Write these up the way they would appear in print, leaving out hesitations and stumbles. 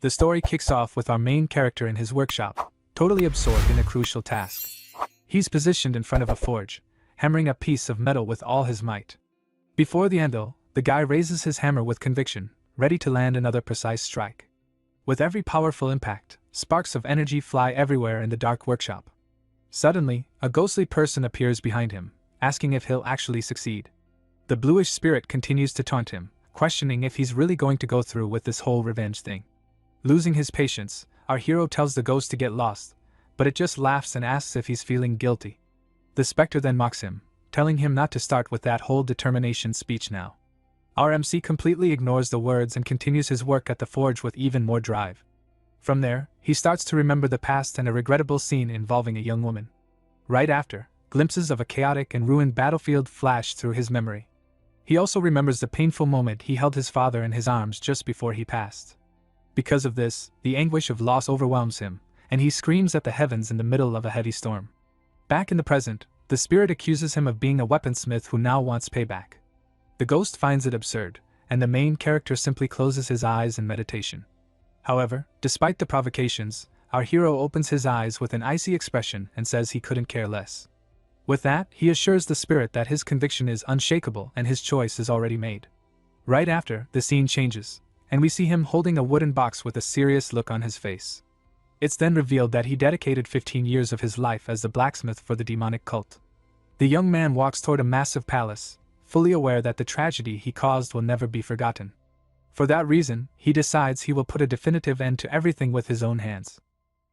The story kicks off with our main character in his workshop, totally absorbed in a crucial task. He's positioned in front of a forge, hammering a piece of metal with all his might. Before the anvil, the guy raises his hammer with conviction, ready to land another precise strike. With every powerful impact, sparks of energy fly everywhere in the dark workshop. Suddenly, a ghostly person appears behind him, asking if he'll actually succeed. The bluish spirit continues to taunt him, questioning if he's really going to go through with this whole revenge thing. Losing his patience, our hero tells the ghost to get lost, but it just laughs and asks if he's feeling guilty. The specter then mocks him, telling him not to start with that whole determination speech now. Our MC completely ignores the words and continues his work at the forge with even more drive. From there, he starts to remember the past and a regrettable scene involving a young woman. Right after, glimpses of a chaotic and ruined battlefield flash through his memory. He also remembers the painful moment he held his father in his arms just before he passed. Because of this, the anguish of loss overwhelms him, and he screams at the heavens in the middle of a heavy storm. Back in the present, the spirit accuses him of being a weaponsmith who now wants payback. The ghost finds it absurd, and the main character simply closes his eyes in meditation. However, despite the provocations, our hero opens his eyes with an icy expression and says he couldn't care less. With that, he assures the spirit that his conviction is unshakable and his choice is already made. Right after, the scene changes, and we see him holding a wooden box with a serious look on his face. It's then revealed that he dedicated 15 years of his life as the blacksmith for the demonic cult. The young man walks toward a massive palace, fully aware that the tragedy he caused will never be forgotten. For that reason, he decides he will put a definitive end to everything with his own hands.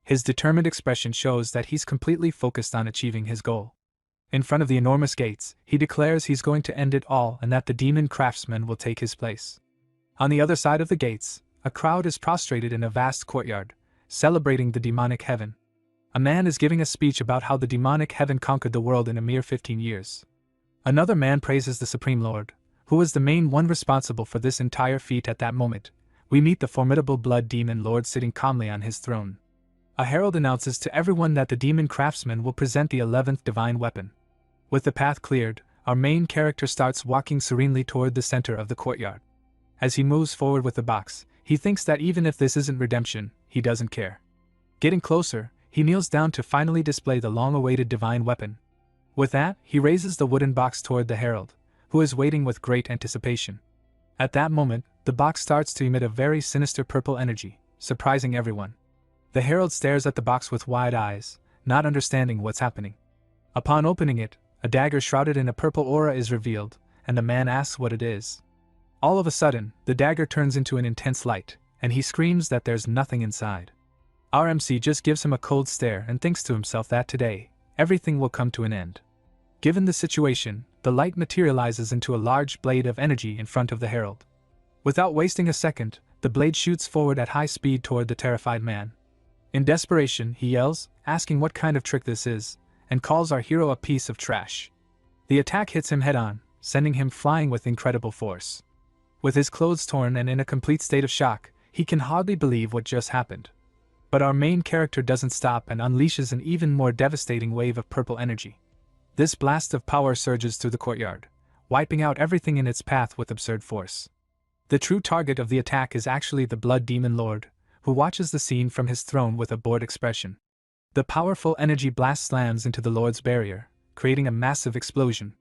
His determined expression shows that he's completely focused on achieving his goal. In front of the enormous gates, he declares he's going to end it all and that the demon Craftsman will take his place. On the other side of the gates, a crowd is prostrated in a vast courtyard, celebrating the demonic heaven. A man is giving a speech about how the demonic heaven conquered the world in a mere 15 years. Another man praises the Supreme Lord, who was the main one responsible for this entire feat. At that moment, we meet the formidable Blood Demon Lord sitting calmly on his throne. A herald announces to everyone that the demon Craftsman will present the 11th divine weapon. With the path cleared, our main character starts walking serenely toward the center of the courtyard. As he moves forward with the box, he thinks that even if this isn't redemption, he doesn't care. Getting closer, he kneels down to finally display the long-awaited divine weapon. With that, he raises the wooden box toward the herald, who is waiting with great anticipation. At that moment, the box starts to emit a very sinister purple energy, surprising everyone. The herald stares at the box with wide eyes, not understanding what's happening. Upon opening it, a dagger shrouded in a purple aura is revealed, and the man asks what it is. All of a sudden, the dagger turns into an intense light, and he screams that there's nothing inside. Our MC just gives him a cold stare and thinks to himself that today, everything will come to an end. Given the situation, the light materializes into a large blade of energy in front of the herald. Without wasting a second, the blade shoots forward at high speed toward the terrified man. In desperation, he yells, asking what kind of trick this is, and calls our hero a piece of trash. The attack hits him head-on, sending him flying with incredible force. With his clothes torn and in a complete state of shock, he can hardly believe what just happened. But our main character doesn't stop and unleashes an even more devastating wave of purple energy. This blast of power surges through the courtyard, wiping out everything in its path with absurd force. The true target of the attack is actually the Blood Demon Lord, who watches the scene from his throne with a bored expression. The powerful energy blast slams into the Lord's barrier, creating a massive explosion.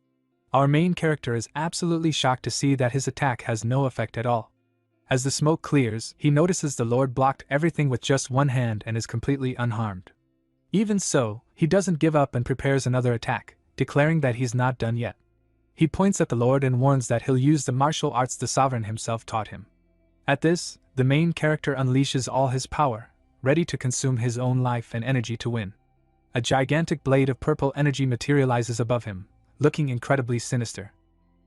Our main character is absolutely shocked to see that his attack has no effect at all. As the smoke clears, he notices the Lord blocked everything with just one hand and is completely unharmed. Even so, he doesn't give up and prepares another attack, declaring that he's not done yet. He points at the Lord and warns that he'll use the martial arts the Sovereign himself taught him. At this, the main character unleashes all his power, ready to consume his own life and energy to win. A gigantic blade of purple energy materializes above him, looking incredibly sinister.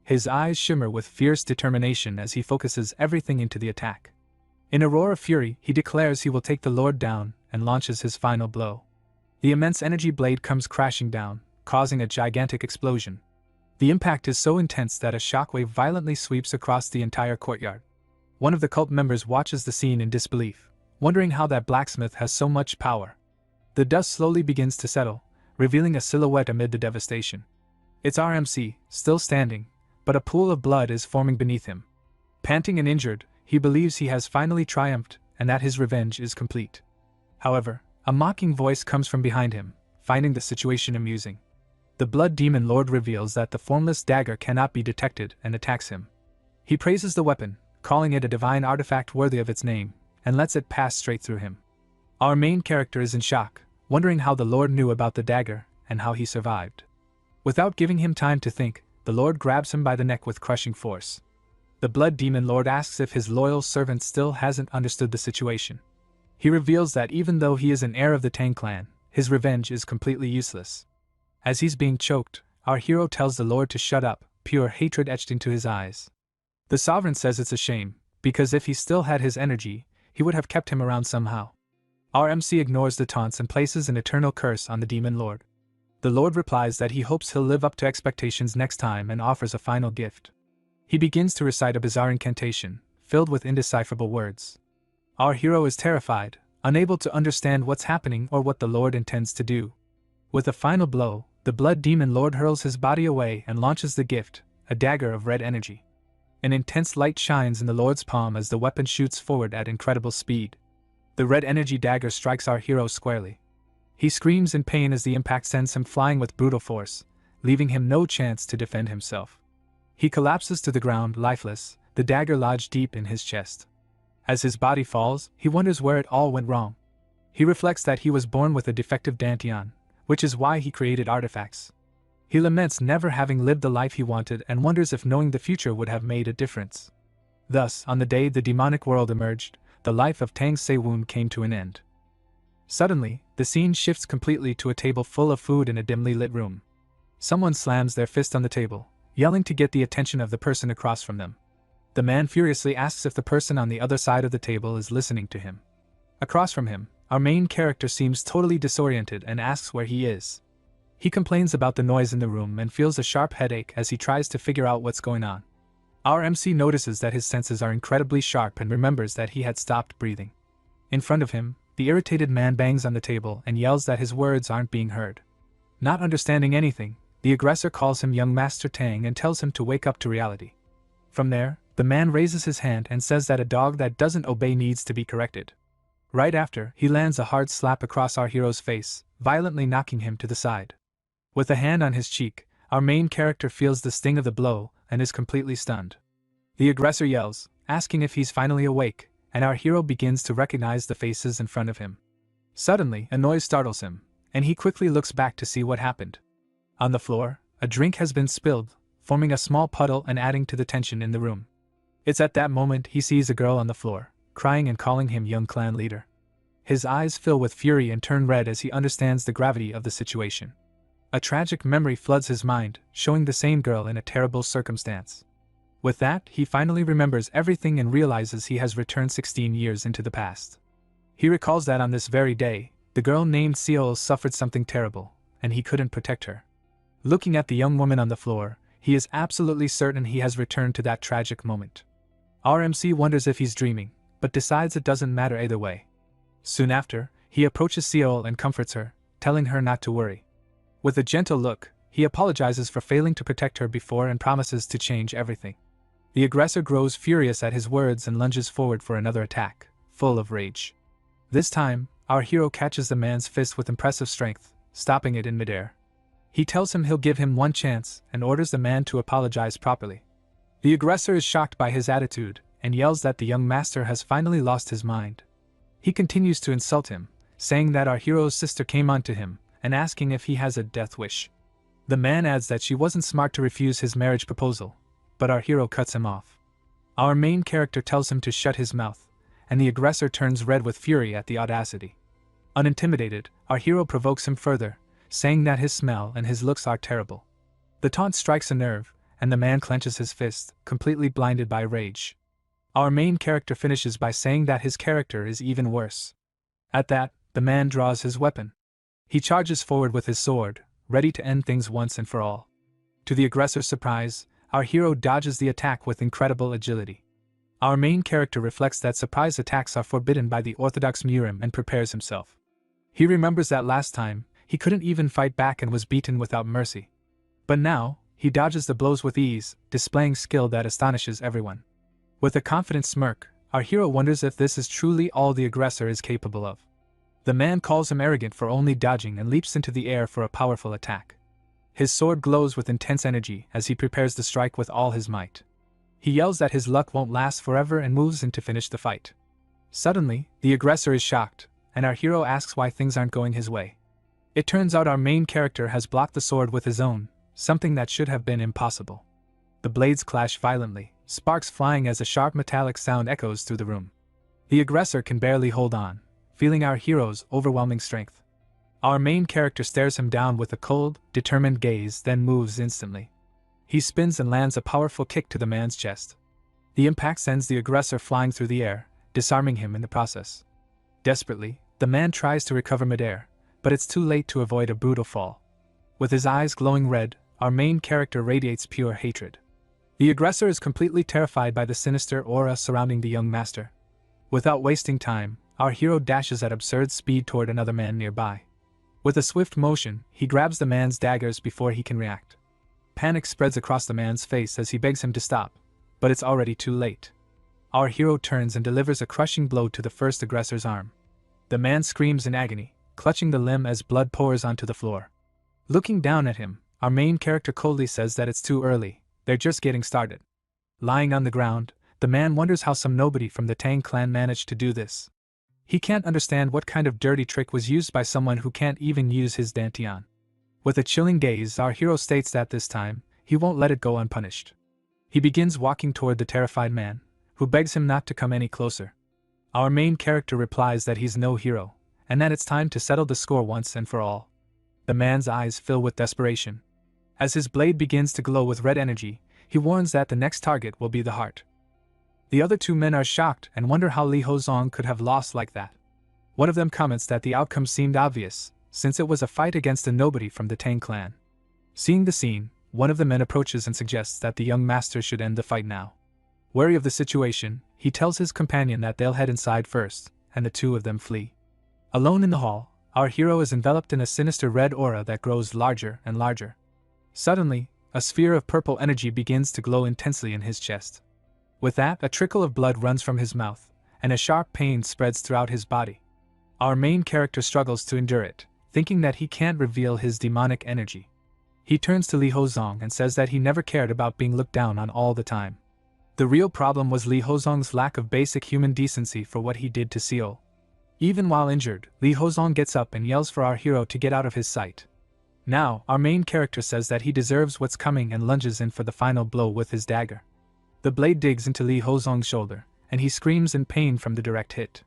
His eyes shimmer with fierce determination as he focuses everything into the attack. In a roar of fury, he declares he will take the Lord down and launches his final blow. The immense energy blade comes crashing down, causing a gigantic explosion. The impact is so intense that a shockwave violently sweeps across the entire courtyard. One of the cult members watches the scene in disbelief, wondering how that blacksmith has so much power. The dust slowly begins to settle, revealing a silhouette amid the devastation. It's our MC, still standing, but a pool of blood is forming beneath him. Panting and injured, he believes he has finally triumphed and that his revenge is complete. However, a mocking voice comes from behind him, finding the situation amusing. The Blood Demon Lord reveals that the formless dagger cannot be detected and attacks him. He praises the weapon, calling it a divine artifact worthy of its name, and lets it pass straight through him. Our main character is in shock, wondering how the Lord knew about the dagger and how he survived. Without giving him time to think, the Lord grabs him by the neck with crushing force. The Blood Demon Lord asks if his loyal servant still hasn't understood the situation. He reveals that even though he is an heir of the Tang clan, his revenge is completely useless. As he's being choked, our hero tells the Lord to shut up, pure hatred etched into his eyes. The Sovereign says it's a shame, because if he still had his energy, he would have kept him around somehow. Our MC ignores the taunts and places an eternal curse on the Demon Lord. The Lord replies that he hopes he'll live up to expectations next time and offers a final gift. He begins to recite a bizarre incantation, filled with indecipherable words. Our hero is terrified, unable to understand what's happening or what the Lord intends to do. With a final blow, the Blood Demon Lord hurls his body away and launches the gift, a dagger of red energy. An intense light shines in the Lord's palm as the weapon shoots forward at incredible speed. The red energy dagger strikes our hero squarely. He screams in pain as the impact sends him flying with brutal force, leaving him no chance to defend himself. He collapses to the ground lifeless, the dagger lodged deep in his chest. As his body falls, he wonders where it all went wrong. He reflects that he was born with a defective dantian, which is why he created artifacts. He laments never having lived the life he wanted and wonders if knowing the future would have made a difference. Thus, on the day the demonic world emerged, the life of Tang Se-woon came to an end. Suddenly, the scene shifts completely to a table full of food in a dimly lit room. Someone slams their fist on the table, yelling to get the attention of the person across from them. The man furiously asks if the person on the other side of the table is listening to him. Across from him, our main character seems totally disoriented and asks where he is. He complains about the noise in the room and feels a sharp headache as he tries to figure out what's going on. Our MC notices that his senses are incredibly sharp and remembers that he had stopped breathing. In front of him, the irritated man bangs on the table and yells that his words aren't being heard. Not understanding anything, the aggressor calls him young Master Tang and tells him to wake up to reality. From there, the man raises his hand and says that a dog that doesn't obey needs to be corrected. Right after, he lands a hard slap across our hero's face, violently knocking him to the side. With a hand on his cheek, our main character feels the sting of the blow and is completely stunned. The aggressor yells, asking if he's finally awake, and our hero begins to recognize the faces in front of him. Suddenly, a noise startles him, and he quickly looks back to see what happened. On the floor, a drink has been spilled, forming a small puddle and adding to the tension in the room. It's at that moment he sees a girl on the floor, crying and calling him young clan leader. His eyes fill with fury and turn red as he understands the gravity of the situation. A tragic memory floods his mind, showing the same girl in a terrible circumstance. With that, he finally remembers everything and realizes he has returned 16 years into the past. He recalls that on this very day, the girl named Seol suffered something terrible, and he couldn't protect her. Looking at the young woman on the floor, he is absolutely certain he has returned to that tragic moment. Our MC wonders if he's dreaming, but decides it doesn't matter either way. Soon after, he approaches Seol and comforts her, telling her not to worry. With a gentle look, he apologizes for failing to protect her before and promises to change everything. The aggressor grows furious at his words and lunges forward for another attack, full of rage. This time, our hero catches the man's fist with impressive strength, stopping it in midair. He tells him he'll give him one chance and orders the man to apologize properly. The aggressor is shocked by his attitude and yells that the young master has finally lost his mind. He continues to insult him, saying that our hero's sister came onto him and asking if he has a death wish. The man adds that she wasn't smart to refuse his marriage proposal, but our hero cuts him off. Our main character tells him to shut his mouth, and the aggressor turns red with fury at the audacity. Unintimidated, our hero provokes him further, saying that his smell and his looks are terrible. The taunt strikes a nerve, and the man clenches his fist, completely blinded by rage. Our main character finishes by saying that his character is even worse. At that, the man draws his weapon. He charges forward with his sword, ready to end things once and for all. To the aggressor's surprise, our hero dodges the attack with incredible agility. Our main character reflects that surprise attacks are forbidden by the orthodox Murim and prepares himself. He remembers that last time, he couldn't even fight back and was beaten without mercy. But now, he dodges the blows with ease, displaying skill that astonishes everyone. With a confident smirk, Our hero wonders if this is truly all the aggressor is capable of. The man calls him arrogant for only dodging and leaps into the air for a powerful attack. His sword glows with intense energy as he prepares to strike with all his might. He yells that his luck won't last forever and moves in to finish the fight. Suddenly, the aggressor is shocked, and our hero asks why things aren't going his way. It turns out our main character has blocked the sword with his own, something that should have been impossible. The blades clash violently, sparks flying as a sharp metallic sound echoes through the room. The aggressor can barely hold on, feeling our hero's overwhelming strength. Our main character stares him down with a cold, determined gaze, then moves instantly. He spins and lands a powerful kick to the man's chest. The impact sends the aggressor flying through the air, disarming him in the process. Desperately, the man tries to recover midair, but it's too late to avoid a brutal fall. With his eyes glowing red, our main character radiates pure hatred. The aggressor is completely terrified by the sinister aura surrounding the young master. Without wasting time, our hero dashes at absurd speed toward another man nearby. With a swift motion, he grabs the man's daggers before he can react. Panic spreads across the man's face as he begs him to stop, but it's already too late. Our hero turns and delivers a crushing blow to the first aggressor's arm. The man screams in agony, clutching the limb as blood pours onto the floor. Looking down at him, our main character coldly says that it's too early, they're just getting started. Lying on the ground, the man wonders how some nobody from the Tang clan managed to do this. He can't understand what kind of dirty trick was used by someone who can't even use his dantian. With a chilling gaze, our hero states that this time, he won't let it go unpunished. He begins walking toward the terrified man, who begs him not to come any closer. Our main character replies that he's no hero, and that it's time to settle the score once and for all. The man's eyes fill with desperation. As his blade begins to glow with red energy, he warns that the next target will be the heart. The other two men are shocked and wonder how Li Hozong could have lost like that. One of them comments that the outcome seemed obvious, since it was a fight against a nobody from the Tang clan. Seeing the scene, one of the men approaches and suggests that the young master should end the fight now. Wary of the situation, he tells his companion that they'll head inside first, and the two of them flee. Alone in the hall, our hero is enveloped in a sinister red aura that grows larger and larger. Suddenly, a sphere of purple energy begins to glow intensely in his chest. With that, a trickle of blood runs from his mouth, and a sharp pain spreads throughout his body. Our main character struggles to endure it, thinking that he can't reveal his demonic energy. He turns to Li Hozong and says that he never cared about being looked down on all the time. The real problem was Li Hozong's lack of basic human decency for what he did to Seo. Even while injured, Li Hozong gets up and yells for our hero to get out of his sight. Now, our main character says that he deserves what's coming and lunges in for the final blow with his dagger. The blade digs into Li Hozong's shoulder, and he screams in pain from the direct hit.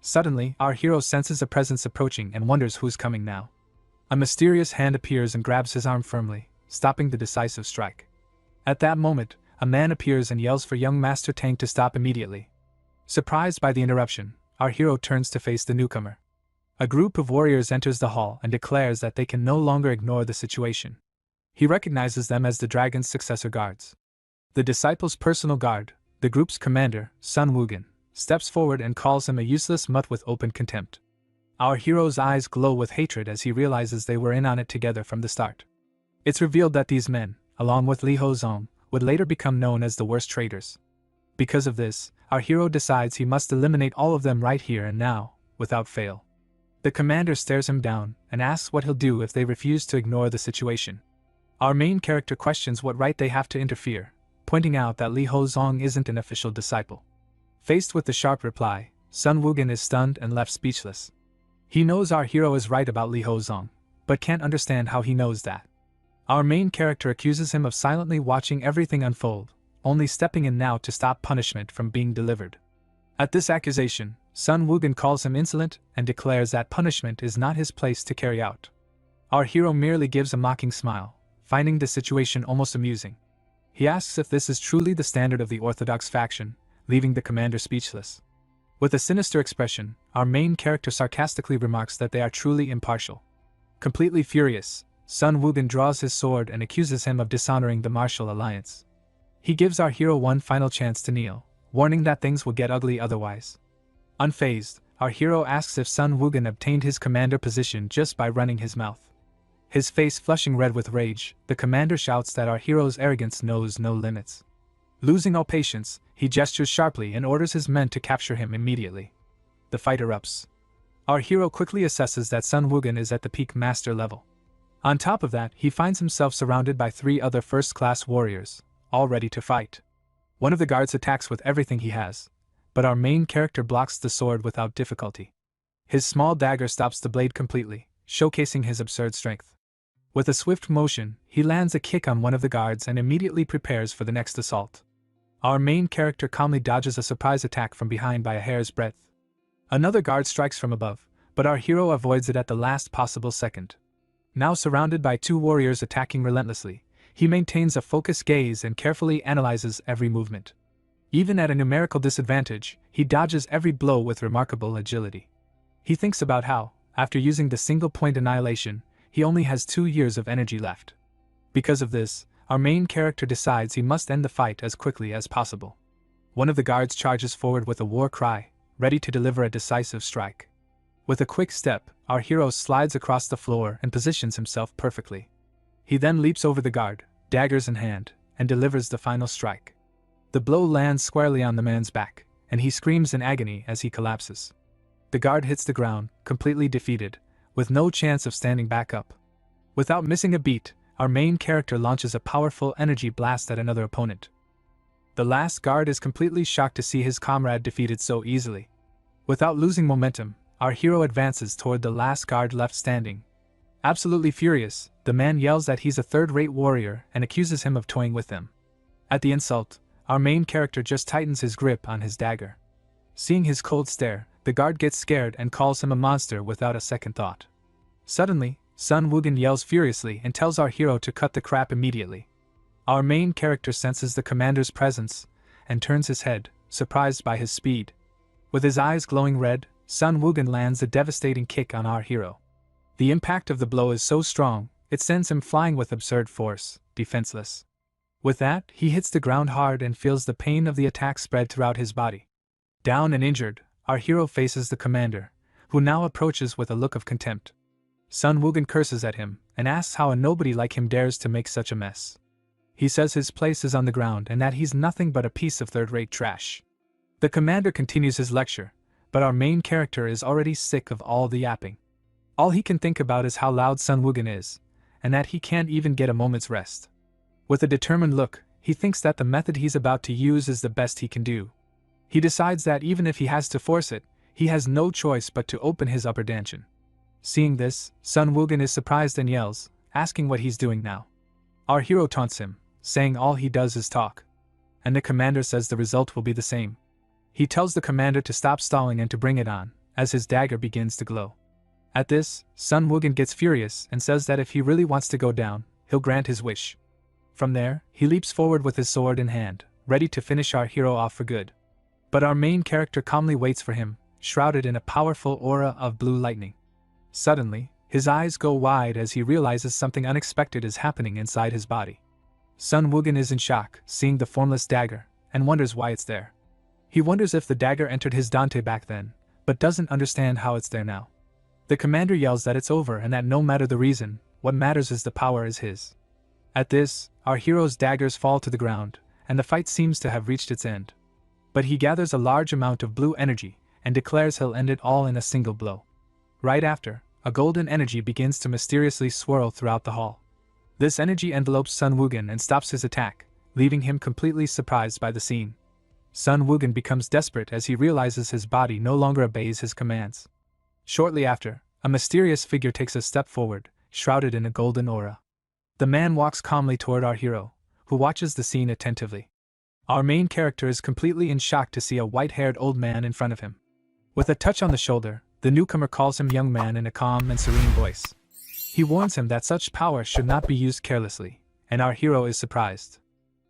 Suddenly, our hero senses a presence approaching and wonders who's coming now. A mysterious hand appears and grabs his arm firmly, stopping the decisive strike. At that moment, a man appears and yells for young Master Tang to stop immediately. Surprised by the interruption, our hero turns to face the newcomer. A group of warriors enters the hall and declares that they can no longer ignore the situation. He recognizes them as the dragon's successor guards. The disciples' personal guard, the group's commander, Sun Wugin, steps forward and calls him a useless mutt with open contempt. Our hero's eyes glow with hatred as he realizes they were in on it together from the start. It's revealed that these men, along with Li Hozong, would later become known as the worst traitors. Because of this, our hero decides he must eliminate all of them right here and now, without fail. The commander stares him down and asks what he'll do if they refuse to ignore the situation. Our main character questions what right they have to interfere, pointing out that Li Hozong isn't an official disciple. Faced with the sharp reply, Sun Wugin is stunned and left speechless. He knows our hero is right about Li Hozong, but can't understand how he knows that. Our main character accuses him of silently watching everything unfold, only stepping in now to stop punishment from being delivered. At this accusation, Sun Wugin calls him insolent and declares that punishment is not his place to carry out. Our hero merely gives a mocking smile, finding the situation almost amusing. He asks if this is truly the standard of the orthodox faction, leaving the commander speechless. With a sinister expression, our main character sarcastically remarks that they are truly impartial. Completely furious, Sun Wugin draws his sword and accuses him of dishonoring the martial alliance. He gives our hero one final chance to kneel, warning that things will get ugly otherwise. Unfazed, our hero asks if Sun Wugin obtained his commander position just by running his mouth. His face flushing red with rage, the commander shouts that our hero's arrogance knows no limits. Losing all patience, he gestures sharply and orders his men to capture him immediately. The fight erupts. Our hero quickly assesses that Sun Wukong is at the peak master level. On top of that, he finds himself surrounded by 3 other first-class warriors, all ready to fight. One of the guards attacks with everything he has, but our main character blocks the sword without difficulty. His small dagger stops the blade completely, showcasing his absurd strength. With a swift motion, he lands a kick on one of the guards and immediately prepares for the next assault. Our main character calmly dodges a surprise attack from behind by a hair's breadth. Another guard strikes from above, but our hero avoids it at the last possible second. Now surrounded by 2 warriors attacking relentlessly, he maintains a focused gaze and carefully analyzes every movement. Even at a numerical disadvantage, he dodges every blow with remarkable agility. He thinks about how, after using the single-point annihilation, he only has 2 years of energy left. Because of this, our main character decides he must end the fight as quickly as possible. One of the guards charges forward with a war cry, ready to deliver a decisive strike. With a quick step, our hero slides across the floor and positions himself perfectly. He then leaps over the guard, daggers in hand, and delivers the final strike. The blow lands squarely on the man's back, and he screams in agony as he collapses. The guard hits the ground, completely defeated, with no chance of standing back up. Without missing a beat, our main character launches a powerful energy blast at another opponent. The last guard is completely shocked to see his comrade defeated so easily. Without losing momentum, our hero advances toward the last guard left standing. Absolutely furious, the man yells that he's a third-rate warrior and accuses him of toying with him. At the insult, our main character just tightens his grip on his dagger. Seeing his cold stare, the guard gets scared and calls him a monster without a second thought. Suddenly, Sun Wukong yells furiously and tells our hero to cut the crap immediately. Our main character senses the commander's presence and turns his head, surprised by his speed. With his eyes glowing red, Sun Wukong lands a devastating kick on our hero. The impact of the blow is so strong, it sends him flying with absurd force, defenseless. With that, he hits the ground hard and feels the pain of the attack spread throughout his body. Down and injured, our hero faces the commander, who now approaches with a look of contempt. Sun Wukong curses at him and asks how a nobody like him dares to make such a mess. He says his place is on the ground and that he's nothing but a piece of third-rate trash. The commander continues his lecture, but our main character is already sick of all the yapping. All he can think about is how loud Sun Wukong is, and that he can't even get a moment's rest. With a determined look, he thinks that the method he's about to use is the best he can do. He decides that even if he has to force it, he has no choice but to open his upper dantian. Seeing this, Sun Wukong is surprised and yells, asking what he's doing now. Our hero taunts him, saying all he does is talk. And the commander says the result will be the same. He tells the commander to stop stalling and to bring it on, as his dagger begins to glow. At this, Sun Wukong gets furious and says that if he really wants to go down, he'll grant his wish. From there, he leaps forward with his sword in hand, ready to finish our hero off for good. But our main character calmly waits for him, shrouded in a powerful aura of blue lightning. Suddenly, his eyes go wide as he realizes something unexpected is happening inside his body. Sun Wukong is in shock, seeing the formless dagger, and wonders why it's there. He wonders if the dagger entered his Dante back then, but doesn't understand how it's there now. The commander yells that it's over and that no matter the reason, what matters is the power is his. At this, our hero's daggers fall to the ground, and the fight seems to have reached its end. But he gathers a large amount of blue energy, and declares he'll end it all in a single blow. Right after, a golden energy begins to mysteriously swirl throughout the hall. This energy envelopes Sun Wukong and stops his attack, leaving him completely surprised by the scene. Sun Wukong becomes desperate as he realizes his body no longer obeys his commands. Shortly after, a mysterious figure takes a step forward, shrouded in a golden aura. The man walks calmly toward our hero, who watches the scene attentively. Our main character is completely in shock to see a white-haired old man in front of him. With a touch on the shoulder, the newcomer calls him young man in a calm and serene voice. He warns him that such power should not be used carelessly, and our hero is surprised.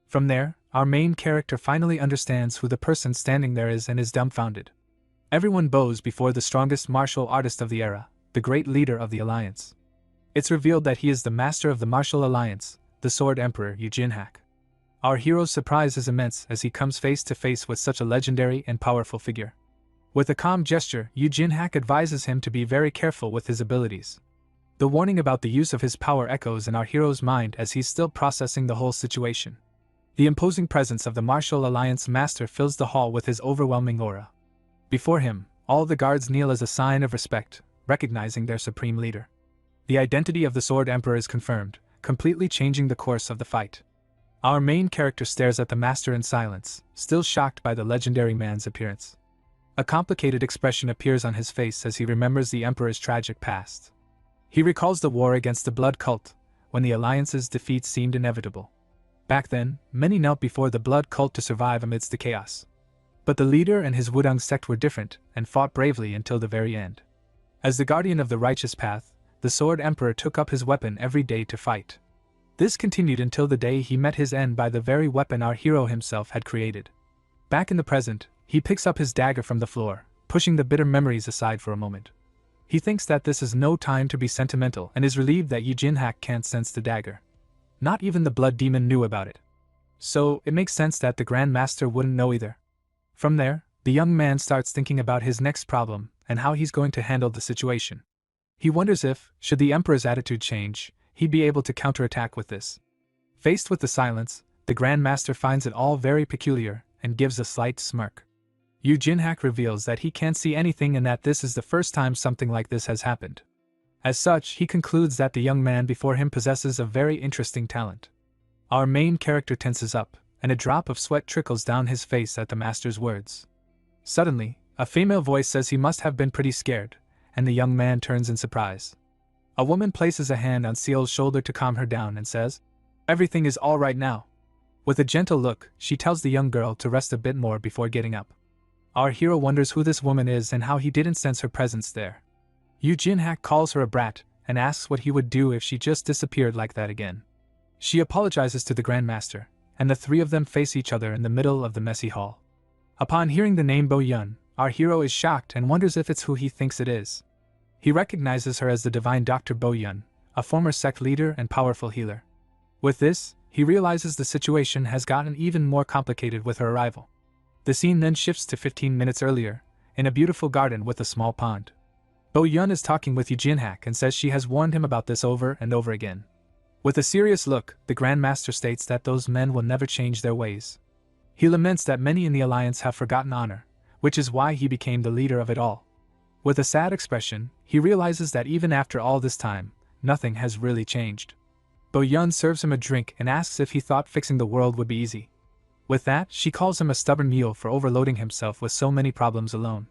From there, our main character finally understands who the person standing there is and is dumbfounded. Everyone bows before the strongest martial artist of the era, the great leader of the Alliance. It's revealed that he is the master of the Martial Alliance, the Sword Emperor Yujinhak. Our hero's surprise is immense as he comes face to face with such a legendary and powerful figure. With a calm gesture, Yujinhak advises him to be very careful with his abilities. The warning about the use of his power echoes in our hero's mind as he's still processing the whole situation. The imposing presence of the Martial Alliance master fills the hall with his overwhelming aura. Before him, all the guards kneel as a sign of respect, recognizing their supreme leader. The identity of the Sword Emperor is confirmed, completely changing the course of the fight. Our main character stares at the master in silence, still shocked by the legendary man's appearance. A complicated expression appears on his face as he remembers the Emperor's tragic past. He recalls the war against the Blood Cult, when the Alliance's defeat seemed inevitable. Back then, many knelt before the Blood Cult to survive amidst the chaos. But the leader and his Wudang sect were different, and fought bravely until the very end. As the guardian of the righteous path, the Sword Emperor took up his weapon every day to fight. This continued until the day he met his end by the very weapon our hero himself had created. Back in the present, he picks up his dagger from the floor, pushing the bitter memories aside for a moment. He thinks that this is no time to be sentimental and is relieved that Yu Jinhak can't sense the dagger. Not even the blood demon knew about it. So, it makes sense that the Grand Master wouldn't know either. From there, the young man starts thinking about his next problem and how he's going to handle the situation. He wonders if, should the Emperor's attitude change, he'd be able to counterattack with this. Faced with the silence, the Grand Master finds it all very peculiar and gives a slight smirk. Yu Jinhak reveals that he can't see anything and that this is the first time something like this has happened. As such, he concludes that the young man before him possesses a very interesting talent. Our main character tenses up, and a drop of sweat trickles down his face at the master's words. Suddenly, a female voice says he must have been pretty scared, and the young man turns in surprise. A woman places a hand on Seal's shoulder to calm her down and says, "Everything is all right now." With a gentle look, she tells the young girl to rest a bit more before getting up. Our hero wonders who this woman is and how he didn't sense her presence there. Yu Jinhak calls her a brat and asks what he would do if she just disappeared like that again. She apologizes to the Grand Master, and the three of them face each other in the middle of the messy hall. Upon hearing the name Bo Yun, our hero is shocked and wonders if it's who he thinks it is. He recognizes her as the divine Dr. Bo Yun, a former sect leader and powerful healer. With this, he realizes the situation has gotten even more complicated with her arrival. The scene then shifts to 15 minutes earlier, in a beautiful garden with a small pond. Bo Yun is talking with Yu Jinhak and says she has warned him about this over and over again. With a serious look, the Grand Master states that those men will never change their ways. He laments that many in the Alliance have forgotten honor, which is why he became the leader of it all. With a sad expression, he realizes that even after all this time, nothing has really changed. Bo Yun serves him a drink and asks if he thought fixing the world would be easy. With that, she calls him a stubborn mule for overloading himself with so many problems alone.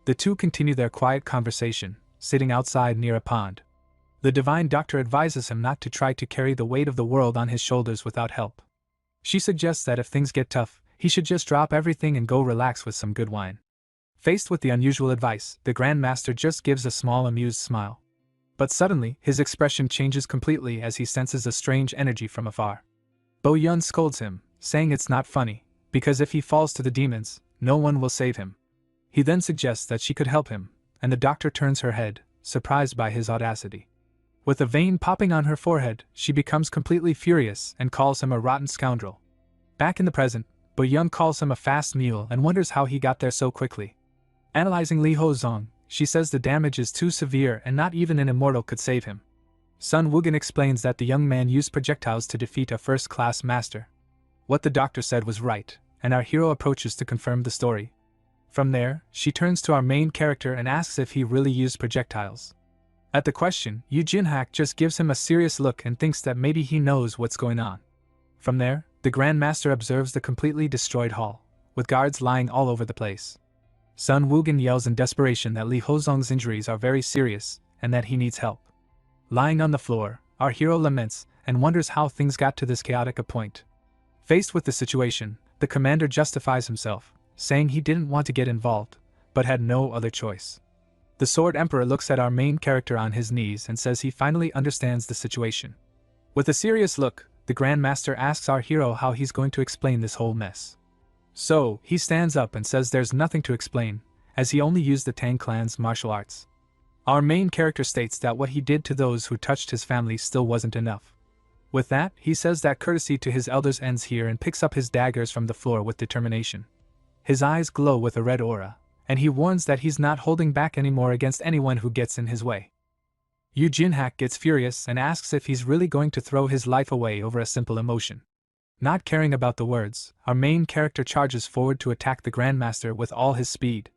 The two continue their quiet conversation, sitting outside near a pond. The divine doctor advises him not to try to carry the weight of the world on his shoulders without help. She suggests that if things get tough, he should just drop everything and go relax with some good wine. Faced with the unusual advice, the Grand Master just gives a small amused smile. But suddenly, his expression changes completely as he senses a strange energy from afar. Bo Yun scolds him, saying it's not funny, because if he falls to the demons, no one will save him. He then suggests that she could help him, and the doctor turns her head, surprised by his audacity. With a vein popping on her forehead, she becomes completely furious and calls him a rotten scoundrel. Back in the present, Bo Yun calls him a fast mule and wonders how he got there so quickly. Analyzing Li Hozong, she says the damage is too severe and not even an immortal could save him. Sun Wugen explains that the young man used projectiles to defeat a first-class master. What the doctor said was right, and our hero approaches to confirm the story. From there, she turns to our main character and asks if he really used projectiles. At the question, Yu Jinhak just gives him a serious look and thinks that maybe he knows what's going on. From there, the Grand Master observes the completely destroyed hall, with guards lying all over the place. Sun Wugen yells in desperation that Li Hozong's injuries are very serious and that he needs help. Lying on the floor, our hero laments and wonders how things got to this chaotic a point. Faced with the situation, the commander justifies himself, saying he didn't want to get involved, but had no other choice. The Sword Emperor looks at our main character on his knees and says he finally understands the situation. With a serious look, the Grand Master asks our hero how he's going to explain this whole mess. So, he stands up and says there's nothing to explain, as he only used the Tang clan's martial arts. Our main character states that what he did to those who touched his family still wasn't enough. With that, he says that courtesy to his elders ends here and picks up his daggers from the floor with determination. His eyes glow with a red aura, and he warns that he's not holding back anymore against anyone who gets in his way. Yu Jinhak gets furious and asks if he's really going to throw his life away over a simple emotion. Not caring about the words, our main character charges forward to attack the Grandmaster with all his speed.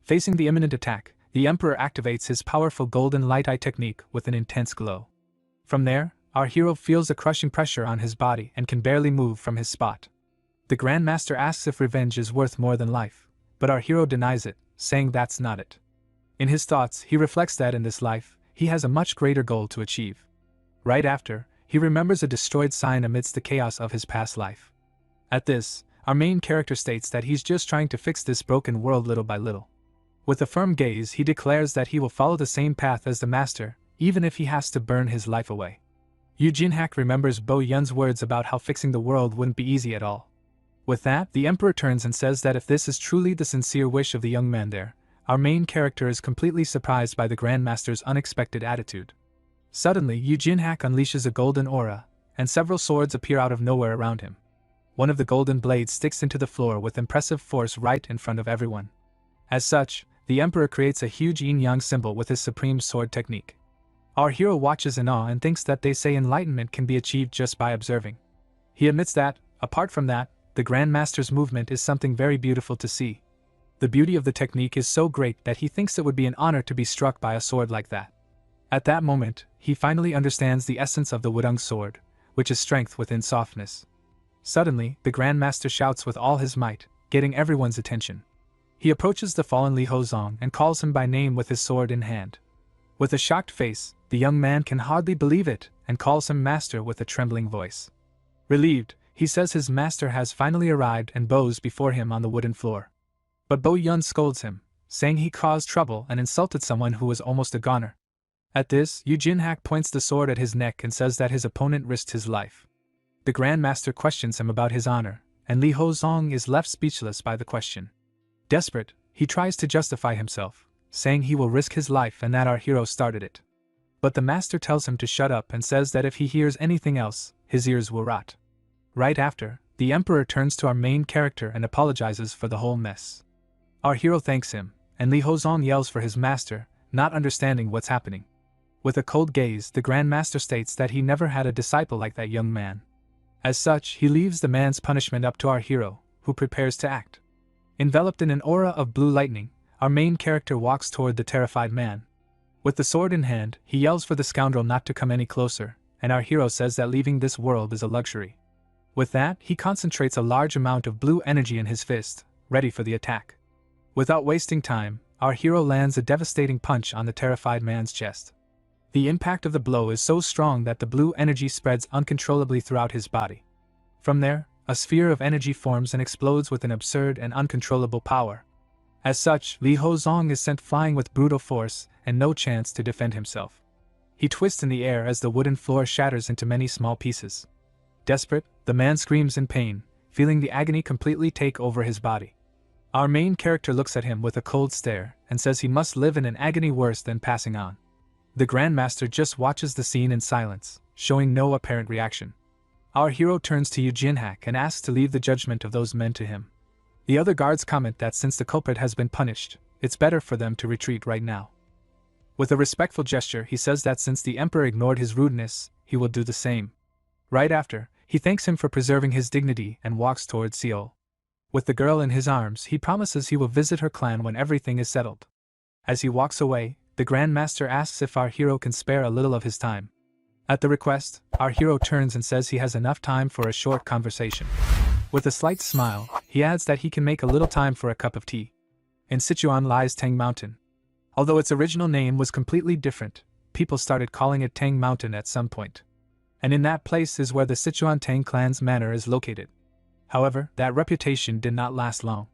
Facing the imminent attack, the Emperor activates his powerful golden light eye technique with an intense glow. From there, our hero feels a crushing pressure on his body and can barely move from his spot. The Grandmaster asks if revenge is worth more than life, but our hero denies it, saying that's not it. In his thoughts, he reflects that in this life, he has a much greater goal to achieve. Right after, he remembers a destroyed sign amidst the chaos of his past life. At this, our main character states that he's just trying to fix this broken world little by little. With a firm gaze, he declares that he will follow the same path as the master, even if he has to burn his life away. Yu Jinhak remembers Bo Yun's words about how fixing the world wouldn't be easy at all. With that, the Emperor turns and says that if this is truly the sincere wish of the young man there, our main character is completely surprised by the Grandmaster's unexpected attitude. Suddenly, Yu Jinhak unleashes a golden aura, and several swords appear out of nowhere around him. One of the golden blades sticks into the floor with impressive force right in front of everyone. As such, the Emperor creates a huge yin-yang symbol with his supreme sword technique. Our hero watches in awe and thinks that they say enlightenment can be achieved just by observing. He admits that, apart from that, the Grandmaster's movement is something very beautiful to see. The beauty of the technique is so great that he thinks it would be an honor to be struck by a sword like that. At that moment, he finally understands the essence of the Wudong sword, which is strength within softness. Suddenly, the Grandmaster shouts with all his might, getting everyone's attention. He approaches the fallen Li Hozong and calls him by name with his sword in hand. With a shocked face, the young man can hardly believe it and calls him master with a trembling voice. Relieved, he says his master has finally arrived and bows before him on the wooden floor. But Bo Yun scolds him, saying he caused trouble and insulted someone who was almost a goner. At this, Yu Jinhak points the sword at his neck and says that his opponent risked his life. The Grandmaster questions him about his honor, and Li Hozong is left speechless by the question. Desperate, he tries to justify himself, saying he will risk his life and that our hero started it. But the master tells him to shut up and says that if he hears anything else, his ears will rot. Right after, the Emperor turns to our main character and apologizes for the whole mess. Our hero thanks him, and Li Hozong yells for his master, not understanding what's happening. With a cold gaze, the Grandmaster states that he never had a disciple like that young man. As such, he leaves the man's punishment up to our hero, who prepares to act. Enveloped in an aura of blue lightning, our main character walks toward the terrified man. With the sword in hand, he yells for the scoundrel not to come any closer, and our hero says that leaving this world is a luxury. With that, he concentrates a large amount of blue energy in his fist, ready for the attack. Without wasting time, our hero lands a devastating punch on the terrified man's chest. The impact of the blow is so strong that the blue energy spreads uncontrollably throughout his body. From there, a sphere of energy forms and explodes with an absurd and uncontrollable power. As such, Li Hozong is sent flying with brutal force and no chance to defend himself. He twists in the air as the wooden floor shatters into many small pieces. Desperate, the man screams in pain, feeling the agony completely take over his body. Our main character looks at him with a cold stare and says he must live in an agony worse than passing on. The Grandmaster just watches the scene in silence, showing no apparent reaction. Our hero turns to Yu Jinhak and asks to leave the judgment of those men to him. The other guards comment that since the culprit has been punished, it's better for them to retreat right now. With a respectful gesture, he says that since the Emperor ignored his rudeness, he will do the same. Right after, he thanks him for preserving his dignity and walks towards Seoul. With the girl in his arms, he promises he will visit her clan when everything is settled. As he walks away, the Grandmaster asks if our hero can spare a little of his time. At the request, our hero turns and says he has enough time for a short conversation. With a slight smile, he adds that he can make a little time for a cup of tea. In Sichuan lies Tang Mountain. Although its original name was completely different, people started calling it Tang Mountain at some point. And in that place is where the Sichuan Tang clan's manor is located. However, that reputation did not last long.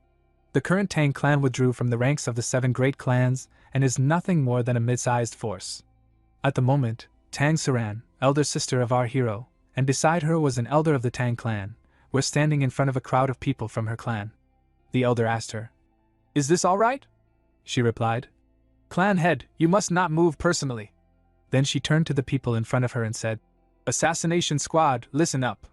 The current Tang clan withdrew from the ranks of the 7 great clans and is nothing more than a mid-sized force. At the moment, Tang Saran, elder sister of our hero, and beside her was an elder of the Tang clan, were standing in front of a crowd of people from her clan. The elder asked her, "Is this all right?" She replied, "Clan head, you must not move personally." Then she turned to the people in front of her and said, "Assassination squad, listen up.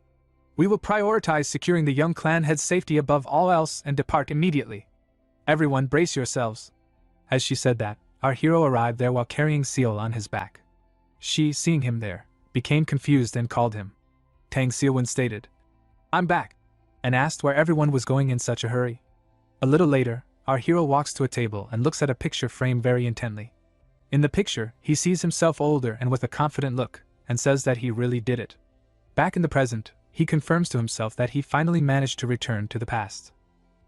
We will prioritize securing the young clan head's safety above all else and depart immediately. Everyone brace yourselves." As she said that, our hero arrived there while carrying Seal on his back. She, seeing him there, became confused and called him. Tang Seowin stated, "I'm back," and asked where everyone was going in such a hurry. A little later, our hero walks to a table and looks at a picture frame very intently. In the picture, he sees himself older and with a confident look, and says that he really did it. Back in the present, he confirms to himself that he finally managed to return to the past.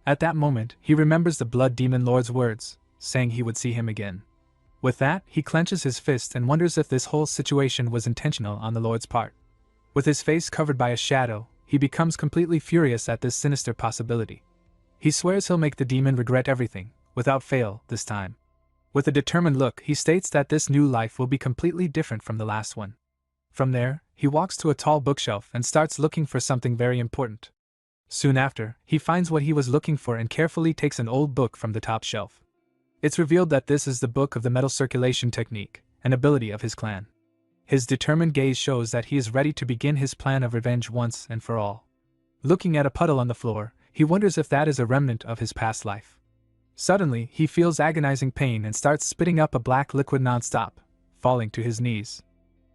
At that moment, he remembers the Blood Demon Lord's words, saying he would see him again. With that, he clenches his fist and wonders if this whole situation was intentional on the Lord's part. With his face covered by a shadow, he becomes completely furious at this sinister possibility. He swears he'll make the demon regret everything, without fail, this time. With a determined look, he states that this new life will be completely different from the last one. From there, he walks to a tall bookshelf and starts looking for something very important. Soon after, he finds what he was looking for and carefully takes an old book from the top shelf. It's revealed that this is the book of the metal circulation technique, an ability of his clan. His determined gaze shows that he is ready to begin his plan of revenge once and for all. Looking at a puddle on the floor, he wonders if that is a remnant of his past life. Suddenly, he feels agonizing pain and starts spitting up a black liquid non-stop, falling to his knees.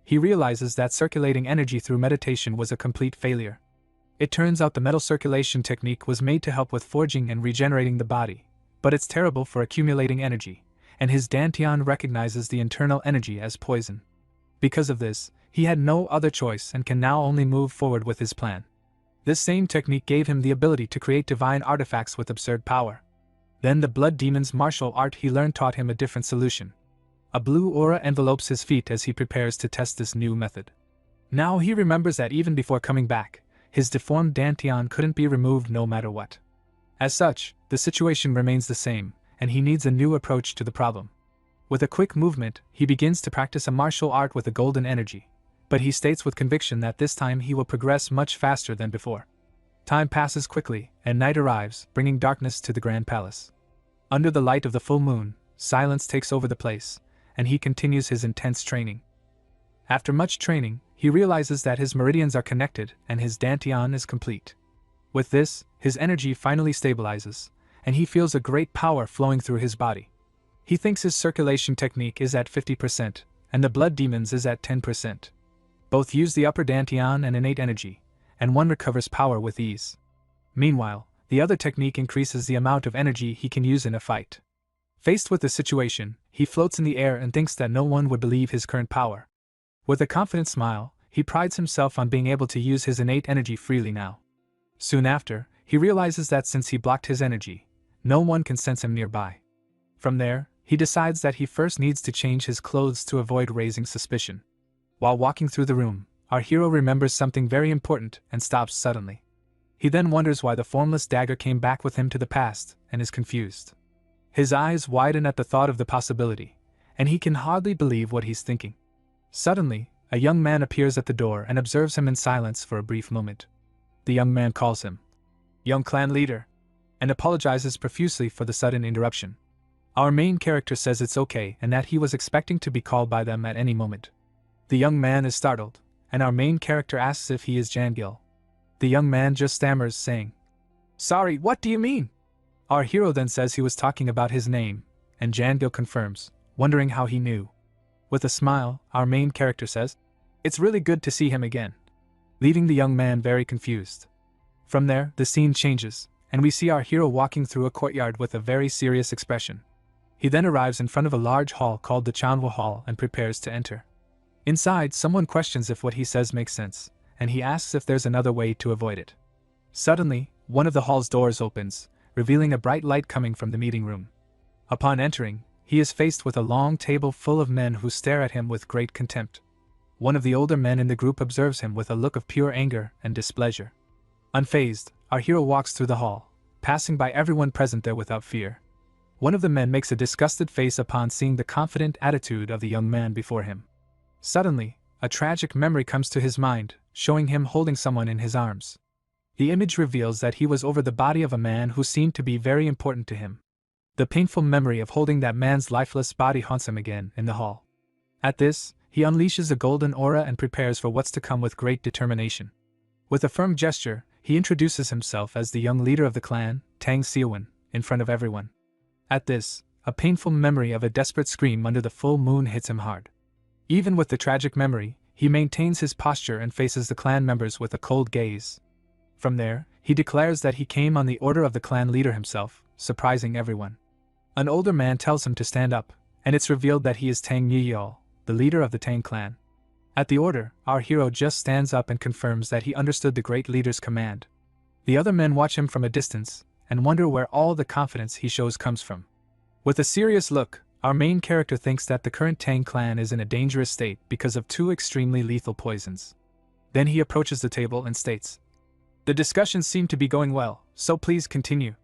He realizes that circulating energy through meditation was a complete failure. It turns out the metal circulation technique was made to help with forging and regenerating the body, but it's terrible for accumulating energy, and his Dantian recognizes the internal energy as poison. Because of this, he had no other choice and can now only move forward with his plan. This same technique gave him the ability to create divine artifacts with absurd power. Then the blood demon's martial art he learned taught him a different solution. A blue aura envelopes his feet as he prepares to test this new method. Now he remembers that even before coming back, his deformed Dantian couldn't be removed no matter what. As such, the situation remains the same, and he needs a new approach to the problem. With a quick movement, he begins to practice a martial art with a golden energy, but he states with conviction that this time he will progress much faster than before. Time passes quickly, and night arrives, bringing darkness to the Grand Palace. Under the light of the full moon, silence takes over the place, and he continues his intense training. After much training, he realizes that his meridians are connected and his Dantian is complete. With this, his energy finally stabilizes, and he feels a great power flowing through his body. He thinks his circulation technique is at 50%, and the blood demons is at 10%. Both use the upper Dantian and innate energy, and one recovers power with ease. Meanwhile, the other technique increases the amount of energy he can use in a fight. Faced with the situation, he floats in the air and thinks that no one would believe his current power. With a confident smile, he prides himself on being able to use his innate energy freely now. Soon after, he realizes that since he blocked his energy, no one can sense him nearby. From there, he decides that he first needs to change his clothes to avoid raising suspicion. While walking through the room, our hero remembers something very important and stops suddenly. He then wonders why the formless dagger came back with him to the past and is confused. His eyes widen at the thought of the possibility, and he can hardly believe what he's thinking. Suddenly, a young man appears at the door and observes him in silence for a brief moment. The young man calls him "Young clan leader," and apologizes profusely for the sudden interruption. Our main character says it's okay and that he was expecting to be called by them at any moment. The young man is startled, and our main character asks if he is Jangil. The young man just stammers, saying, "Sorry, what do you mean?" Our hero then says he was talking about his name, and Jangil confirms, wondering how he knew. With a smile, our main character says, "It's really good to see him again," leaving the young man very confused. From there, the scene changes, and we see our hero walking through a courtyard with a very serious expression. He then arrives in front of a large hall called the Chanhwa Hall and prepares to enter. Inside, someone questions if what he says makes sense, and he asks if there's another way to avoid it. Suddenly, one of the hall's doors opens, revealing a bright light coming from the meeting room. Upon entering, he is faced with a long table full of men who stare at him with great contempt. One of the older men in the group observes him with a look of pure anger and displeasure. Unfazed, our hero walks through the hall, passing by everyone present there without fear. One of the men makes a disgusted face upon seeing the confident attitude of the young man before him. Suddenly, a tragic memory comes to his mind, showing him holding someone in his arms. The image reveals that he was over the body of a man who seemed to be very important to him. The painful memory of holding that man's lifeless body haunts him again in the hall. At this, he unleashes a golden aura and prepares for what's to come with great determination. With a firm gesture, he introduces himself as the young leader of the clan, Tang Siowin, in front of everyone. At this, a painful memory of a desperate scream under the full moon hits him hard. Even with the tragic memory, he maintains his posture and faces the clan members with a cold gaze. From there, he declares that he came on the order of the clan leader himself, surprising everyone. An older man tells him to stand up, and it's revealed that he is Tang Yeol, the leader of the Tang clan. At the order, our hero just stands up and confirms that he understood the great leader's command. The other men watch him from a distance, and wonder where all the confidence he shows comes from. With a serious look, our main character thinks that the current Tang clan is in a dangerous state because of 2 extremely lethal poisons. Then he approaches the table and states, "The discussions seem to be going well, so please continue."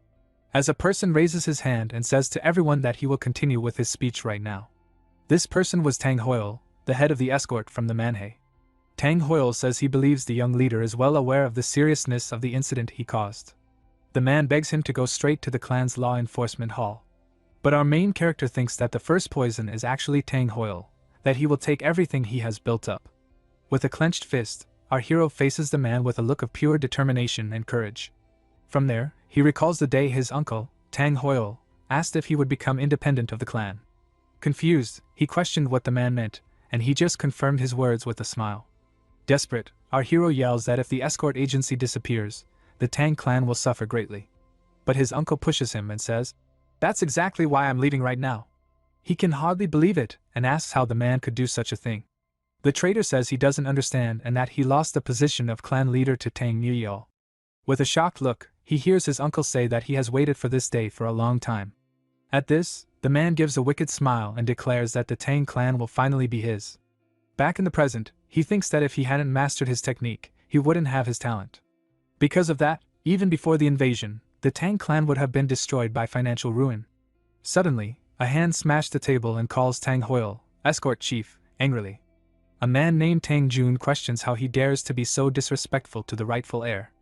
As a person raises his hand and says to everyone that he will continue with his speech right now. This person was Tang Hoyle, the head of the escort from the Manhwa. Tang Hoyle says he believes the young leader is well aware of the seriousness of the incident he caused. The man begs him to go straight to the clan's law enforcement hall. But our main character thinks that the first poison is actually Tang Hoyle, that he will take everything he has built up. With a clenched fist, our hero faces the man with a look of pure determination and courage. From there, he recalls the day his uncle, Tang Hoyle, asked if he would become independent of the clan. Confused, he questioned what the man meant, and he just confirmed his words with a smile. Desperate, our hero yells that if the escort agency disappears, the Tang clan will suffer greatly. But his uncle pushes him and says, "That's exactly why I'm leaving right now." He can hardly believe it, and asks how the man could do such a thing. The traitor says he doesn't understand and that he lost the position of clan leader to Tang Yeol. With a shocked look, he hears his uncle say that he has waited for this day for a long time. At this, the man gives a wicked smile and declares that the Tang clan will finally be his. Back in the present, he thinks that if he hadn't mastered his technique, he wouldn't have his talent. Because of that, even before the invasion, the Tang clan would have been destroyed by financial ruin. Suddenly, a hand smashed the table and calls Tang Hoyle, escort chief, angrily. A man named Tang Jun questions how he dares to be so disrespectful to the rightful heir.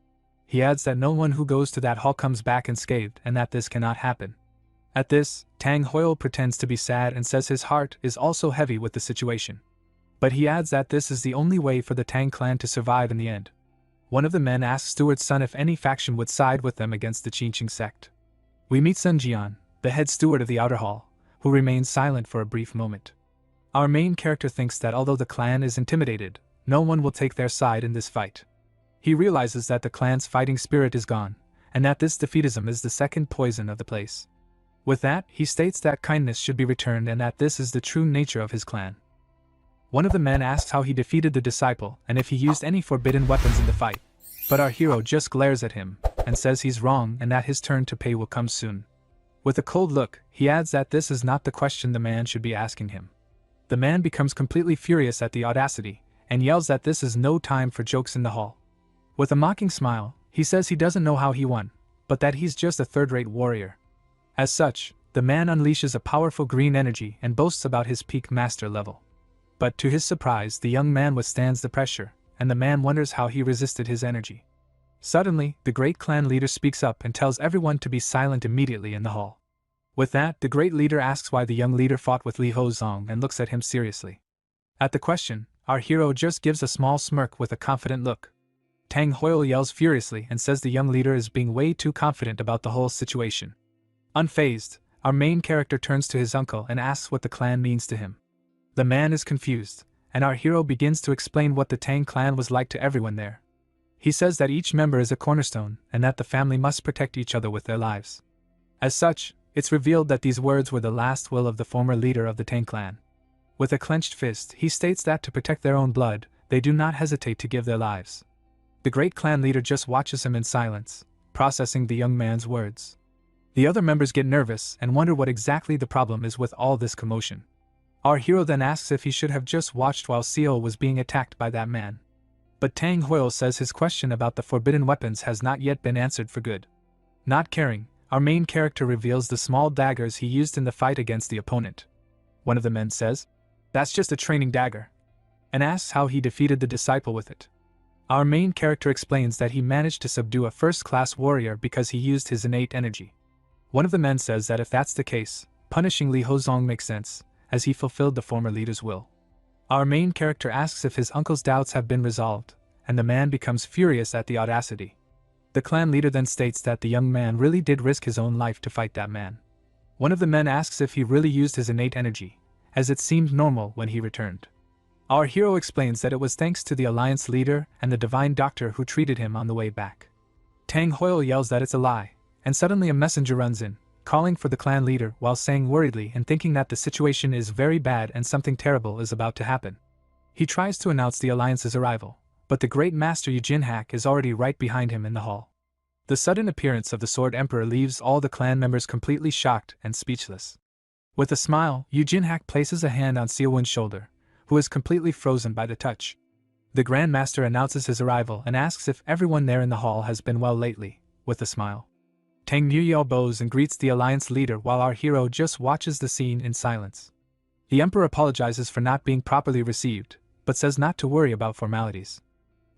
He adds that no one who goes to that hall comes back unscathed and that this cannot happen. At this, Tang Hoyle pretends to be sad and says his heart is also heavy with the situation. But he adds that this is the only way for the Tang clan to survive in the end. One of the men asks Steward's son if any faction would side with them against the Qingqing sect. We meet Sun Jian, the head steward of the outer hall, who remains silent for a brief moment. Our main character thinks that although the clan is intimidated, no one will take their side in this fight. He realizes that the clan's fighting spirit is gone, and that this defeatism is the second poison of the place. With that, he states that kindness should be returned and that this is the true nature of his clan. One of the men asks how he defeated the disciple and if he used any forbidden weapons in the fight, but our hero just glares at him and says he's wrong and that his turn to pay will come soon. With a cold look, he adds that this is not the question the man should be asking him. The man becomes completely furious at the audacity and yells that this is no time for jokes in the hall. With a mocking smile, he says he doesn't know how he won, but that he's just a third-rate warrior. As such, the man unleashes a powerful green energy and boasts about his peak master level. But to his surprise, the young man withstands the pressure, and the man wonders how he resisted his energy. Suddenly, the great clan leader speaks up and tells everyone to be silent immediately in the hall. With that, the great leader asks why the young leader fought with Li Hozong and looks at him seriously. At the question, our hero just gives a small smirk with a confident look. Tang Hoyle yells furiously and says the young leader is being way too confident about the whole situation. Unfazed, our main character turns to his uncle and asks what the clan means to him. The man is confused, and our hero begins to explain what the Tang clan was like to everyone there. He says that each member is a cornerstone and that the family must protect each other with their lives. As such, it's revealed that these words were the last will of the former leader of the Tang clan. With a clenched fist, he states that to protect their own blood, they do not hesitate to give their lives. The great clan leader just watches him in silence, processing the young man's words. The other members get nervous and wonder what exactly the problem is with all this commotion. Our hero then asks if he should have just watched while Seo was being attacked by that man. But Tang Hoyle says his question about the forbidden weapons has not yet been answered for good. Not caring, our main character reveals the small daggers he used in the fight against the opponent. One of the men says, "That's just a training dagger," and asks how he defeated the disciple with it. Our main character explains that he managed to subdue a first-class warrior because he used his innate energy. One of the men says that if that's the case, punishing Li Hozong makes sense, as he fulfilled the former leader's will. Our main character asks if his uncle's doubts have been resolved, and the man becomes furious at the audacity. The clan leader then states that the young man really did risk his own life to fight that man. One of the men asks if he really used his innate energy, as it seemed normal when he returned. Our hero explains that it was thanks to the alliance leader and the divine doctor who treated him on the way back. Tang Hoyle yells that it's a lie, and suddenly a messenger runs in, calling for the clan leader while saying worriedly and thinking that the situation is very bad and something terrible is about to happen. He tries to announce the alliance's arrival, but the great master Yujinhak is already right behind him in the hall. The sudden appearance of the Sword Emperor leaves all the clan members completely shocked and speechless. With a smile, Yujinhak places a hand on Seowon's shoulder, who is completely frozen by the touch. The Grand Master announces his arrival and asks if everyone there in the hall has been well lately, with a smile. Tang Nuyao bows and greets the alliance leader while our hero just watches the scene in silence. The Emperor apologizes for not being properly received, but says not to worry about formalities.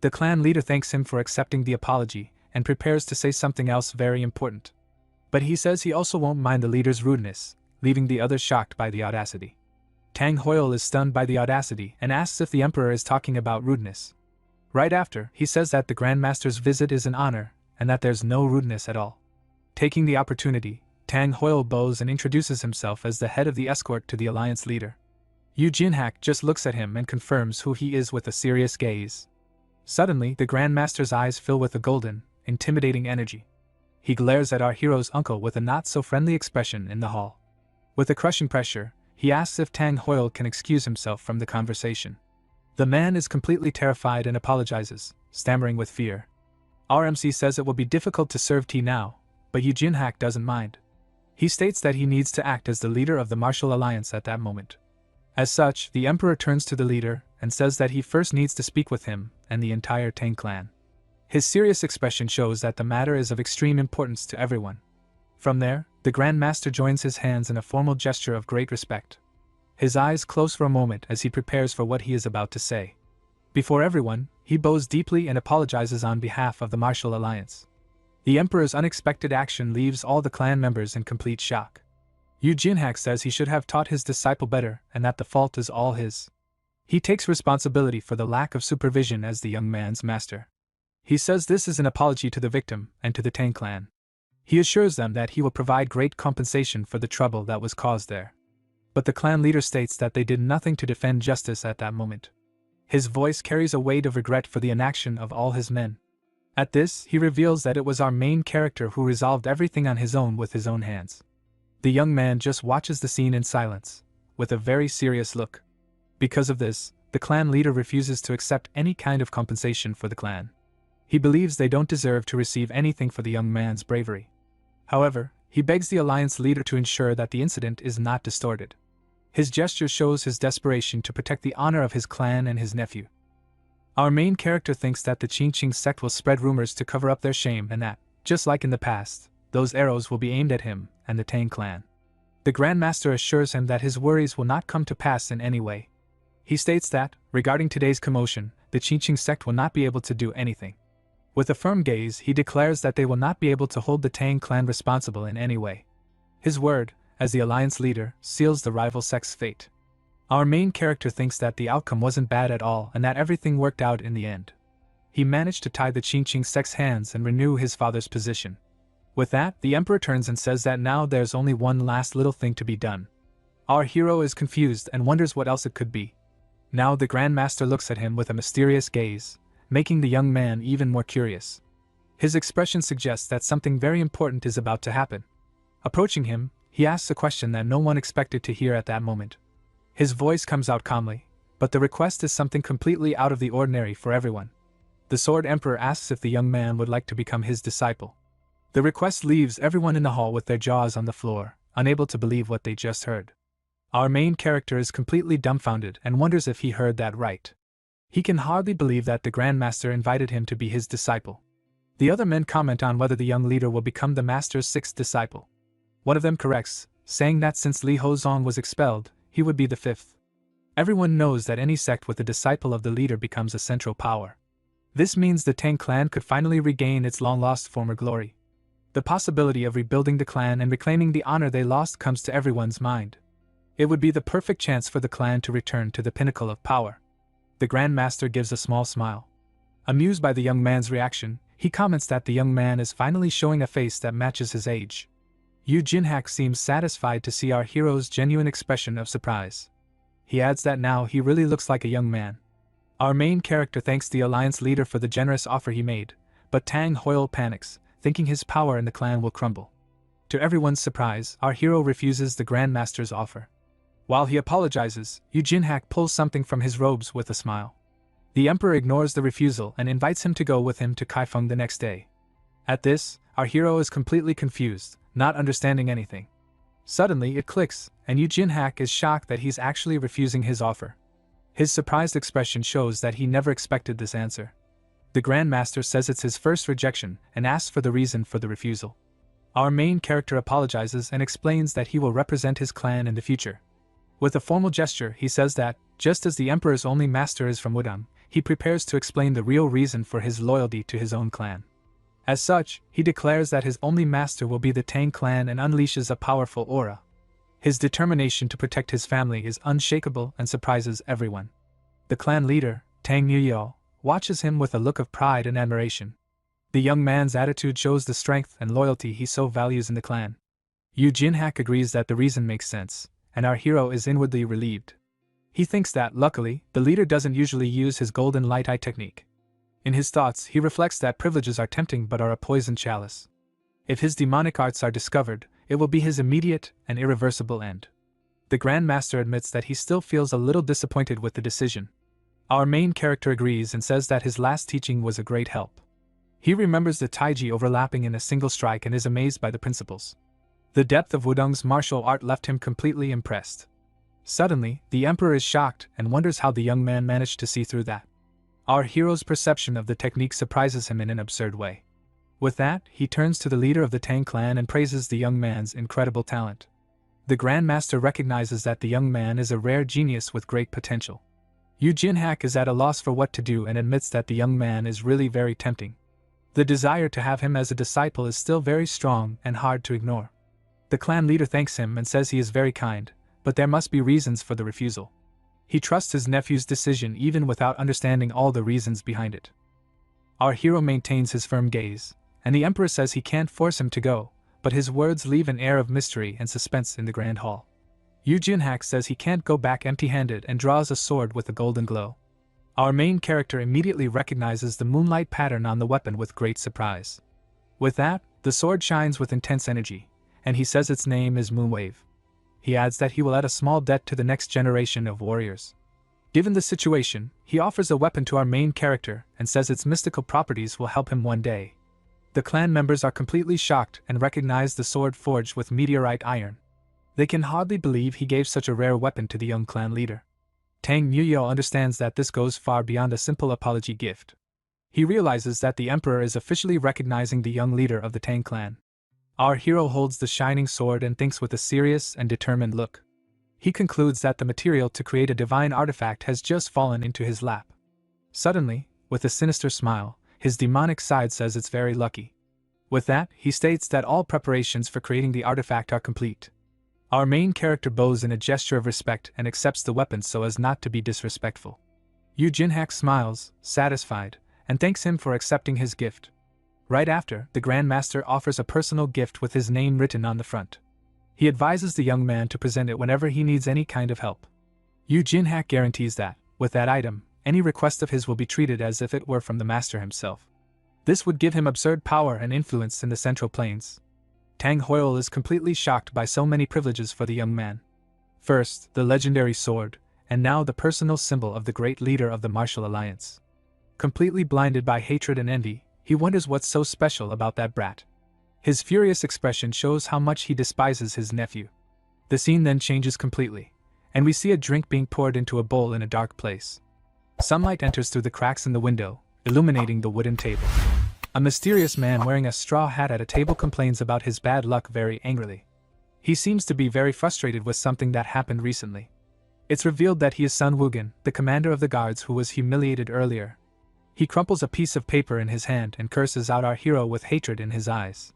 The clan leader thanks him for accepting the apology and prepares to say something else very important. But he says he also won't mind the leader's rudeness, leaving the others shocked by the audacity. Tang Hoyle is stunned by the audacity and asks if the Emperor is talking about rudeness. Right after, he says that the Grand Master's visit is an honor and that there's no rudeness at all. Taking the opportunity, Tang Hoyle bows and introduces himself as the head of the escort to the alliance leader. Yujinhak just looks at him and confirms who he is with a serious gaze. Suddenly, the Grand Master's eyes fill with a golden, intimidating energy. He glares at our hero's uncle with a not-so-friendly expression in the hall. With a crushing pressure, he asks if Tang Hoyle can excuse himself from the conversation. The man is completely terrified and apologizes, stammering with fear. RMC says it will be difficult to serve tea now, but Yujinhak doesn't mind. He states that he needs to act as the leader of the martial alliance at that moment. As such, the Emperor turns to the leader and says that he first needs to speak with him and the entire Tang clan. His serious expression shows that the matter is of extreme importance to everyone. From there, the Grand Master joins his hands in a formal gesture of great respect. His eyes close for a moment as he prepares for what he is about to say. Before everyone, he bows deeply and apologizes on behalf of the martial alliance. The Emperor's unexpected action leaves all the clan members in complete shock. Yujinhak says he should have taught his disciple better and that the fault is all his. He takes responsibility for the lack of supervision as the young man's master. He says this is an apology to the victim and to the Tang clan. He assures them that he will provide great compensation for the trouble that was caused there. But the clan leader states that they did nothing to defend justice at that moment. His voice carries a weight of regret for the inaction of all his men. At this, he reveals that it was our main character who resolved everything on his own with his own hands. The young man just watches the scene in silence, with a very serious look. Because of this, the clan leader refuses to accept any kind of compensation for the clan. He believes they don't deserve to receive anything for the young man's bravery. However, he begs the alliance leader to ensure that the incident is not distorted. His gesture shows his desperation to protect the honor of his clan and his nephew. Our main character thinks that the Qingqing sect will spread rumors to cover up their shame and that, just like in the past, those arrows will be aimed at him and the Tang clan. The Grand Master assures him that his worries will not come to pass in any way. He states that, regarding today's commotion, the Qingqing sect will not be able to do anything. With a firm gaze, he declares that they will not be able to hold the Tang clan responsible in any way. His word, as the alliance leader, seals the rival sect's fate. Our main character thinks that the outcome wasn't bad at all and that everything worked out in the end. He managed to tie the Qingqing sect's hands and renew his father's position. With that, the Emperor turns and says that now there's only one last little thing to be done. Our hero is confused and wonders what else it could be. Now the Grand Master looks at him with a mysterious gaze, making the young man even more curious. His expression suggests that something very important is about to happen. Approaching him, he asks a question that no one expected to hear at that moment. His voice comes out calmly, but the request is something completely out of the ordinary for everyone. The Sword Emperor asks if the young man would like to become his disciple. The request leaves everyone in the hall with their jaws on the floor, unable to believe what they just heard. Our main character is completely dumbfounded and wonders if he heard that right. He can hardly believe that the Grand Master invited him to be his disciple. The other men comment on whether the young leader will become the Master's sixth disciple. One of them corrects, saying that since Li Hozong was expelled, he would be the fifth. Everyone knows that any sect with a disciple of the leader becomes a central power. This means the Tang clan could finally regain its long-lost former glory. The possibility of rebuilding the clan and reclaiming the honor they lost comes to everyone's mind. It would be the perfect chance for the clan to return to the pinnacle of power. The Grand Master gives a small smile. Amused by the young man's reaction, he comments that the young man is finally showing a face that matches his age. Yujinhak seems satisfied to see our hero's genuine expression of surprise. He adds that now he really looks like a young man. Our main character thanks the alliance leader for the generous offer he made, But Tang Hoyle panics, thinking his power in the clan will crumble. To everyone's surprise, our hero refuses the Grandmaster's offer. While he apologizes, Yu Jinhak pulls something from his robes with a smile. The Emperor ignores the refusal and invites him to go with him to Kaifeng the next day. At this, our hero is completely confused, not understanding anything. Suddenly it clicks, and Yu Jinhak is shocked that he's actually refusing his offer. His surprised expression shows that he never expected this answer. The Grandmaster says it's his first rejection and asks for the reason for the refusal. Our main character apologizes and explains that he will represent his clan in the future. With a formal gesture, he says that, just as the Emperor's only master is from Wudang, he prepares to explain the real reason for his loyalty to his own clan. As such, he declares that his only master will be the Tang clan and unleashes a powerful aura. His determination to protect his family is unshakable and surprises everyone. The clan leader, Tang Nuyo, watches him with a look of pride and admiration. The young man's attitude shows the strength and loyalty he so values in the clan. Yu Jinhak agrees that the reason makes sense, and our hero is inwardly relieved. He thinks that, luckily, the leader doesn't usually use his golden light eye technique. In his thoughts, he reflects that privileges are tempting but are a poisoned chalice. If his demonic arts are discovered, it will be his immediate and irreversible end. The Grandmaster admits that he still feels a little disappointed with the decision. Our main character agrees and says that his last teaching was a great help. He remembers the taiji overlapping in a single strike and is amazed by the principles. The depth of Wudong's martial art left him completely impressed. Suddenly, the Emperor is shocked and wonders how the young man managed to see through that. Our hero's perception of the technique surprises him in an absurd way. With that, he turns to the leader of the Tang clan and praises the young man's incredible talent. The Grandmaster recognizes that the young man is a rare genius with great potential. Yu Jinhak is at a loss for what to do and admits that the young man is really very tempting. The desire to have him as a disciple is still very strong and hard to ignore. The clan leader thanks him and says he is very kind, but there must be reasons for the refusal. He trusts his nephew's decision even without understanding all the reasons behind it. Our hero maintains his firm gaze, and the Emperor says he can't force him to go, but his words leave an air of mystery and suspense in the Grand Hall. Yu Jinhak says he can't go back empty-handed and draws a sword with a golden glow. Our main character immediately recognizes the moonlight pattern on the weapon with great surprise. With that, the sword shines with intense energy, and he says its name is Moonwave. He adds that he will add a small debt to the next generation of warriors. Given the situation, he offers a weapon to our main character and says its mystical properties will help him one day. The clan members are completely shocked and recognize the sword forged with meteorite iron. They can hardly believe he gave such a rare weapon to the young clan leader. Tang Nuyo understands that this goes far beyond a simple apology gift. He realizes that the Emperor is officially recognizing the young leader of the Tang clan. Our hero holds the shining sword and thinks with a serious and determined look. He concludes that the material to create a divine artifact has just fallen into his lap. Suddenly, with a sinister smile, his demonic side says it's very lucky. With that, he states that all preparations for creating the artifact are complete. Our main character bows in a gesture of respect and accepts the weapon so as not to be disrespectful. Yu Jinhak smiles, satisfied, and thanks him for accepting his gift. Right after, the Grandmaster offers a personal gift with his name written on the front. He advises the young man to present it whenever he needs any kind of help. Yu Jinhak guarantees that, with that item, any request of his will be treated as if it were from the master himself. This would give him absurd power and influence in the Central Plains. Tang Hoyle is completely shocked by so many privileges for the young man. First, the legendary sword, and now the personal symbol of the great leader of the Martial Alliance. Completely blinded by hatred and envy, he wonders what's so special about that brat. His furious expression shows how much he despises his nephew. The scene then changes completely, and we see a drink being poured into a bowl in a dark place. Sunlight enters through the cracks in the window, illuminating the wooden table. A mysterious man wearing a straw hat at a table complains about his bad luck very angrily. He seems to be very frustrated with something that happened recently. It's revealed that he is Sun Wugin, the commander of the guards who was humiliated earlier. He crumples a piece of paper in his hand and curses out our hero with hatred in his eyes.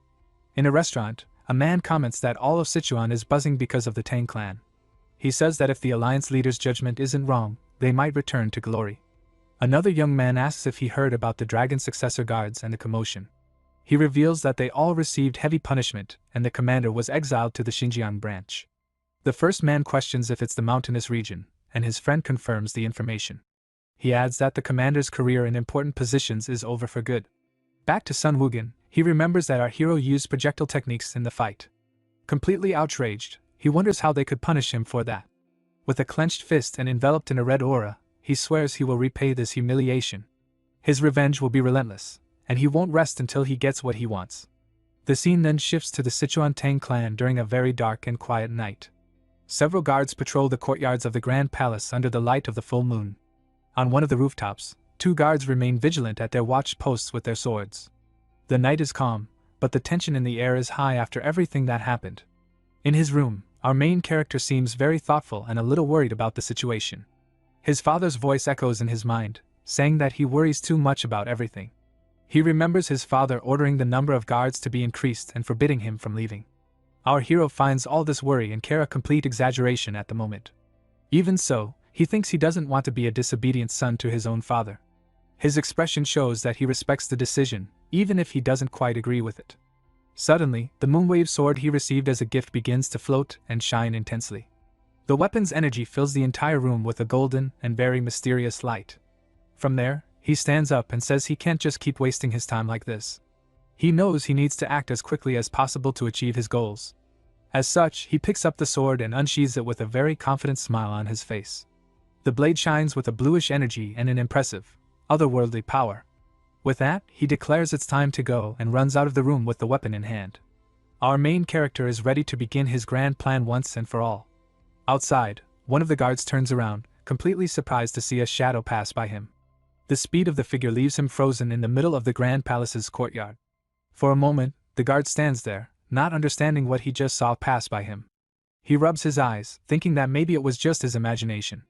In a restaurant, a man comments that all of Sichuan is buzzing because of the Tang clan. He says that if the Alliance leader's judgment isn't wrong, they might return to glory. Another young man asks if he heard about the dragon successor guards and the commotion. He reveals that they all received heavy punishment and the commander was exiled to the Xinjiang branch. The first man questions if it's the mountainous region, and his friend confirms the information. He adds that the commander's career in important positions is over for good. Back to Sun Woogan, he remembers that our hero used projectile techniques in the fight. Completely outraged, he wonders how they could punish him for that. With a clenched fist and enveloped in a red aura, he swears he will repay this humiliation. His revenge will be relentless, and he won't rest until he gets what he wants. The scene then shifts to the Sichuan Tang clan during a very dark and quiet night. Several guards patrol the courtyards of the Grand Palace under the light of the full moon. On one of the rooftops, 2 guards remain vigilant at their watch posts with their swords. The night is calm, but the tension in the air is high after everything that happened. In his room, our main character seems very thoughtful and a little worried about the situation. His father's voice echoes in his mind, saying that he worries too much about everything. He remembers his father ordering the number of guards to be increased and forbidding him from leaving. Our hero finds all this worry and care a complete exaggeration at the moment. Even so, he thinks he doesn't want to be a disobedient son to his own father. His expression shows that he respects the decision, even if he doesn't quite agree with it. Suddenly, the moonwave sword he received as a gift begins to float and shine intensely. The weapon's energy fills the entire room with a golden and very mysterious light. From there, he stands up and says he can't just keep wasting his time like this. He knows he needs to act as quickly as possible to achieve his goals. As such, he picks up the sword and unsheathes it with a very confident smile on his face. The blade shines with a bluish energy and an impressive, otherworldly power. With that, he declares it's time to go and runs out of the room with the weapon in hand. Our main character is ready to begin his grand plan once and for all. Outside, one of the guards turns around, completely surprised to see a shadow pass by him. The speed of the figure leaves him frozen in the middle of the Grand Palace's courtyard. For a moment, the guard stands there, not understanding what he just saw pass by him. He rubs his eyes, thinking that maybe it was just his imagination.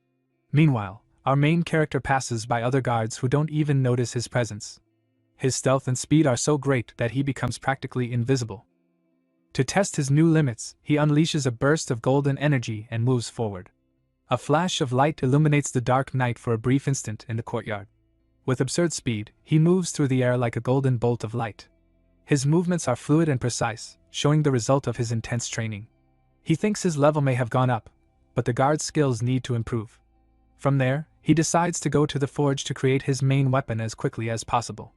Meanwhile, our main character passes by other guards who don't even notice his presence. His stealth and speed are so great that he becomes practically invisible. To test his new limits, he unleashes a burst of golden energy and moves forward. A flash of light illuminates the dark night for a brief instant in the courtyard. With absurd speed, he moves through the air like a golden bolt of light. His movements are fluid and precise, showing the result of his intense training. He thinks his level may have gone up, but the guard's skills need to improve. From there, he decides to go to the forge to create his main weapon as quickly as possible.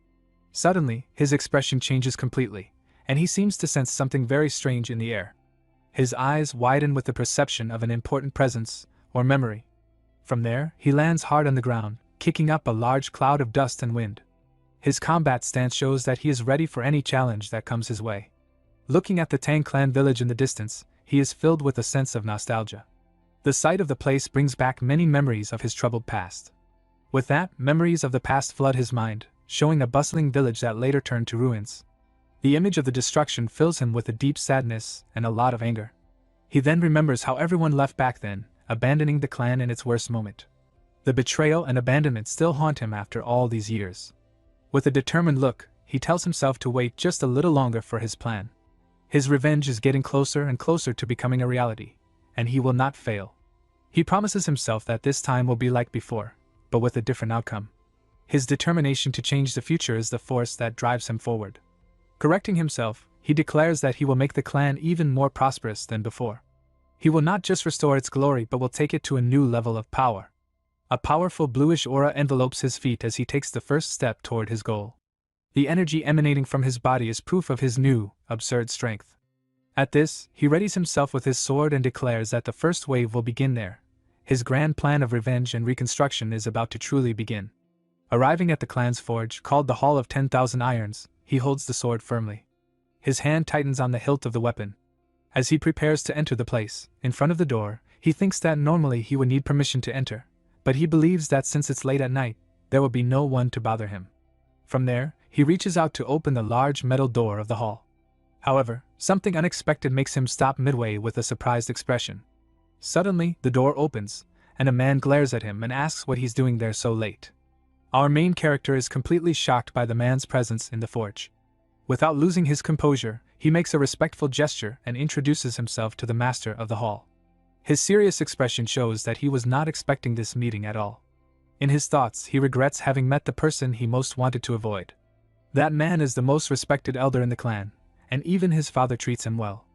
Suddenly, his expression changes completely, and he seems to sense something very strange in the air. His eyes widen with the perception of an important presence, or memory. From there, he lands hard on the ground, kicking up a large cloud of dust and wind. His combat stance shows that he is ready for any challenge that comes his way. Looking at the Tang clan village in the distance, he is filled with a sense of nostalgia. The sight of the place brings back many memories of his troubled past. With that, memories of the past flood his mind, showing a bustling village that later turned to ruins. The image of the destruction fills him with a deep sadness and a lot of anger. He then remembers how everyone left back then, abandoning the clan in its worst moment. The betrayal and abandonment still haunt him after all these years. With a determined look, he tells himself to wait just a little longer for his plan. His revenge is getting closer and closer to becoming a reality, and he will not fail. He promises himself that this time will be like before, but with a different outcome. His determination to change the future is the force that drives him forward. Correcting himself, he declares that he will make the clan even more prosperous than before. He will not just restore its glory but will take it to a new level of power. A powerful bluish aura envelopes his feet as he takes the first step toward his goal. The energy emanating from his body is proof of his new, absurd strength. At this, he readies himself with his sword and declares that the first wave will begin there. His grand plan of revenge and reconstruction is about to truly begin. Arriving at the clan's forge, called the Hall of 10,000 Irons, he holds the sword firmly. His hand tightens on the hilt of the weapon. As he prepares to enter the place, in front of the door, he thinks that normally he would need permission to enter, but he believes that since it's late at night, there will be no one to bother him. From there, he reaches out to open the large metal door of the hall. However, something unexpected makes him stop midway with a surprised expression. Suddenly, the door opens, and a man glares at him and asks what he's doing there so late. Our main character is completely shocked by the man's presence in the forge. Without losing his composure, he makes a respectful gesture and introduces himself to the master of the hall. His serious expression shows that he was not expecting this meeting at all. In his thoughts, he regrets having met the person he most wanted to avoid. That man is the most respected elder in the clan, and even his father treats him well.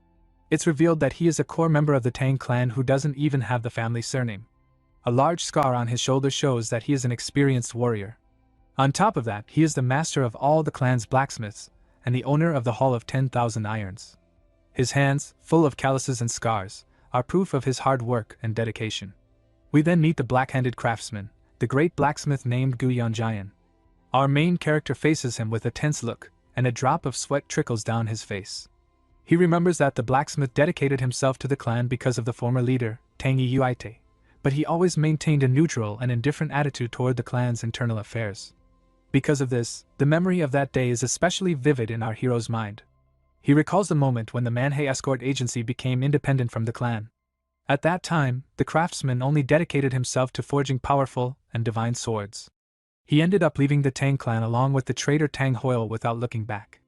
It's revealed that he is a core member of the Tang clan who doesn't even have the family surname. A large scar on his shoulder shows that he is an experienced warrior. On top of that, he is the master of all the clan's blacksmiths, and the owner of the Hall of 10,000 Irons. His hands, full of calluses and scars, are proof of his hard work and dedication. We then meet the black-handed craftsman, the great blacksmith named Guyeonjayan. Our main character faces him with a tense look, and a drop of sweat trickles down his face. He remembers that the blacksmith dedicated himself to the clan because of the former leader, Tangi Uite, but he always maintained a neutral and indifferent attitude toward the clan's internal affairs. Because of this, the memory of that day is especially vivid in our hero's mind. He recalls the moment when the Manhwa escort agency became independent from the clan. At that time, the craftsman only dedicated himself to forging powerful and divine swords. He ended up leaving the Tang clan along with the traitor Tang Hoyle without looking back.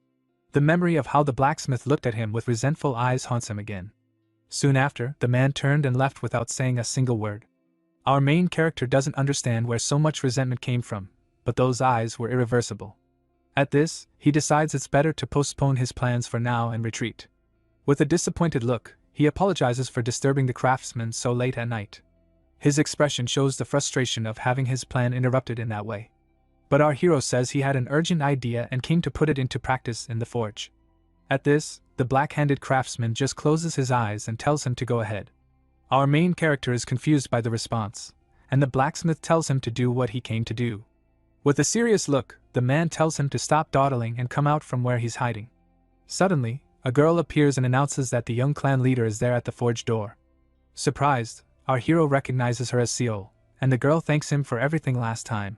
The memory of how the blacksmith looked at him with resentful eyes haunts him again. Soon after, the man turned and left without saying a single word. Our main character doesn't understand where so much resentment came from, but those eyes were irreversible. At this, he decides it's better to postpone his plans for now and retreat. With a disappointed look, he apologizes for disturbing the craftsman so late at night. His expression shows the frustration of having his plan interrupted in that way. But our hero says he had an urgent idea and came to put it into practice in the forge. At this, the black-handed craftsman just closes his eyes and tells him to go ahead. Our main character is confused by the response, and the blacksmith tells him to do what he came to do. With a serious look, the man tells him to stop dawdling and come out from where he's hiding. Suddenly, a girl appears and announces that the young clan leader is there at the forge door. Surprised, our hero recognizes her as Seol, and the girl thanks him for everything last time.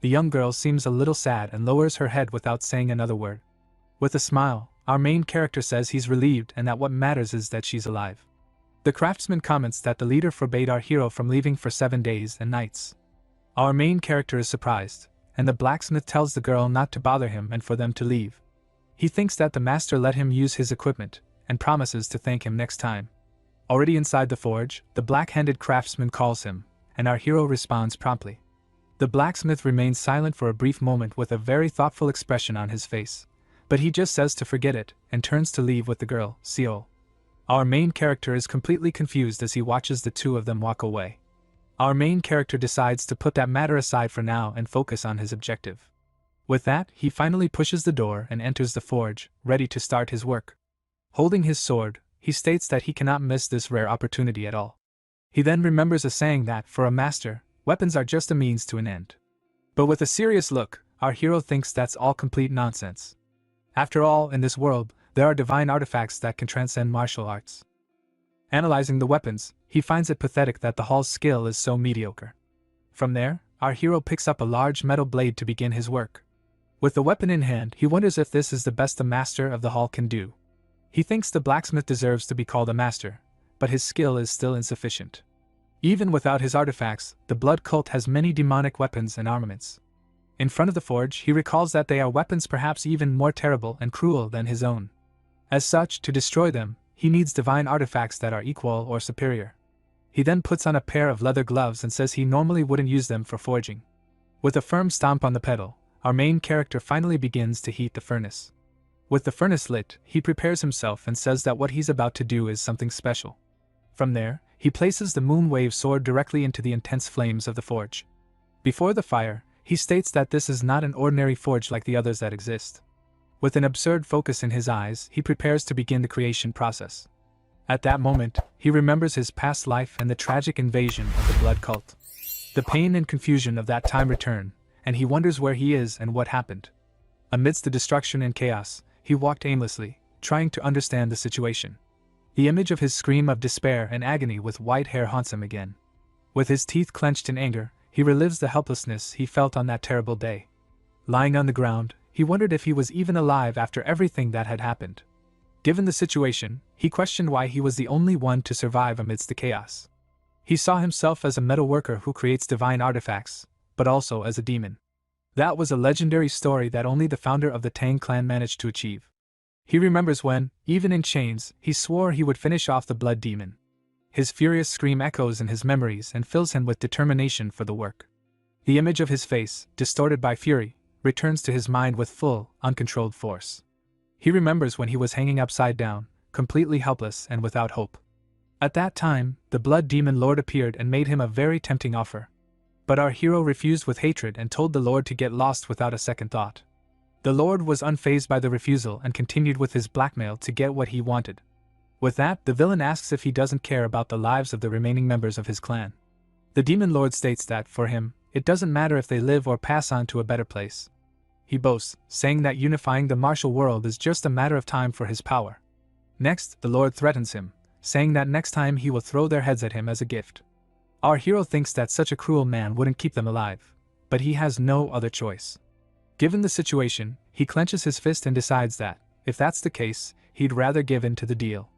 The young girl seems a little sad and lowers her head without saying another word. With a smile, our main character says he's relieved and that what matters is that she's alive. The craftsman comments that the leader forbade our hero from leaving for 7 days and nights. Our main character is surprised, and the blacksmith tells the girl not to bother him and for them to leave. He thinks that the master let him use his equipment, and promises to thank him next time. Already inside the forge, the black-handed craftsman calls him, and our hero responds promptly. The blacksmith remains silent for a brief moment with a very thoughtful expression on his face, but he just says to forget it, and turns to leave with the girl, Seol. Our main character is completely confused as he watches the two of them walk away. Our main character decides to put that matter aside for now and focus on his objective. With that, he finally pushes the door and enters the forge, ready to start his work. Holding his sword, he states that he cannot miss this rare opportunity at all. He then remembers a saying that, for a master, weapons are just a means to an end. But with a serious look, our hero thinks that's all complete nonsense. After all, in this world, there are divine artifacts that can transcend martial arts. Analyzing the weapons, he finds it pathetic that the Hall's skill is so mediocre. From there, our hero picks up a large metal blade to begin his work. With the weapon in hand, he wonders if this is the best the master of the Hall can do. He thinks the blacksmith deserves to be called a master, but his skill is still insufficient. Even without his artifacts, the blood cult has many demonic weapons and armaments. In front of the forge, he recalls that they are weapons perhaps even more terrible and cruel than his own. As such, to destroy them, he needs divine artifacts that are equal or superior. He then puts on a pair of leather gloves and says he normally wouldn't use them for forging. With a firm stomp on the pedal, our main character finally begins to heat the furnace. With the furnace lit, he prepares himself and says that what he's about to do is something special. From there, he places the Moonwave sword directly into the intense flames of the forge. Before the fire, he states that this is not an ordinary forge like the others that exist. With an absurd focus in his eyes, he prepares to begin the creation process. At that moment, he remembers his past life and the tragic invasion of the blood cult. The pain and confusion of that time return, and he wonders where he is and what happened. Amidst the destruction and chaos, he walked aimlessly, trying to understand the situation. The image of his scream of despair and agony with white hair haunts him again. With his teeth clenched in anger, he relives the helplessness he felt on that terrible day. Lying on the ground, he wondered if he was even alive after everything that had happened. Given the situation, he questioned why he was the only one to survive amidst the chaos. He saw himself as a metal worker who creates divine artifacts, but also as a demon. That was a legendary story that only the founder of the Tang clan managed to achieve. He remembers when, even in chains, he swore he would finish off the blood demon. His furious scream echoes in his memories and fills him with determination for the work. The image of his face, distorted by fury, returns to his mind with full, uncontrolled force. He remembers when he was hanging upside down, completely helpless and without hope. At that time, the blood demon lord appeared and made him a very tempting offer. But our hero refused with hatred and told the Lord to get lost without a second thought. The Lord was unfazed by the refusal and continued with his blackmail to get what he wanted. With that, the villain asks if he doesn't care about the lives of the remaining members of his clan. The Demon Lord states that, for him, it doesn't matter if they live or pass on to a better place. He boasts, saying that unifying the martial world is just a matter of time for his power. Next, the Lord threatens him, saying that next time he will throw their heads at him as a gift. Our hero thinks that such a cruel man wouldn't keep them alive, but he has no other choice. Given the situation, he clenches his fist and decides that, if that's the case, he'd rather give in to the deal.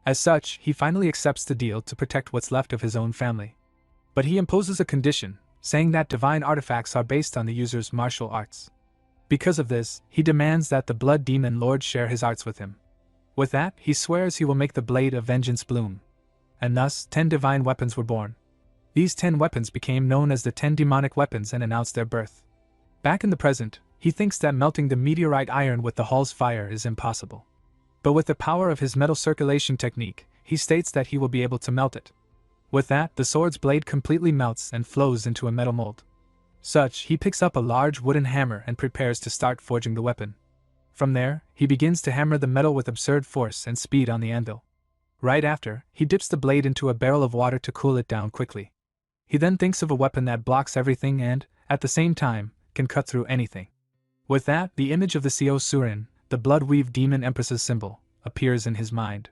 As such, he finally accepts the deal to protect what's left of his own family. But he imposes a condition, saying that divine artifacts are based on the user's martial arts. Because of this, he demands that the Blood Demon Lord share his arts with him. With that, he swears he will make the Blade of Vengeance bloom. And thus, 10 divine weapons were born. These 10 weapons became known as the 10 demonic weapons and announced their birth. Back in the present, he thinks that melting the meteorite iron with the hall's fire is impossible. But with the power of his metal circulation technique, he states that he will be able to melt it. With that, the sword's blade completely melts and flows into a metal mold. Such, he picks up a large wooden hammer and prepares to start forging the weapon. From there, he begins to hammer the metal with absurd force and speed on the anvil. Right after, he dips the blade into a barrel of water to cool it down quickly. He then thinks of a weapon that blocks everything and, at the same time, can cut through anything. With that, the image of the Seo Surin, the blood-weaved demon empress's symbol, appears in his mind.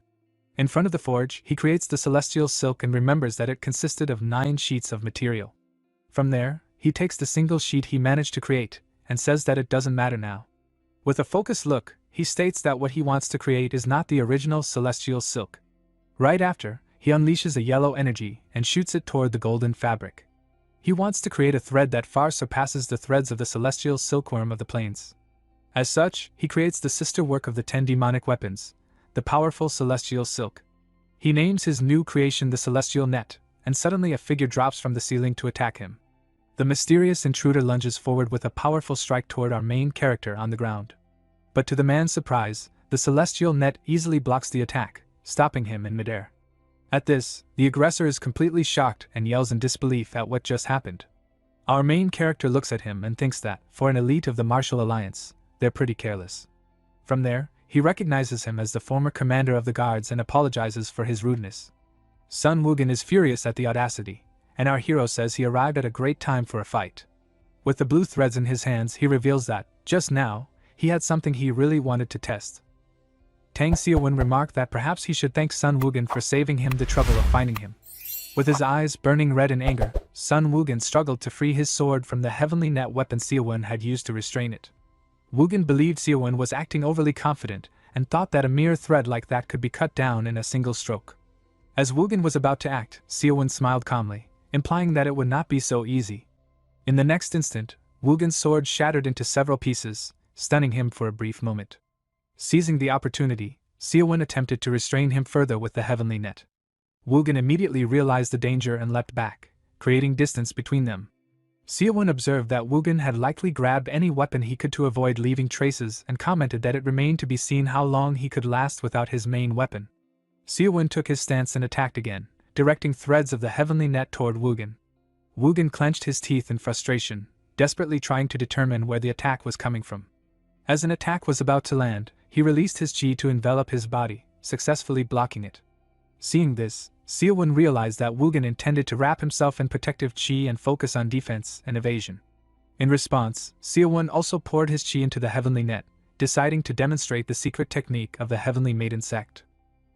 In front of the forge, he creates the celestial silk and remembers that it consisted of 9 sheets of material. From there, he takes the single sheet he managed to create, and says that it doesn't matter now. With a focused look, he states that what he wants to create is not the original celestial silk. Right after, he unleashes a yellow energy and shoots it toward the golden fabric. He wants to create a thread that far surpasses the threads of the celestial silkworm of the plains. As such, he creates the sister work of the 10 demonic weapons, the powerful celestial silk. He names his new creation the celestial net, and suddenly a figure drops from the ceiling to attack him. The mysterious intruder lunges forward with a powerful strike toward our main character on the ground. But to the man's surprise, the celestial net easily blocks the attack, stopping him in midair. At this, the aggressor is completely shocked and yells in disbelief at what just happened. Our main character looks at him and thinks that, for an elite of the Martial Alliance, they're pretty careless. From there, he recognizes him as the former commander of the guards and apologizes for his rudeness. Sun Woogan is furious at the audacity, and our hero says he arrived at a great time for a fight. With the blue threads in his hands, he reveals that, just now, he had something he really wanted to test. Tang Xiaowen remarked that perhaps he should thank Sun Woogan for saving him the trouble of finding him. With his eyes burning red in anger, Sun Woogan struggled to free his sword from the heavenly net weapon Xiaowen had used to restrain it. Woogan believed Xiaowen was acting overly confident and thought that a mere thread like that could be cut down in a single stroke. As Woogan was about to act, Xiaowen smiled calmly, implying that it would not be so easy. In the next instant, Woogan's sword shattered into several pieces, stunning him for a brief moment. Seizing the opportunity, Xiaowen attempted to restrain him further with the heavenly net. Woogan immediately realized the danger and leapt back, creating distance between them. Xiaowen observed that Woogan had likely grabbed any weapon he could to avoid leaving traces and commented that it remained to be seen how long he could last without his main weapon. Xiaowen took his stance and attacked again, directing threads of the heavenly net toward Woogan. Woogan clenched his teeth in frustration, desperately trying to determine where the attack was coming from. As an attack was about to land, he released his chi to envelop his body, successfully blocking it. Seeing this, Xiaowen realized that Woogan intended to wrap himself in protective chi and focus on defense and evasion. In response, Xiaowen also poured his chi into the heavenly net, deciding to demonstrate the secret technique of the heavenly maiden sect.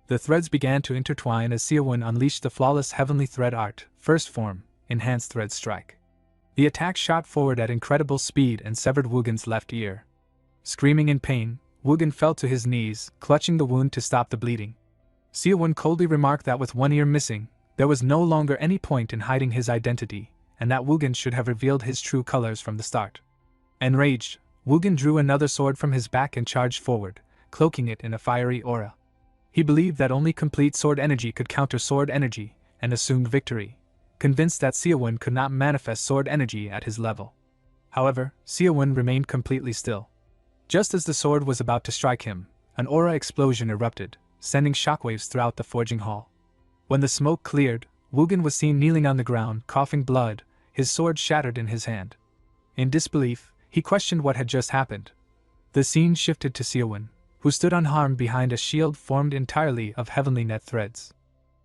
The threads began to intertwine as Xiaowen unleashed the flawless heavenly thread art, first form, enhanced thread strike. The attack shot forward at incredible speed and severed Woogan's left ear. Screaming in pain, Woogan fell to his knees, clutching the wound to stop the bleeding. Xiaowen coldly remarked that with one ear missing, there was no longer any point in hiding his identity, and that Woogan should have revealed his true colors from the start. Enraged, Woogan drew another sword from his back and charged forward, cloaking it in a fiery aura. He believed that only complete sword energy could counter sword energy, and assumed victory, convinced that Xiaowen could not manifest sword energy at his level. However, Xiaowen remained completely still. Just as the sword was about to strike him, an aura explosion erupted, sending shockwaves throughout the forging hall. When the smoke cleared, Woogan was seen kneeling on the ground, coughing blood, his sword shattered in his hand. In disbelief, he questioned what had just happened. The scene shifted to Seowon, who stood unharmed behind a shield formed entirely of heavenly net threads.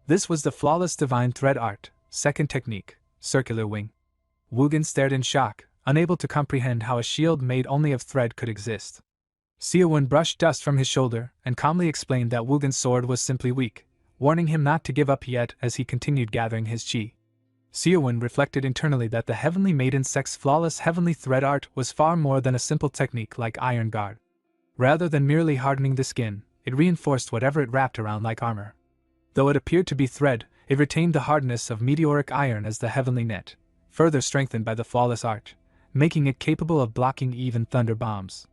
This was the flawless divine thread art, second technique, circular wing. Woogen stared in shock, unable to comprehend how a shield made only of thread could exist. Seowon brushed dust from his shoulder and calmly explained that Woogen's sword was simply weak, warning him not to give up yet as he continued gathering his chi. Seowon reflected internally that the Heavenly Maiden Sex's flawless heavenly thread art was far more than a simple technique like Iron Guard. Rather than merely hardening the skin, it reinforced whatever it wrapped around like armor. Though it appeared to be thread, it retained the hardness of meteoric iron as the heavenly net, further strengthened by the flawless art, making it capable of blocking even thunder bombs.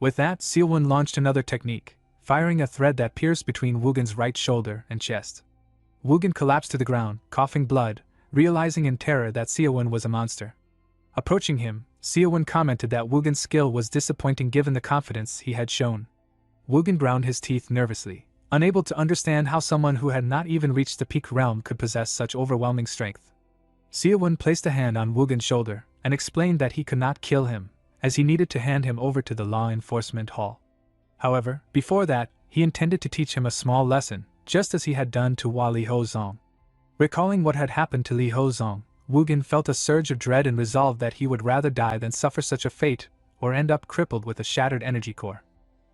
With that, Seowon launched another technique, firing a thread that pierced between Woogen's right shoulder and chest. Woogen collapsed to the ground, coughing blood, realizing in terror that Seowon was a monster. Approaching him, Seowon commented that Woogen's skill was disappointing given the confidence he had shown. Woogen ground his teeth nervously, unable to understand how someone who had not even reached the peak realm could possess such overwhelming strength. Seowon placed a hand on Woogen's shoulder and explained that he could not kill him, as he needed to hand him over to the law enforcement hall. However, before that, he intended to teach him a small lesson, just as he had done to Li Hozong. Recalling what had happened to Li Hozong, Woogen felt a surge of dread and resolved that he would rather die than suffer such a fate, or end up crippled with a shattered energy core.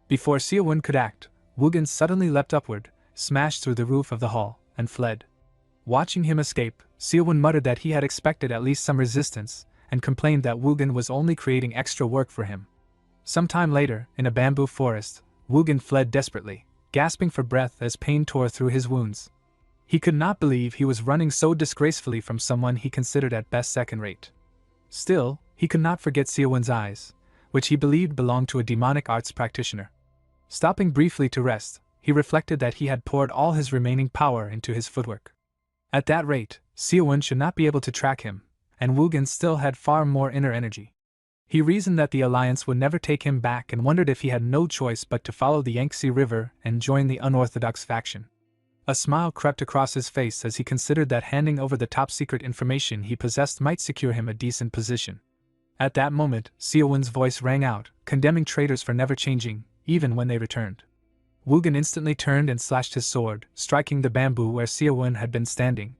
Before Seowon could act, Woogen suddenly leapt upward, smashed through the roof of the hall, and fled. Watching him escape, Seowon muttered that he had expected at least some resistance, and complained that Woogen was only creating extra work for him. Sometime later, in a bamboo forest, Woogen fled desperately, gasping for breath as pain tore through his wounds. He could not believe he was running so disgracefully from someone he considered at best second-rate. Still, he could not forget Seowon's eyes, which he believed belonged to a demonic arts practitioner. Stopping briefly to rest, he reflected that he had poured all his remaining power into his footwork. At that rate, Seowon should not be able to track him, and Woogen still had far more inner energy. He reasoned that the Alliance would never take him back and wondered if he had no choice but to follow the Yangtze River and join the unorthodox faction. A smile crept across his face as he considered that handing over the top-secret information he possessed might secure him a decent position. At that moment, Seowon's voice rang out, condemning traitors for never changing, even when they returned. Woogen instantly turned and slashed his sword, striking the bamboo where Seowon had been standing.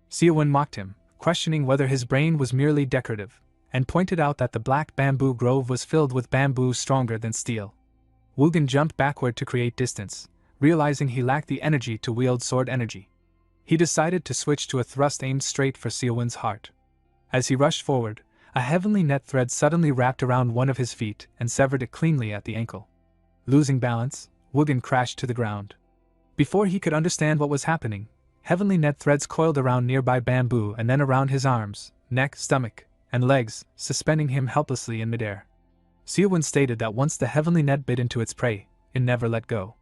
Seowon mocked him, questioning whether his brain was merely decorative, and pointed out that the black bamboo grove was filled with bamboo stronger than steel. Woogen jumped backward to create distance, realizing he lacked the energy to wield sword energy. He decided to switch to a thrust aimed straight for Seowon's heart. As he rushed forward, a heavenly net thread suddenly wrapped around one of his feet and severed it cleanly at the ankle. Losing balance, Woogen crashed to the ground. Before he could understand what was happening, heavenly net threads coiled around nearby bamboo and then around his arms, neck, stomach, and legs, suspending him helplessly in midair. Seowon stated that once the heavenly net bit into its prey, it never let go.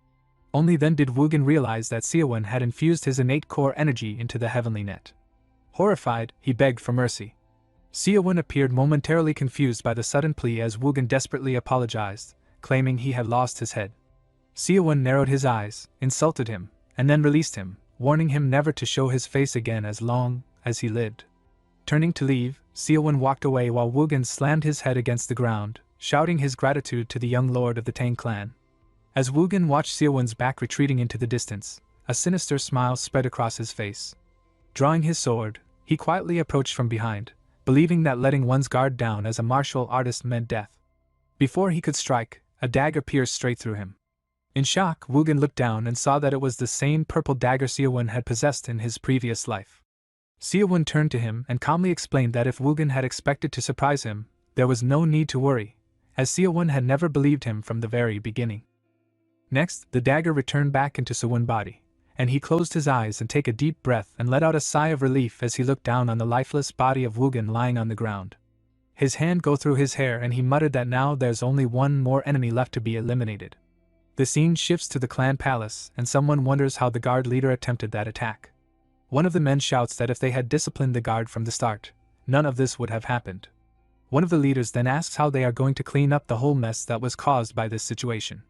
Only then did Woogen realize that Seowon had infused his innate core energy into the heavenly net. Horrified, he begged for mercy. Seowon appeared momentarily confused by the sudden plea as Woogen desperately apologized, claiming he had lost his head. Seowon narrowed his eyes, insulted him, and then released him, warning him never to show his face again as long as he lived. Turning to leave, Seowon walked away while Woogen slammed his head against the ground, shouting his gratitude to the young lord of the Tang clan. As Woogen watched Seowon's back retreating into the distance, a sinister smile spread across his face. Drawing his sword, he quietly approached from behind, believing that letting one's guard down as a martial artist meant death. Before he could strike, a dagger pierced straight through him. In shock, Woogen looked down and saw that it was the same purple dagger Seowon had possessed in his previous life. Seowon turned to him and calmly explained that if Woogen had expected to surprise him, there was no need to worry, as Seowon had never believed him from the very beginning. Next, the dagger returned back into Seowon's body, and he closed his eyes and took a deep breath and let out a sigh of relief as he looked down on the lifeless body of Woogen lying on the ground. His hand go through his hair and he muttered that now there's only one more enemy left to be eliminated. The scene shifts to the clan palace and someone wonders how the guard leader attempted that attack. One of the men shouts that if they had disciplined the guard from the start, none of this would have happened. One of the leaders then asks how they are going to clean up the whole mess that was caused by this situation.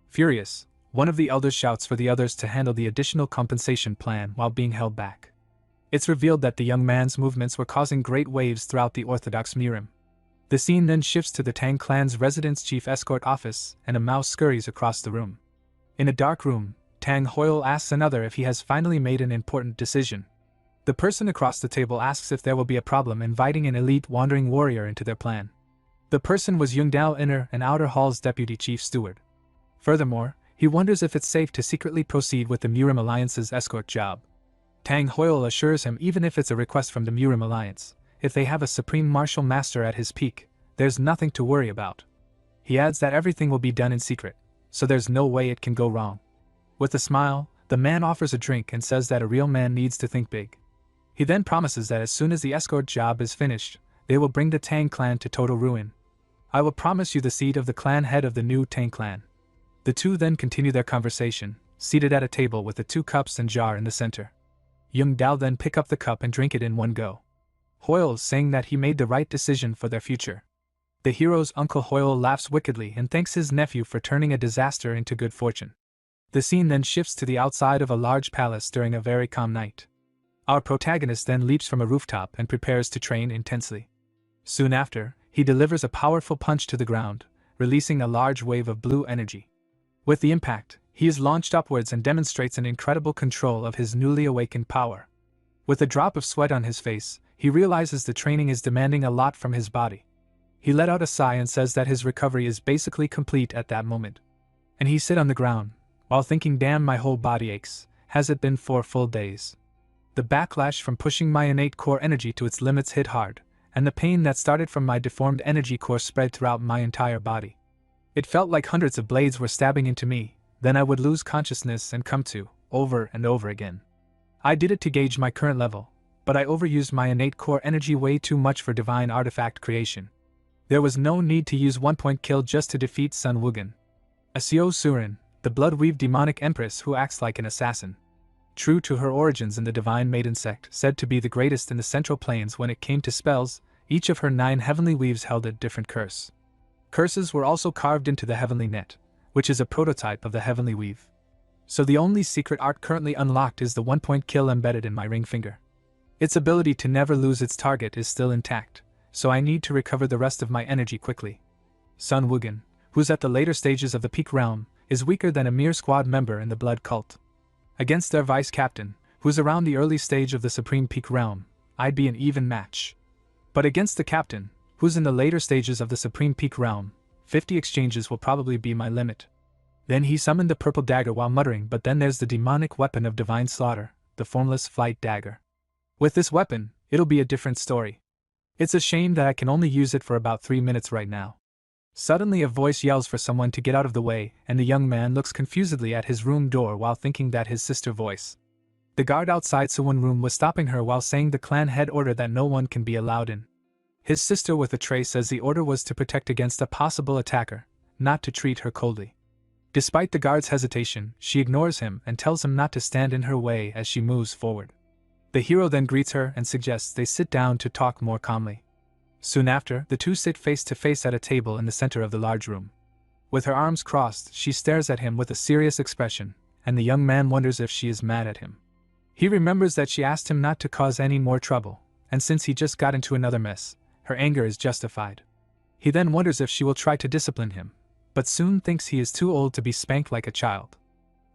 Furious, one of the elders shouts for the others to handle the additional compensation plan while being held back. It's revealed that the young man's movements were causing great waves throughout the Orthodox Murim. The scene then shifts to the Tang clan's residence chief escort office, and a mouse scurries across the room. In a dark room, Tang Hoyle asks another if he has finally made an important decision. The person across the table asks if there will be a problem inviting an elite wandering warrior into their plan. The person was Yungdao Inner and Outer Hall's deputy chief steward. Furthermore, he wonders if it's safe to secretly proceed with the Murim Alliance's escort job. Tang Hoyle assures him even if it's a request from the Murim Alliance, if they have a supreme martial master at his peak, there's nothing to worry about. He adds that everything will be done in secret, so there's no way it can go wrong. With a smile, the man offers a drink and says that a real man needs to think big. He then promises that as soon as the escort job is finished, they will bring the Tang clan to total ruin. I will promise you the seat of the clan head of the new Tang clan. The two then continue their conversation, seated at a table with the 2 cups and jar in the center. Young Dao then pick up the cup and drink it in one go. Hoyle saying that he made the right decision for their future. The hero's uncle Hoyle laughs wickedly and thanks his nephew for turning a disaster into good fortune. The scene then shifts to the outside of a large palace during a very calm night. Our protagonist then leaps from a rooftop and prepares to train intensely. Soon after, he delivers a powerful punch to the ground, releasing a large wave of blue energy. With the impact, he is launched upwards and demonstrates an incredible control of his newly awakened power. With a drop of sweat on his face, he realizes the training is demanding a lot from his body. He let out a sigh and says that his recovery is basically complete at that moment. And he sit on the ground, while thinking, damn, my whole body aches, has it been 4 full days? The backlash from pushing my innate core energy to its limits hit hard, and the pain that started from my deformed energy core spread throughout my entire body. It felt like hundreds of blades were stabbing into me, then I would lose consciousness and come to, over and over again. I did it to gauge my current level, but I overused my innate core energy way too much for divine artifact creation. There was no need to use 1-point kill just to defeat Sun Wugen. Asio Surin, the blood-weaved demonic empress who acts like an assassin. True to her origins in the divine maiden sect, said to be the greatest in the Central Plains when it came to spells, each of her 9 heavenly weaves held a different curse. Curses were also carved into the heavenly net, which is a prototype of the heavenly weave. So the only secret art currently unlocked is the 1-point kill embedded in my ring finger. Its ability to never lose its target is still intact, so I need to recover the rest of my energy quickly. Sun Wugen, who's at the later stages of the peak realm, is weaker than a mere squad member in the blood cult. Against their vice captain, who's around the early stage of the supreme peak realm, I'd be an even match. But against the captain, who's in the later stages of the supreme peak realm, 50 exchanges will probably be my limit. Then he summoned the purple dagger while muttering, but then there's the demonic weapon of divine slaughter, the formless flight dagger. With this weapon, it'll be a different story. It's a shame that I can only use it for about 3 minutes right now. Suddenly a voice yells for someone to get out of the way, and the young man looks confusedly at his room door while thinking that his sister's voice. The guard outside Suwon room was stopping her while saying the clan head order that no one can be allowed in. His sister with a tray says the order was to protect against a possible attacker, not to treat her coldly. Despite the guard's hesitation, she ignores him and tells him not to stand in her way as she moves forward. The hero then greets her and suggests they sit down to talk more calmly. Soon after, the two sit face to face at a table in the center of the large room. With her arms crossed, she stares at him with a serious expression, and the young man wonders if she is mad at him. He remembers that she asked him not to cause any more trouble, and since he just got into another mess, her anger is justified. He then wonders if she will try to discipline him, but soon thinks he is too old to be spanked like a child.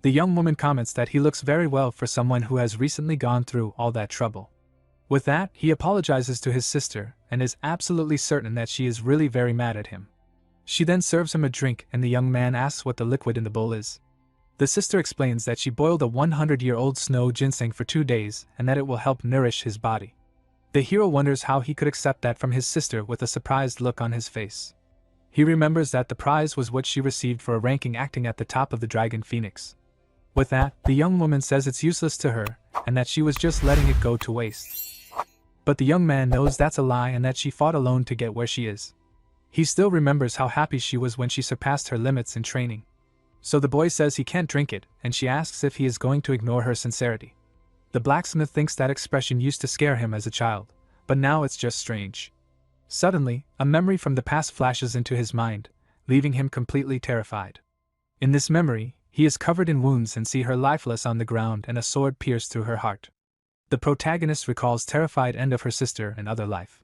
The young woman comments that he looks very well for someone who has recently gone through all that trouble. With that, he apologizes to his sister and is absolutely certain that she is really very mad at him. She then serves him a drink and the young man asks what the liquid in the bowl is. The sister explains that she boiled a 100-year-old snow ginseng for 2 days and that it will help nourish his body. The hero wonders how he could accept that from his sister with a surprised look on his face. He remembers that the prize was what she received for a ranking acting at the top of the Dragon Phoenix. With that, the young woman says it's useless to her and that she was just letting it go to waste. But the young man knows that's a lie and that she fought alone to get where she is. He still remembers how happy she was when she surpassed her limits in training. So the boy says he can't drink it, and she asks if he is going to ignore her sincerity. The blacksmith thinks that expression used to scare him as a child, but now it's just strange. Suddenly, a memory from the past flashes into his mind, leaving him completely terrified. In this memory, he is covered in wounds and see her lifeless on the ground and a sword pierce through her heart. The protagonist recalls terrified end of her sister and other life.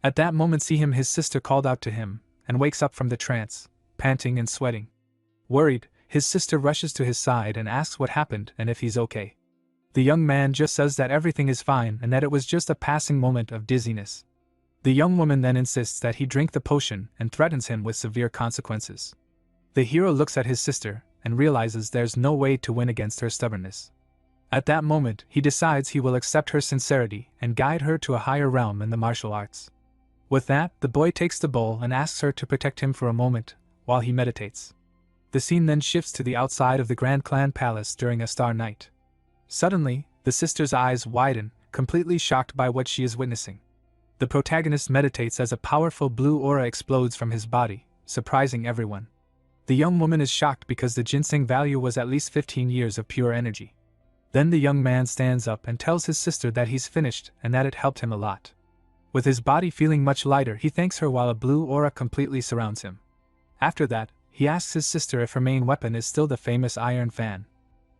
At that moment his sister called out to him, and wakes up from the trance, panting and sweating. Worried, his sister rushes to his side and asks what happened and if he's okay. The young man just says that everything is fine and that it was just a passing moment of dizziness. The young woman then insists that he drink the potion and threatens him with severe consequences. The hero looks at his sister and realizes there's no way to win against her stubbornness. At that moment, he decides he will accept her sincerity and guide her to a higher realm in the martial arts. With that, the boy takes the bowl and asks her to protect him for a moment while he meditates. The scene then shifts to the outside of the Grand Clan Palace during a star night. Suddenly, the sister's eyes widen, completely shocked by what she is witnessing. The protagonist meditates as a powerful blue aura explodes from his body, surprising everyone. The young woman is shocked because the ginseng value was at least 15 years of pure energy. Then the young man stands up and tells his sister that he's finished and that it helped him a lot. With his body feeling much lighter, he thanks her while a blue aura completely surrounds him. After that, he asks his sister if her main weapon is still the famous iron fan.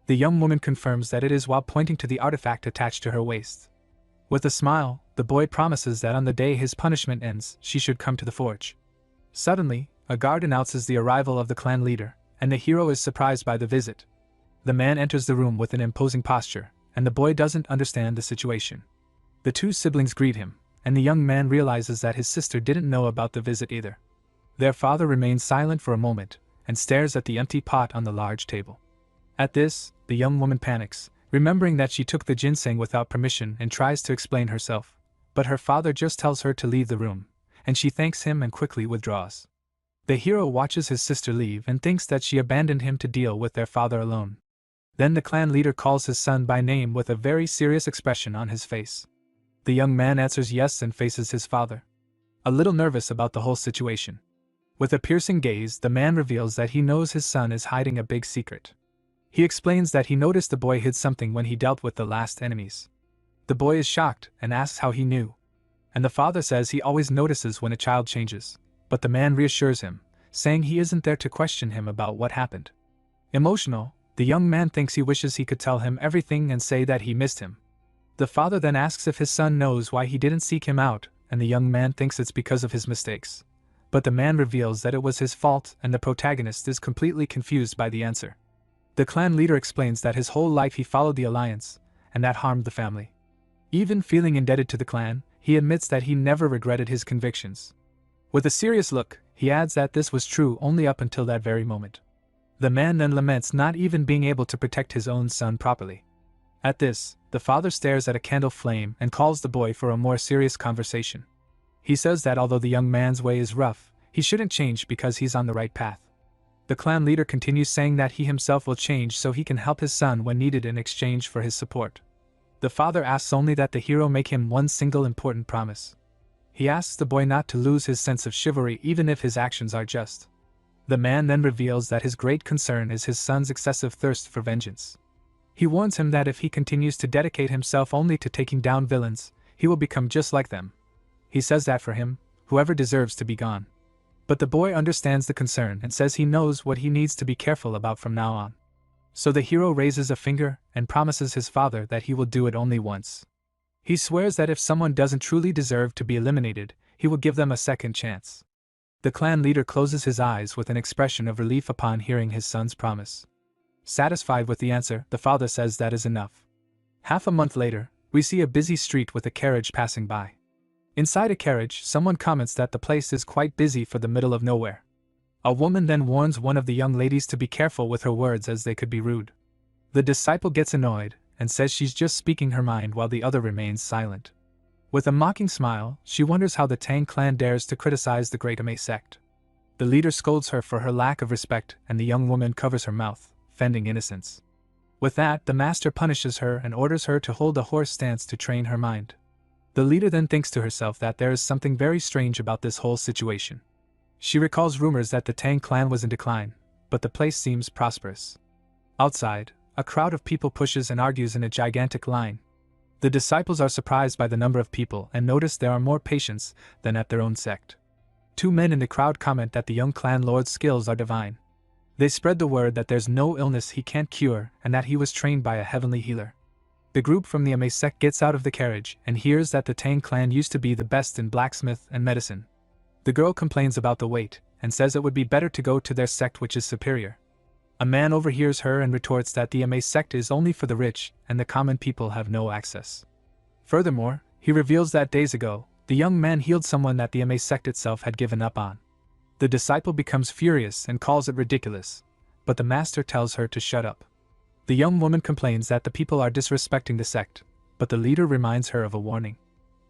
The young woman confirms that it is while pointing to the artifact attached to her waist. With a smile, the boy promises that on the day his punishment ends, she should come to the forge. Suddenly, a guard announces the arrival of the clan leader, and the hero is surprised by the visit. The man enters the room with an imposing posture, and the boy doesn't understand the situation. The two siblings greet him, and the young man realizes that his sister didn't know about the visit either. Their father remains silent for a moment, and stares at the empty pot on the large table. At this, the young woman panics, remembering that she took the ginseng without permission and tries to explain herself, but her father just tells her to leave the room, and she thanks him and quickly withdraws. The hero watches his sister leave and thinks that she abandoned him to deal with their father alone. Then the clan leader calls his son by name with a very serious expression on his face. The young man answers yes and faces his father, a little nervous about the whole situation. With a piercing gaze, the man reveals that he knows his son is hiding a big secret. He explains that he noticed the boy hid something when he dealt with the last enemies. The boy is shocked and asks how he knew. And the father says he always notices when a child changes, but the man reassures him, saying he isn't there to question him about what happened. Emotional, the young man thinks he wishes he could tell him everything and say that he missed him. The father then asks if his son knows why he didn't seek him out, and the young man thinks it's because of his mistakes. But the man reveals that it was his fault, and the protagonist is completely confused by the answer. The clan leader explains that his whole life he followed the alliance, and that harmed the family. Even feeling indebted to the clan, he admits that he never regretted his convictions. With a serious look, he adds that this was true only up until that very moment. The man then laments not even being able to protect his own son properly. At this, the father stares at a candle flame and calls the boy for a more serious conversation. He says that although the young man's way is rough, he shouldn't change because he's on the right path. The clan leader continues saying that he himself will change so he can help his son when needed in exchange for his support. The father asks only that the hero make him one single important promise. He asks the boy not to lose his sense of chivalry even if his actions are just. The man then reveals that his great concern is his son's excessive thirst for vengeance. He warns him that if he continues to dedicate himself only to taking down villains, he will become just like them. He says that for him, whoever deserves to be gone. But the boy understands the concern and says he knows what he needs to be careful about from now on. So the hero raises a finger and promises his father that he will do it only once. He swears that if someone doesn't truly deserve to be eliminated, he will give them a second chance. The clan leader closes his eyes with an expression of relief upon hearing his son's promise. Satisfied with the answer, the father says that is enough. Half a month later, we see a busy street with a carriage passing by. Inside a carriage, someone comments that the place is quite busy for the middle of nowhere. A woman then warns one of the young ladies to be careful with her words as they could be rude. The disciple gets annoyed and says she's just speaking her mind while the other remains silent. With a mocking smile, she wonders how the Tang clan dares to criticize the great Ame sect. The leader scolds her for her lack of respect and the young woman covers her mouth, fending innocence. With that, the master punishes her and orders her to hold a horse stance to train her mind. The leader then thinks to herself that there is something very strange about this whole situation. She recalls rumors that the Tang clan was in decline, but the place seems prosperous. Outside, a crowd of people pushes and argues in a gigantic line. The disciples are surprised by the number of people and notice there are more patients than at their own sect. Two men in the crowd comment that the young clan lord's skills are divine. They spread the word that there's no illness he can't cure and that he was trained by a heavenly healer. The group from the Ame sect gets out of the carriage and hears that the Tang clan used to be the best in blacksmith and medicine. The girl complains about the wait and says it would be better to go to their sect, which is superior. A man overhears her and retorts that the Ame sect is only for the rich and the common people have no access. Furthermore, he reveals that days ago, the young man healed someone that the Ame sect itself had given up on. The disciple becomes furious and calls it ridiculous, but the master tells her to shut up. The young woman complains that the people are disrespecting the sect, but the leader reminds her of a warning.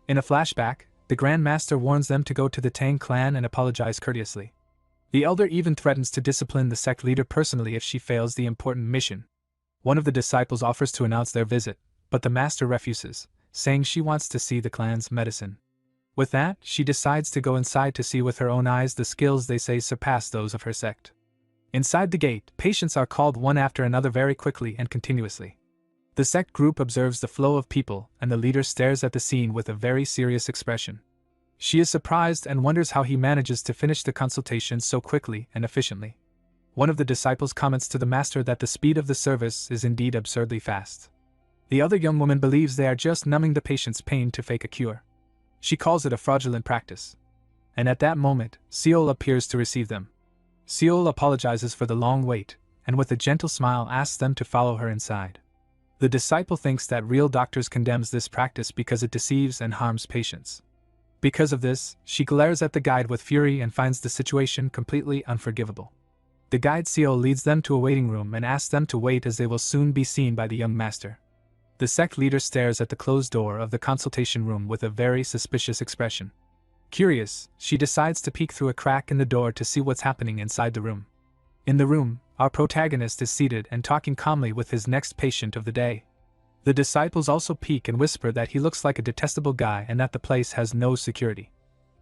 In a flashback, the Grand Master warns them to go to the Tang clan and apologize courteously. The elder even threatens to discipline the sect leader personally if she fails the important mission. One of the disciples offers to announce their visit, but the master refuses, saying she wants to see the clan's medicine. With that, she decides to go inside to see with her own eyes the skills they say surpass those of her sect. Inside the gate, patients are called one after another very quickly and continuously. The sect group observes the flow of people, and the leader stares at the scene with a very serious expression. She is surprised and wonders how he manages to finish the consultation so quickly and efficiently. One of the disciples comments to the master that the speed of the service is indeed absurdly fast. The other young woman believes they are just numbing the patient's pain to fake a cure. She calls it a fraudulent practice. And at that moment, Seol appears to receive them. Seol apologizes for the long wait, and with a gentle smile asks them to follow her inside. The disciple thinks that real doctors condemns this practice because it deceives and harms patients. Because of this, she glares at the guide with fury and finds the situation completely unforgivable. The guide Seol leads them to a waiting room and asks them to wait as they will soon be seen by the young master. The sect leader stares at the closed door of the consultation room with a very suspicious expression. Curious, she decides to peek through a crack in the door to see what's happening inside the room. In the room, our protagonist is seated and talking calmly with his next patient of the day. The disciples also peek and whisper that he looks like a detestable guy and that the place has no security.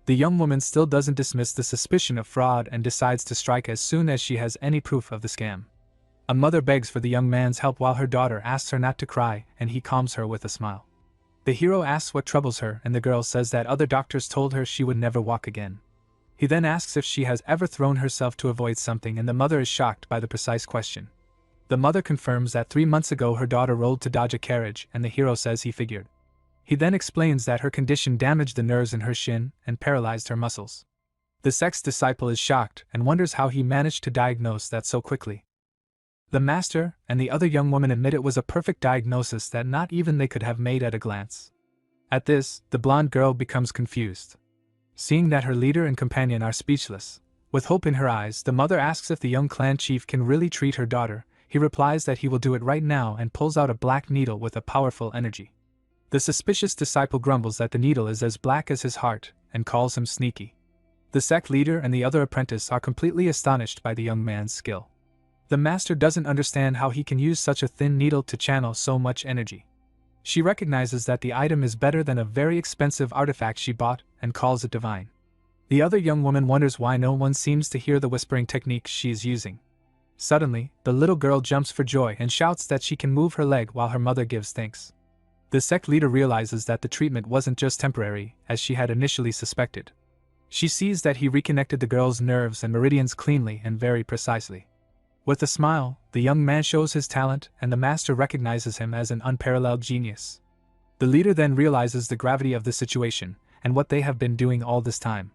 The young woman still doesn't dismiss the suspicion of fraud and decides to strike as soon as she has any proof of the scam. A mother begs for the young man's help while her daughter asks her not to cry, and he calms her with a smile. The hero asks what troubles her, and the girl says that other doctors told her she would never walk again. He then asks if she has ever thrown herself to avoid something, and the mother is shocked by the precise question. The mother confirms that 3 months ago her daughter rolled to dodge a carriage, and the hero says he figured. He then explains that her condition damaged the nerves in her shin and paralyzed her muscles. The sect disciple is shocked and wonders how he managed to diagnose that so quickly. The master and the other young woman admit it was a perfect diagnosis that not even they could have made at a glance. At this, the blonde girl becomes confused. Seeing that her leader and companion are speechless, with hope in her eyes, the mother asks if the young clan chief can really treat her daughter. He replies that he will do it right now and pulls out a black needle with a powerful energy. The suspicious disciple grumbles that the needle is as black as his heart and calls him sneaky. The sect leader and the other apprentice are completely astonished by the young man's skill. The master doesn't understand how he can use such a thin needle to channel so much energy. She recognizes that the item is better than a very expensive artifact she bought and calls it divine. The other young woman wonders why no one seems to hear the whispering technique she is using. Suddenly, the little girl jumps for joy and shouts that she can move her leg while her mother gives thanks. The sect leader realizes that the treatment wasn't just temporary, as she had initially suspected. She sees that he reconnected the girl's nerves and meridians cleanly and very precisely. With a smile, the young man shows his talent, and the master recognizes him as an unparalleled genius. The leader then realizes the gravity of the situation, and what they have been doing all this time.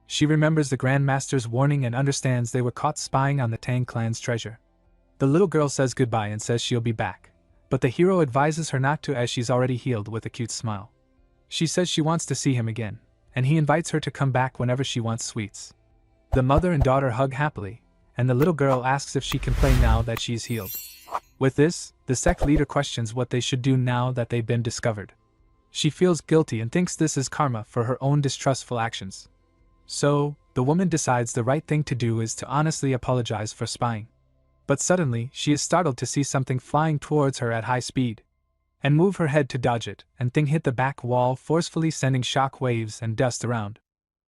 She remembers the Grand Master's warning and understands they were caught spying on the Tang clan's treasure. The little girl says goodbye and says she'll be back, but the hero advises her not to as she's already healed with a cute smile. She says she wants to see him again, and he invites her to come back whenever she wants sweets. The mother and daughter hug happily, and the little girl asks if she can play now that she's healed. With this, the sect leader questions what they should do now that they've been discovered. She feels guilty and thinks this is karma for her own distrustful actions. So, the woman decides the right thing to do is to honestly apologize for spying. But suddenly, she is startled to see something flying towards her at high speed, and move her head to dodge it, and thing hit the back wall, forcefully sending shock waves and dust around.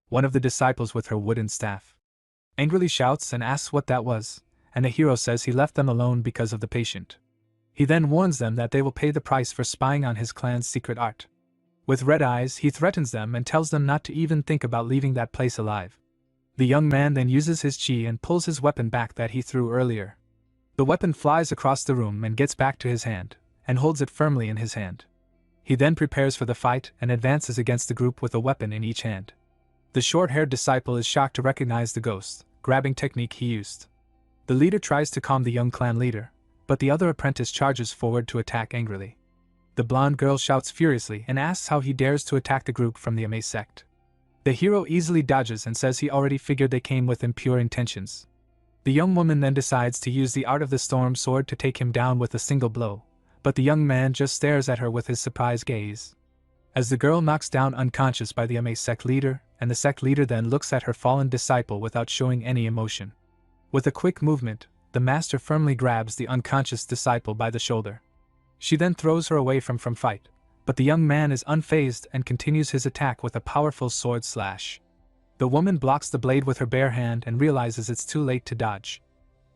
One of the disciples with her wooden staff angrily shouts and asks what that was, and the hero says he left them alone because of the patient. He then warns them that they will pay the price for spying on his clan's secret art. With red eyes, he threatens them and tells them not to even think about leaving that place alive. The young man then uses his chi and pulls his weapon back that he threw earlier. The weapon flies across the room and gets back to his hand, and holds it firmly in his hand. He then prepares for the fight and advances against the group with a weapon in each hand. The short-haired disciple is shocked to recognize the ghost, grabbing technique he used. The leader tries to calm the young clan leader, but the other apprentice charges forward to attack angrily. The blonde girl shouts furiously and asks how he dares to attack the group from the Ame sect. The hero easily dodges and says he already figured they came with impure intentions. The young woman then decides to use the Art of the Storm sword to take him down with a single blow, but the young man just stares at her with his surprised gaze. As the girl knocks down unconscious by the Ame sect leader, and the sect leader then looks at her fallen disciple without showing any emotion. With a quick movement, the master firmly grabs the unconscious disciple by the shoulder. She then throws her away from fight, but the young man is unfazed and continues his attack with a powerful sword slash. The woman blocks the blade with her bare hand and realizes it's too late to dodge.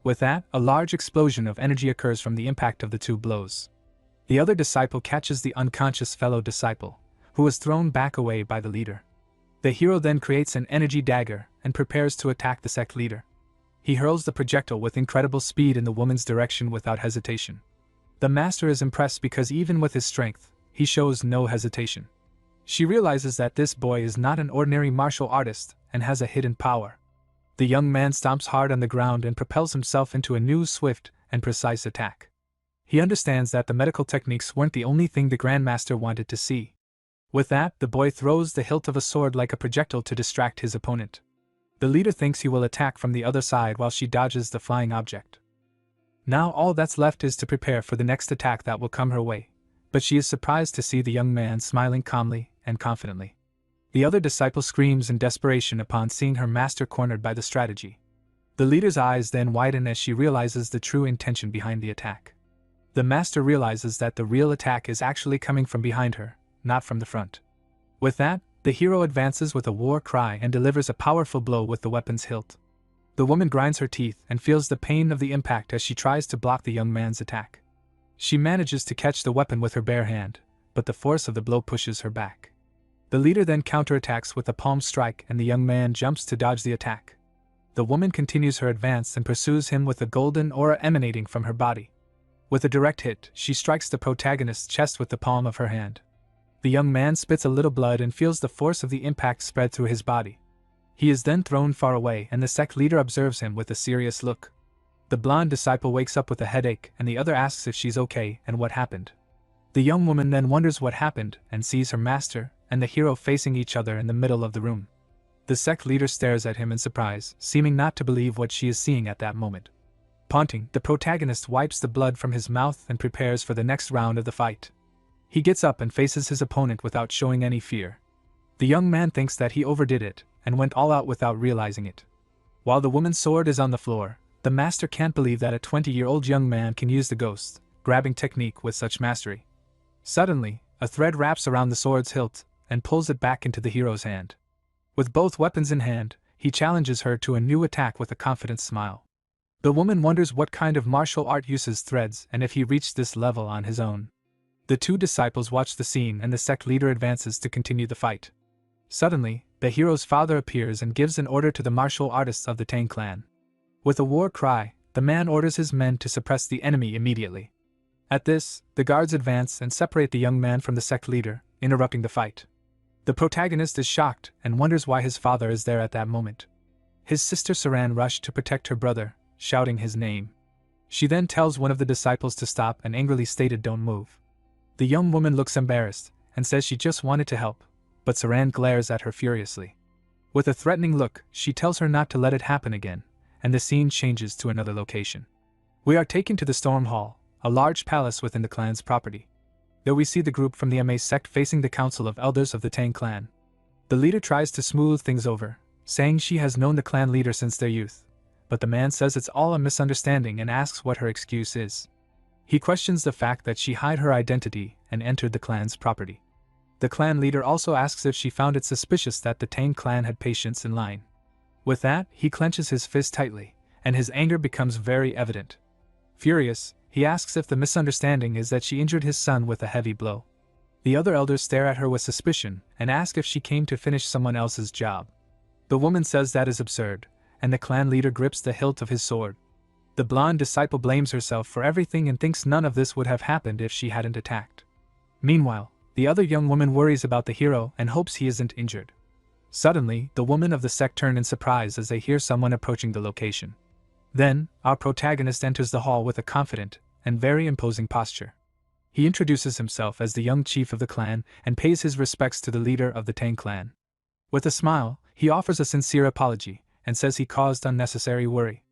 With that, a large explosion of energy occurs from the impact of the two blows. The other disciple catches the unconscious fellow disciple, who is thrown back away by the leader. The hero then creates an energy dagger and prepares to attack the sect leader. He hurls the projectile with incredible speed in the woman's direction without hesitation. The master is impressed because even with his strength, he shows no hesitation. She realizes that this boy is not an ordinary martial artist and has a hidden power. The young man stomps hard on the ground and propels himself into a new swift and precise attack. He understands that the medical techniques weren't the only thing the Grandmaster wanted to see. With that, the boy throws the hilt of a sword like a projectile to distract his opponent. The leader thinks he will attack from the other side while she dodges the flying object. Now all that's left is to prepare for the next attack that will come her way, but she is surprised to see the young man smiling calmly and confidently. The other disciple screams in desperation upon seeing her master cornered by the strategy. The leader's eyes then widen as she realizes the true intention behind the attack. The master realizes that the real attack is actually coming from behind her, not from the front. With that, the hero advances with a war cry and delivers a powerful blow with the weapon's hilt. The woman grinds her teeth and feels the pain of the impact as she tries to block the young man's attack. She manages to catch the weapon with her bare hand, but the force of the blow pushes her back. The leader then counterattacks with a palm strike and the young man jumps to dodge the attack. The woman continues her advance and pursues him with a golden aura emanating from her body. With a direct hit, she strikes the protagonist's chest with the palm of her hand. The young man spits a little blood and feels the force of the impact spread through his body. He is then thrown far away and the sect leader observes him with a serious look. The blonde disciple wakes up with a headache and the other asks if she's okay and what happened. The young woman then wonders what happened and sees her master and the hero facing each other in the middle of the room. The sect leader stares at him in surprise, seeming not to believe what she is seeing at that moment. Taunting, the protagonist wipes the blood from his mouth and prepares for the next round of the fight. He gets up and faces his opponent without showing any fear. The young man thinks that he overdid it and went all out without realizing it. While the woman's sword is on the floor, the master can't believe that a 20-year-old young man can use the ghost, grabbing technique with such mastery. Suddenly, a thread wraps around the sword's hilt and pulls it back into the hero's hand. With both weapons in hand, he challenges her to a new attack with a confident smile. The woman wonders what kind of martial art uses threads and if he reached this level on his own. The two disciples watch the scene and the sect leader advances to continue the fight. Suddenly, the hero's father appears and gives an order to the martial artists of the Tang clan. With a war cry, the man orders his men to suppress the enemy immediately. At this, the guards advance and separate the young man from the sect leader, interrupting the fight. The protagonist is shocked and wonders why his father is there at that moment. His sister Saran rushed to protect her brother, shouting his name. She then tells one of the disciples to stop and angrily stated, "Don't move." The young woman looks embarrassed and says she just wanted to help, but Saran glares at her furiously. With a threatening look, she tells her not to let it happen again, and the scene changes to another location. We are taken to the Storm Hall, a large palace within the clan's property. There we see the group from the Ame sect facing the council of elders of the Tang clan. The leader tries to smooth things over, saying she has known the clan leader since their youth, but the man says it's all a misunderstanding and asks what her excuse is. He questions the fact that she hid her identity and entered the clan's property. The clan leader also asks if she found it suspicious that the Tang clan had patients in line. With that, he clenches his fist tightly, and his anger becomes very evident. Furious, he asks if the misunderstanding is that she injured his son with a heavy blow. The other elders stare at her with suspicion and ask if she came to finish someone else's job. The woman says that is absurd, and the clan leader grips the hilt of his sword. The blonde disciple blames herself for everything and thinks none of this would have happened if she hadn't attacked. Meanwhile, the other young woman worries about the hero and hopes he isn't injured. Suddenly, the women of the sect turn in surprise as they hear someone approaching the location. Then, our protagonist enters the hall with a confident and very imposing posture. He introduces himself as the young chief of the clan and pays his respects to the leader of the Tang clan. With a smile, he offers a sincere apology and says he caused unnecessary worry.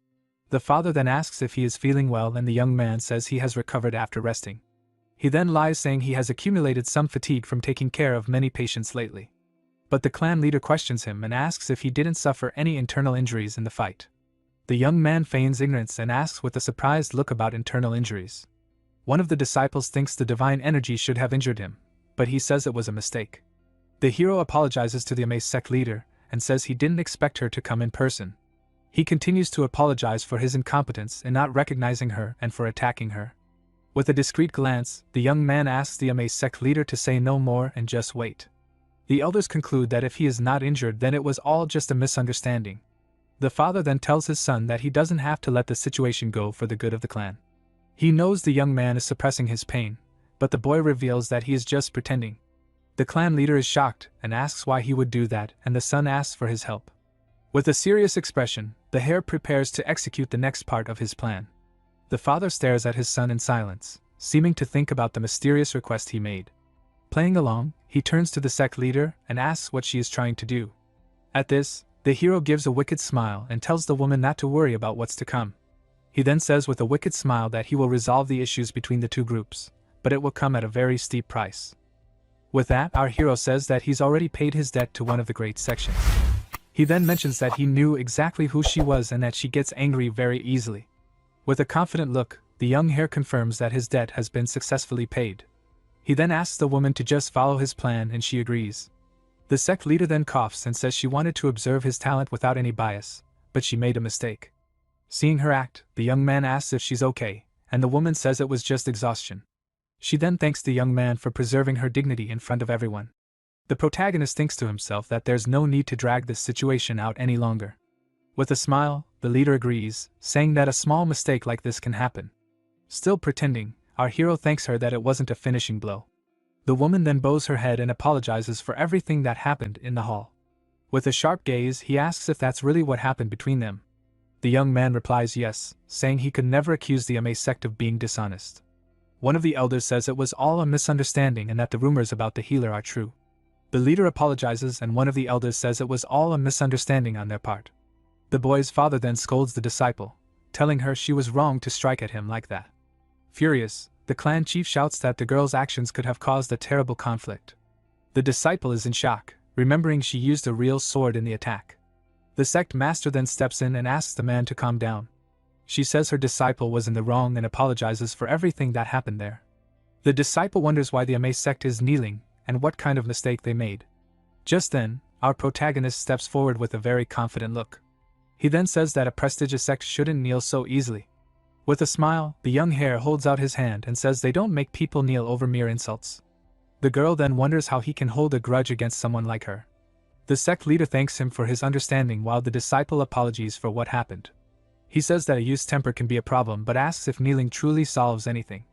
The father then asks if he is feeling well, and the young man says he has recovered after resting. He then lies, saying he has accumulated some fatigue from taking care of many patients lately. But the clan leader questions him and asks if he didn't suffer any internal injuries in the fight. The young man feigns ignorance and asks with a surprised look about internal injuries. One of the disciples thinks the divine energy should have injured him, but he says it was a mistake. The hero apologizes to the Ame sect leader and says he didn't expect her to come in person. He continues to apologize for his incompetence in not recognizing her and for attacking her. With a discreet glance, the young man asks the Ame sect leader to say no more and just wait. The elders conclude that if he is not injured, then it was all just a misunderstanding. The father then tells his son that he doesn't have to let the situation go for the good of the clan. He knows the young man is suppressing his pain, but the boy reveals that he is just pretending. The clan leader is shocked and asks why he would do that, and the son asks for his help. With a serious expression, the heir prepares to execute the next part of his plan. The father stares at his son in silence, seeming to think about the mysterious request he made. Playing along, he turns to the sect leader and asks what she is trying to do. At this, the hero gives a wicked smile and tells the woman not to worry about what's to come. He then says with a wicked smile that he will resolve the issues between the two groups, but it will come at a very steep price. With that, our hero says that he's already paid his debt to one of the great sections. He then mentions that he knew exactly who she was and that she gets angry very easily. With a confident look, the young heir confirms that his debt has been successfully paid. He then asks the woman to just follow his plan and she agrees. The sect leader then coughs and says she wanted to observe his talent without any bias, but she made a mistake. Seeing her act, the young man asks if she's okay, and the woman says it was just exhaustion. She then thanks the young man for preserving her dignity in front of everyone. The protagonist thinks to himself that there's no need to drag this situation out any longer. With a smile, the leader agrees, saying that a small mistake like this can happen. Still pretending, our hero thanks her that it wasn't a finishing blow. The woman then bows her head and apologizes for everything that happened in the hall. With a sharp gaze, he asks if that's really what happened between them. The young man replies yes, saying he could never accuse the Ame sect of being dishonest. One of the elders says it was all a misunderstanding and that the rumors about the healer are true. The leader apologizes and one of the elders says it was all a misunderstanding on their part. The boy's father then scolds the disciple, telling her she was wrong to strike at him like that. Furious, the clan chief shouts that the girl's actions could have caused a terrible conflict. The disciple is in shock, remembering she used a real sword in the attack. The sect master then steps in and asks the man to calm down. She says her disciple was in the wrong and apologizes for everything that happened there. The disciple wonders why the Ame sect is kneeling and what kind of mistake they made. Just then, our protagonist steps forward with a very confident look. He then says that a prestigious sect shouldn't kneel so easily. With a smile, the young heir holds out his hand and says they don't make people kneel over mere insults. The girl then wonders how he can hold a grudge against someone like her. The sect leader thanks him for his understanding while the disciple apologizes for what happened. He says that a youth's temper can be a problem but asks if kneeling truly solves anything.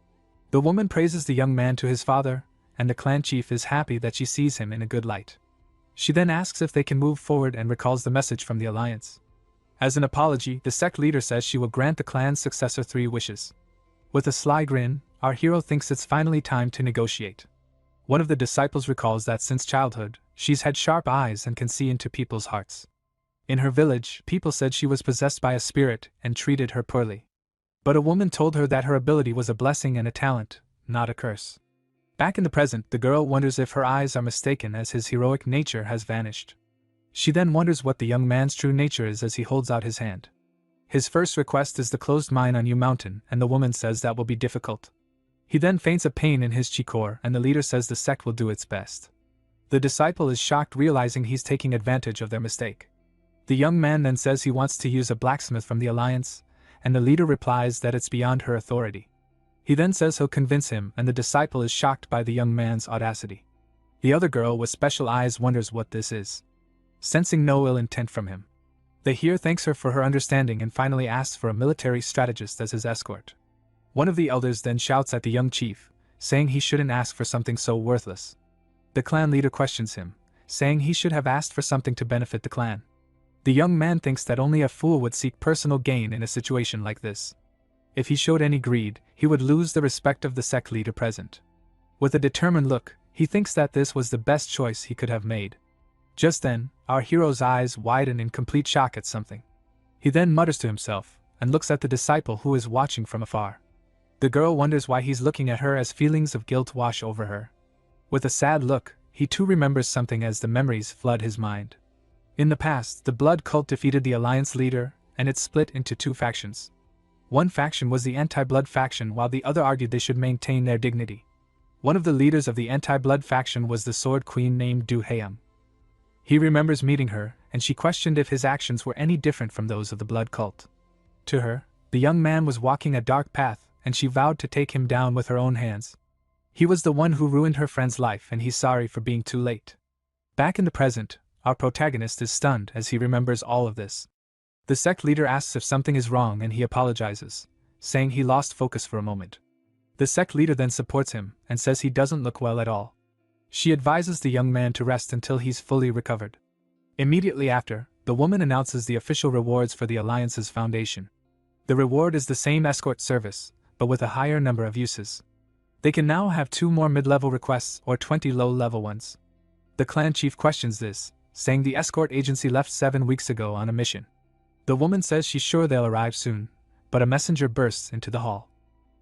The woman praises the young man to his father, and the clan chief is happy that she sees him in a good light. She then asks if they can move forward and recalls the message from the alliance. As an apology, the sect leader says she will grant the clan's successor 3 wishes. With a sly grin, our hero thinks it's finally time to negotiate. One of the disciples recalls that since childhood, she's had sharp eyes and can see into people's hearts. In her village, people said she was possessed by a spirit and treated her poorly. But a woman told her that her ability was a blessing and a talent, not a curse. Back in the present, the girl wonders if her eyes are mistaken as his heroic nature has vanished. She then wonders what the young man's true nature is as he holds out his hand. His first request is the closed mine on U Mountain, and the woman says that will be difficult. He then feigns a pain in his chikor, and the leader says the sect will do its best. The disciple is shocked, realizing he's taking advantage of their mistake. The young man then says he wants to use a blacksmith from the alliance, and the leader replies that it's beyond her authority. He then says he'll convince him, and the disciple is shocked by the young man's audacity. The other girl with special eyes wonders what this is. Sensing no ill intent from him, The hero thanks her for her understanding and finally asks for a military strategist as his escort. One of the elders then shouts at the young chief, saying he shouldn't ask for something so worthless. The clan leader questions him, saying he should have asked for something to benefit the clan. The young man thinks that only a fool would seek personal gain in a situation like this. If he showed any greed, he would lose the respect of the sect leader present. With a determined look, he thinks that this was the best choice he could have made. Just then, our hero's eyes widen in complete shock at something. He then mutters to himself, and looks at the disciple who is watching from afar. The girl wonders why he's looking at her as feelings of guilt wash over her. With a sad look, he too remembers something as the memories flood his mind. In the past, the blood cult defeated the alliance leader, and it split into two factions. One faction was the anti-blood faction while the other argued they should maintain their dignity. One of the leaders of the anti-blood faction was the sword queen named Du Hayam. He remembers meeting her, and she questioned if his actions were any different from those of the blood cult. To her, the young man was walking a dark path, and she vowed to take him down with her own hands. He was the one who ruined her friend's life, and he's sorry for being too late. Back in the present, our protagonist is stunned as he remembers all of this. The sect leader asks if something is wrong and he apologizes, saying he lost focus for a moment. The sect leader then supports him and says he doesn't look well at all. She advises the young man to rest until he's fully recovered. Immediately after, the woman announces the official rewards for the Alliance's foundation. The reward is the same escort service, but with a higher number of uses. They can now have 2 more mid-level requests or 20 low-level ones. The clan chief questions this, saying the escort agency left 7 weeks ago on a mission. The woman says she's sure they'll arrive soon, but a messenger bursts into the hall.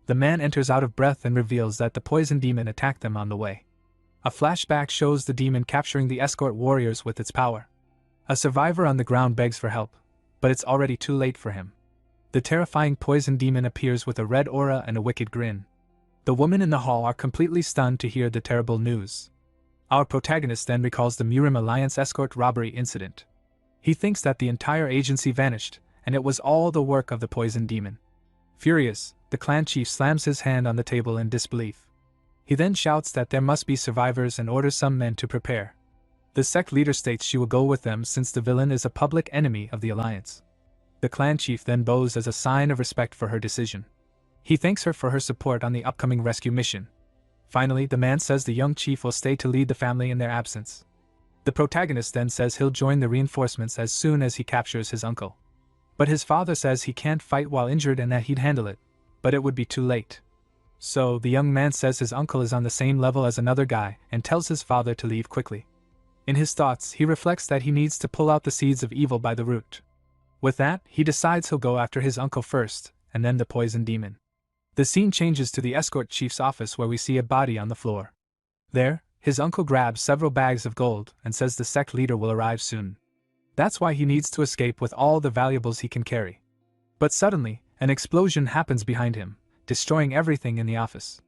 The man enters out of breath and reveals that the poison demon attacked them on the way. A flashback shows the demon capturing the escort warriors with its power. A survivor on the ground begs for help, but it's already too late for him. The terrifying poison demon appears with a red aura and a wicked grin. The women in the hall are completely stunned to hear the terrible news. Our protagonist then recalls the Murim Alliance escort robbery incident. He thinks that the entire agency vanished, and it was all the work of the poison demon. Furious, the clan chief slams his hand on the table in disbelief. He then shouts that there must be survivors and orders some men to prepare. The sect leader states she will go with them since the villain is a public enemy of the alliance. The clan chief then bows as a sign of respect for her decision. He thanks her for her support on the upcoming rescue mission. Finally, the man says the young chief will stay to lead the family in their absence. The protagonist then says he'll join the reinforcements as soon as he captures his uncle. But his father says he can't fight while injured and that he'd handle it, but it would be too late. So, the young man says his uncle is on the same level as another guy and tells his father to leave quickly. In his thoughts, he reflects that he needs to pull out the seeds of evil by the root. With that, he decides he'll go after his uncle first, and then the poison demon. The scene changes to the escort chief's office where we see a body on the floor. There, his uncle grabs several bags of gold and says the sect leader will arrive soon. That's why he needs to escape with all the valuables he can carry. But suddenly, an explosion happens behind him, destroying everything in the office.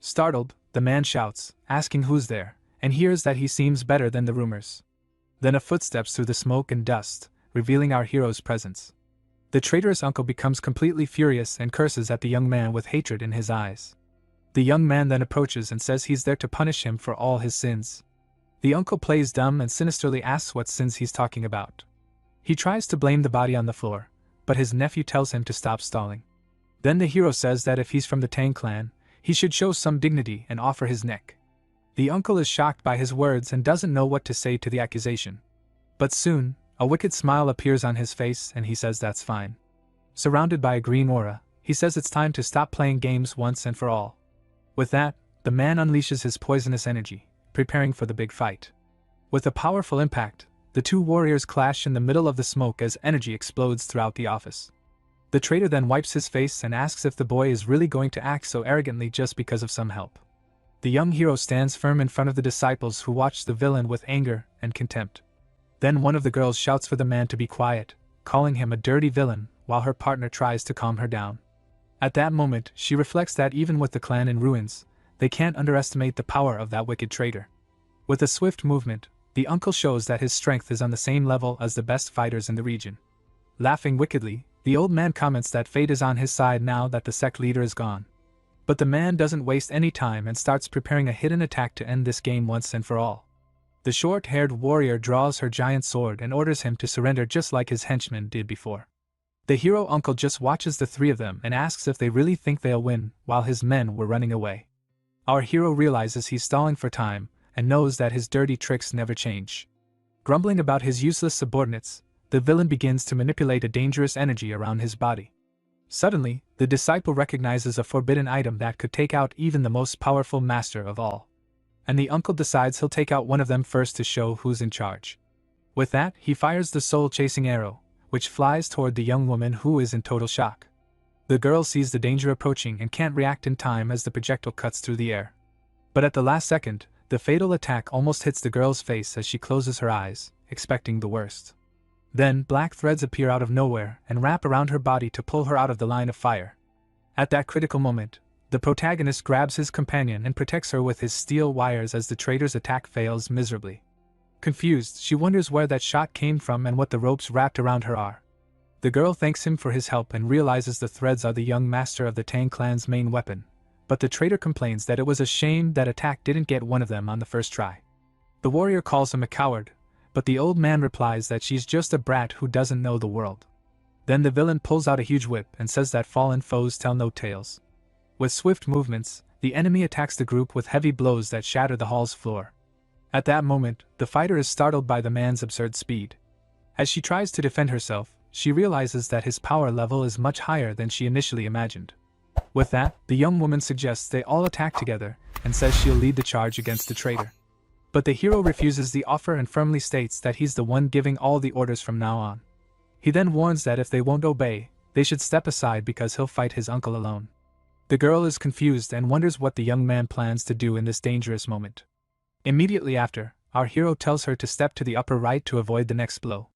Startled, the man shouts, asking who's there, and hears that he seems better than the rumors. Then a foot steps through the smoke and dust, revealing our hero's presence. The traitorous uncle becomes completely furious and curses at the young man with hatred in his eyes. The young man then approaches and says he's there to punish him for all his sins. The uncle plays dumb and sinisterly asks what sins he's talking about. He tries to blame the body on the floor, but his nephew tells him to stop stalling. Then the hero says that if he's from the Tang clan, he should show some dignity and offer his neck. The uncle is shocked by his words and doesn't know what to say to the accusation. But soon, a wicked smile appears on his face and he says that's fine. Surrounded by a green aura, he says it's time to stop playing games once and for all. With that, the man unleashes his poisonous energy, preparing for the big fight. With a powerful impact, the two warriors clash in the middle of the smoke as energy explodes throughout the office. The traitor then wipes his face and asks if the boy is really going to act so arrogantly just because of some help. The young hero stands firm in front of the disciples who watch the villain with anger and contempt. Then one of the girls shouts for the man to be quiet, calling him a dirty villain, while her partner tries to calm her down. At that moment, she reflects that even with the clan in ruins, they can't underestimate the power of that wicked traitor. With a swift movement, the uncle shows that his strength is on the same level as the best fighters in the region. Laughing wickedly, the old man comments that fate is on his side now that the sect leader is gone. But the man doesn't waste any time and starts preparing a hidden attack to end this game once and for all. The short-haired warrior draws her giant sword and orders him to surrender just like his henchman did before. The hero uncle just watches the three of them and asks if they really think they'll win while his men were running away. Our hero realizes he's stalling for time and knows that his dirty tricks never change. Grumbling about his useless subordinates, the villain begins to manipulate a dangerous energy around his body. Suddenly, the disciple recognizes a forbidden item that could take out even the most powerful master of all. And the uncle decides he'll take out one of them first to show who's in charge. With that, he fires the soul-chasing arrow, which flies toward the young woman who is in total shock. The girl sees the danger approaching and can't react in time as the projectile cuts through the air. But at the last second, the fatal attack almost hits the girl's face as she closes her eyes, expecting the worst. Then, black threads appear out of nowhere and wrap around her body to pull her out of the line of fire. At that critical moment, the protagonist grabs his companion and protects her with his steel wires as the traitor's attack fails miserably. Confused, she wonders where that shot came from and what the ropes wrapped around her are. The girl thanks him for his help and realizes the threads are the young master of the Tang clan's main weapon, but the traitor complains that it was a shame that attack didn't get one of them on the first try. The warrior calls him a coward, but the old man replies that she's just a brat who doesn't know the world. Then the villain pulls out a huge whip and says that fallen foes tell no tales. With swift movements, the enemy attacks the group with heavy blows that shatter the hall's floor. At that moment, the fighter is startled by the man's absurd speed. As she tries to defend herself, she realizes that his power level is much higher than she initially imagined. With that, the young woman suggests they all attack together and says she'll lead the charge against the traitor. But the hero refuses the offer and firmly states that he's the one giving all the orders from now on. He then warns that if they won't obey, they should step aside because he'll fight his uncle alone. The girl is confused and wonders what the young man plans to do in this dangerous moment. Immediately after, our hero tells her to step to the upper right to avoid the next blow.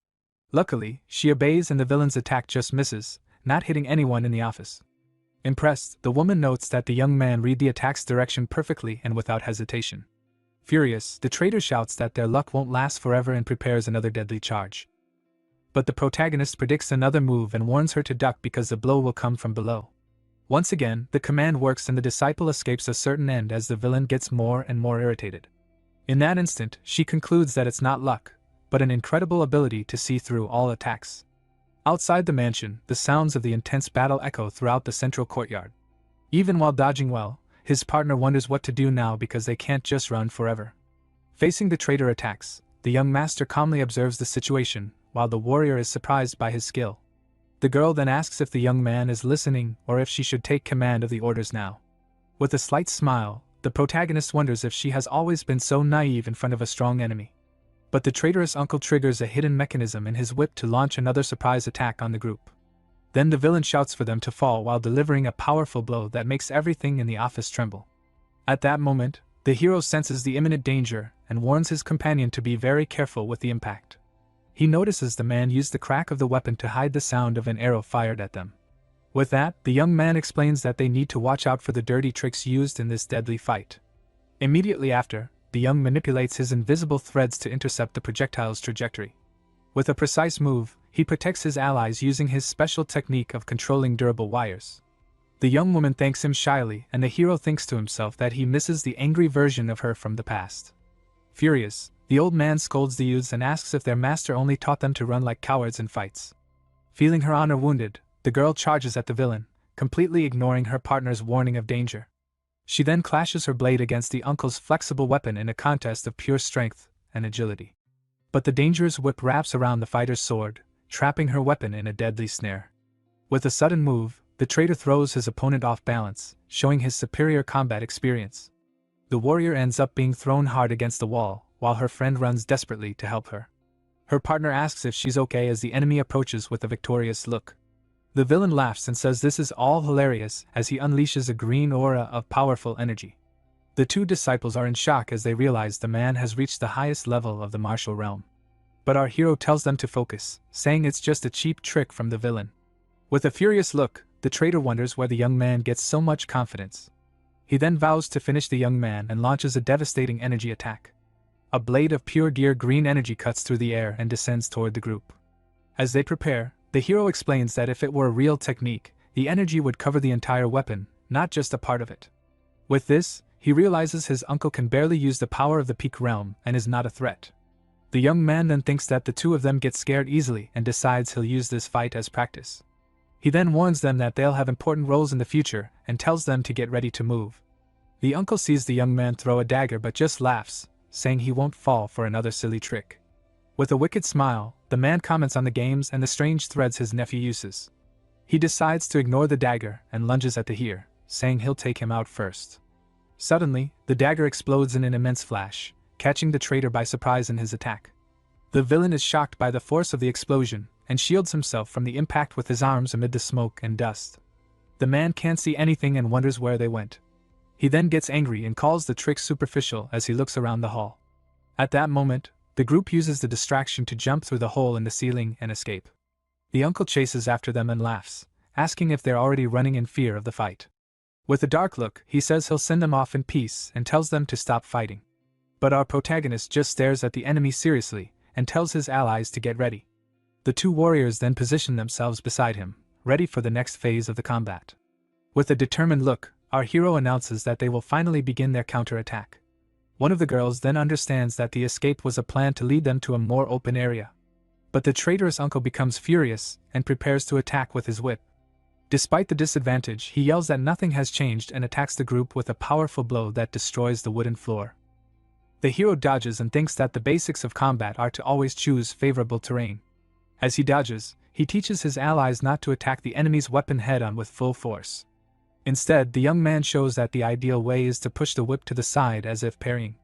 Luckily, she obeys and the villain's attack just misses, not hitting anyone in the office. Impressed, the woman notes that the young man read the attack's direction perfectly and without hesitation. Furious, the traitor shouts that their luck won't last forever and prepares another deadly charge. But the protagonist predicts another move and warns her to duck because the blow will come from below. Once again, the command works and the disciple escapes a certain end as the villain gets more and more irritated. In that instant, she concludes that it's not luck, but an incredible ability to see through all attacks. Outside the mansion, the sounds of the intense battle echo throughout the central courtyard. Even while dodging well, his partner wonders what to do now because they can't just run forever. Facing the traitor attacks, the young master calmly observes the situation, while the warrior is surprised by his skill. The girl then asks if the young man is listening or if she should take command of the orders now. With a slight smile, the protagonist wonders if she has always been so naive in front of a strong enemy. But the traitorous uncle triggers a hidden mechanism in his whip to launch another surprise attack on the group. Then the villain shouts for them to fall while delivering a powerful blow that makes everything in the office tremble. At that moment, the hero senses the imminent danger and warns his companion to be very careful with the impact. He notices the man used the crack of the weapon to hide the sound of an arrow fired at them. With that, the young man explains that they need to watch out for the dirty tricks used in this deadly fight. Immediately after, the young manipulates his invisible threads to intercept the projectile's trajectory. With a precise move, he protects his allies using his special technique of controlling durable wires. The young woman thanks him shyly and the hero thinks to himself that he misses the angry version of her from the past. Furious, the old man scolds the youths and asks if their master only taught them to run like cowards in fights. Feeling her honor wounded, the girl charges at the villain, completely ignoring her partner's warning of danger. She then clashes her blade against the uncle's flexible weapon in a contest of pure strength and agility. But the dangerous whip wraps around the fighter's sword, trapping her weapon in a deadly snare. With a sudden move, the traitor throws his opponent off balance, showing his superior combat experience. The warrior ends up being thrown hard against the wall, while her friend runs desperately to help her. Her partner asks if she's okay as the enemy approaches with a victorious look. The villain laughs and says this is all hilarious as he unleashes a green aura of powerful energy. The two disciples are in shock as they realize the man has reached the highest level of the martial realm. But our hero tells them to focus, saying it's just a cheap trick from the villain. With a furious look, the traitor wonders where the young man gets so much confidence. He then vows to finish the young man and launches a devastating energy attack. A blade of pure gear green energy cuts through the air and descends toward the group. As they prepare, the hero explains that if it were a real technique, the energy would cover the entire weapon, not just a part of it. With this, he realizes his uncle can barely use the power of the peak realm and is not a threat. The young man then thinks that the two of them get scared easily and decides he'll use this fight as practice. He then warns them that they'll have important roles in the future and tells them to get ready to move. The uncle sees the young man throw a dagger but just laughs, saying he won't fall for another silly trick. With a wicked smile, the man comments on the games and the strange threads his nephew uses. He decides to ignore the dagger and lunges at the hero, saying he'll take him out first. Suddenly, the dagger explodes in an immense flash, catching the traitor by surprise in his attack. The villain is shocked by the force of the explosion and shields himself from the impact with his arms amid the smoke and dust. The man can't see anything and wonders where they went. He then gets angry and calls the trick superficial as he looks around the hall. At that moment, the group uses the distraction to jump through the hole in the ceiling and escape. The uncle chases after them and laughs, asking if they're already running in fear of the fight. With a dark look, he says he'll send them off in peace and tells them to stop fighting. But our protagonist just stares at the enemy seriously and tells his allies to get ready. The two warriors then position themselves beside him, ready for the next phase of the combat. With a determined look, our hero announces that they will finally begin their counterattack. One of the girls then understands that the escape was a plan to lead them to a more open area. But the traitorous uncle becomes furious and prepares to attack with his whip. Despite the disadvantage, he yells that nothing has changed and attacks the group with a powerful blow that destroys the wooden floor. The hero dodges and thinks that the basics of combat are to always choose favorable terrain. As he dodges, he teaches his allies not to attack the enemy's weapon head-on with full force. Instead, the young man shows that the ideal way is to push the whip to the side as if parrying.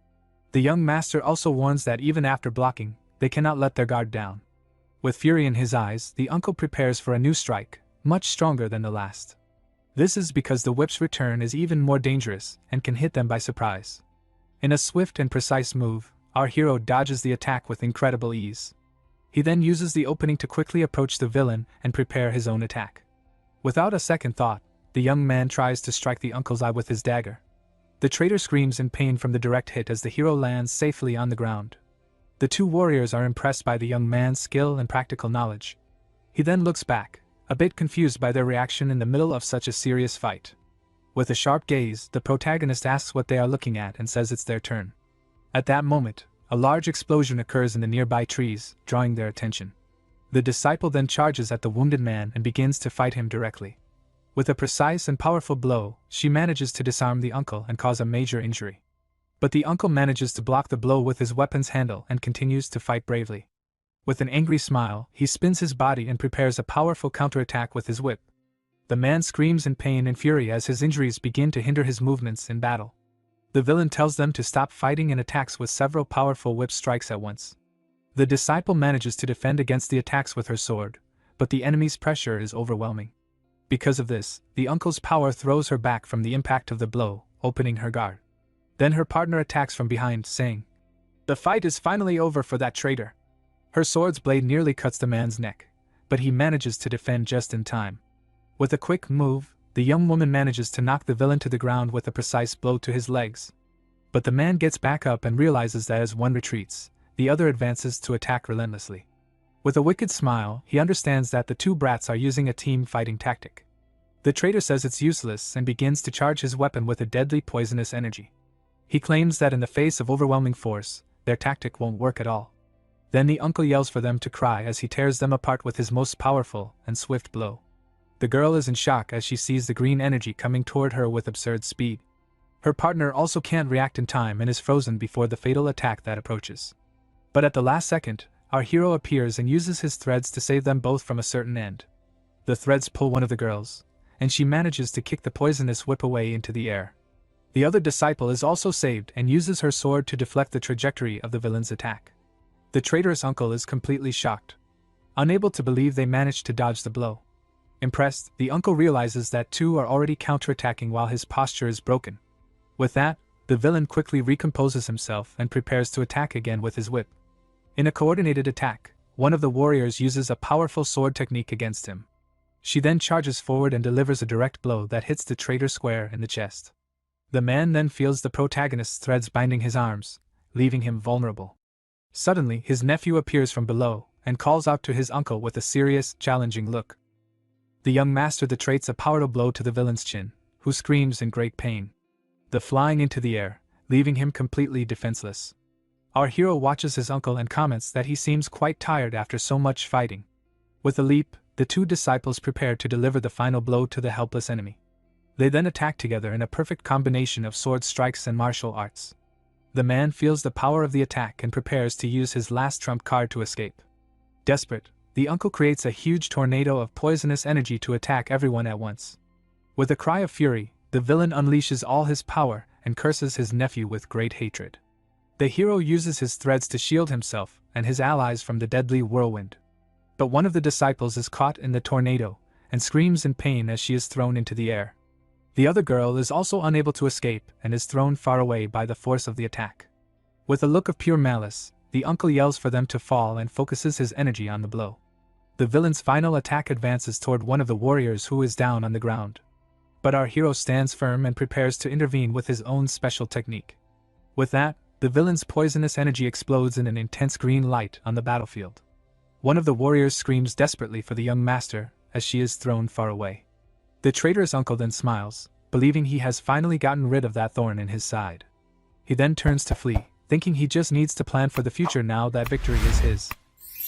The young master also warns that even after blocking, they cannot let their guard down. With fury in his eyes, the uncle prepares for a new strike, much stronger than the last. This is because the whip's return is even more dangerous and can hit them by surprise. In a swift and precise move, our hero dodges the attack with incredible ease. He then uses the opening to quickly approach the villain and prepare his own attack. Without a second thought, the young man tries to strike the uncle's eye with his dagger. The traitor screams in pain from the direct hit as the hero lands safely on the ground. The two warriors are impressed by the young man's skill and practical knowledge. He then looks back, a bit confused by their reaction in the middle of such a serious fight. With a sharp gaze, the protagonist asks what they are looking at and says it's their turn. At that moment, a large explosion occurs in the nearby trees, drawing their attention. The disciple then charges at the wounded man and begins to fight him directly. With a precise and powerful blow, she manages to disarm the uncle and cause a major injury. But the uncle manages to block the blow with his weapon's handle and continues to fight bravely. With an angry smile, he spins his body and prepares a powerful counterattack with his whip. The man screams in pain and fury as his injuries begin to hinder his movements in battle. The villain tells them to stop fighting and attacks with several powerful whip strikes at once. The disciple manages to defend against the attacks with her sword, but the enemy's pressure is overwhelming. Because of this, the uncle's power throws her back from the impact of the blow, opening her guard. Then her partner attacks from behind, saying, "The fight is finally over for that traitor." Her sword's blade nearly cuts the man's neck, but he manages to defend just in time. With a quick move, the young woman manages to knock the villain to the ground with a precise blow to his legs. But the man gets back up and realizes that as one retreats, the other advances to attack relentlessly. With a wicked smile, he understands that the two brats are using a team fighting tactic. The traitor says it's useless and begins to charge his weapon with a deadly poisonous energy. He claims that in the face of overwhelming force, their tactic won't work at all. Then the uncle yells for them to cry as he tears them apart with his most powerful and swift blow. The girl is in shock as she sees the green energy coming toward her with absurd speed. Her partner also can't react in time and is frozen before the fatal attack that approaches. But at the last second, our hero appears and uses his threads to save them both from a certain end. The threads pull one of the girls, and she manages to kick the poisonous whip away into the air. The other disciple is also saved and uses her sword to deflect the trajectory of the villain's attack. The traitorous uncle is completely shocked, unable to believe they managed to dodge the blow. Impressed, the uncle realizes that two are already counterattacking while his posture is broken. With that, the villain quickly recomposes himself and prepares to attack again with his whip. In a coordinated attack, one of the warriors uses a powerful sword technique against him. She then charges forward and delivers a direct blow that hits the traitor square in the chest. The man then feels the protagonist's threads binding his arms, leaving him vulnerable. Suddenly, his nephew appears from below and calls out to his uncle with a serious, challenging look. The young master detrates a powerful blow to the villain's chin, who screams in great pain. the flying into the air, leaving him completely defenseless. Our hero watches his uncle and comments that he seems quite tired after so much fighting. With a leap, the two disciples prepare to deliver the final blow to the helpless enemy. They then attack together in a perfect combination of sword strikes and martial arts. The man feels the power of the attack and prepares to use his last trump card to escape. Desperate, the uncle creates a huge tornado of poisonous energy to attack everyone at once. With a cry of fury, the villain unleashes all his power and curses his nephew with great hatred. The hero uses his threads to shield himself and his allies from the deadly whirlwind. But one of the disciples is caught in the tornado and screams in pain as she is thrown into the air. The other girl is also unable to escape and is thrown far away by the force of the attack. With a look of pure malice, the uncle yells for them to fall and focuses his energy on the blow. The villain's final attack advances toward one of the warriors who is down on the ground. But our hero stands firm and prepares to intervene with his own special technique. With that, the villain's poisonous energy explodes in an intense green light on the battlefield. One of the warriors screams desperately for the young master as she is thrown far away. The traitorous uncle then smiles, believing he has finally gotten rid of that thorn in his side. He then turns to flee, thinking he just needs to plan for the future now that victory is his.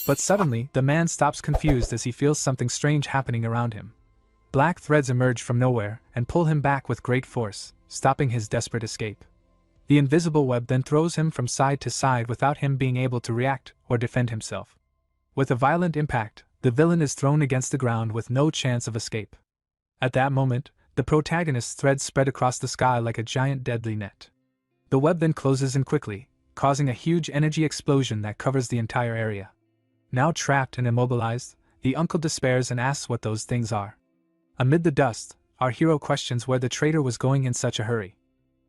But suddenly, the man stops confused as he feels something strange happening around him. Black threads emerge from nowhere and pull him back with great force, stopping his desperate escape. The invisible web then throws him from side to side without him being able to react or defend himself. With a violent impact, the villain is thrown against the ground with no chance of escape. At that moment, the protagonist's threads spread across the sky like a giant deadly net. The web then closes in quickly, causing a huge energy explosion that covers the entire area. Now trapped and immobilized, the uncle despairs and asks what those things are. Amid the dust, our hero questions where the traitor was going in such a hurry.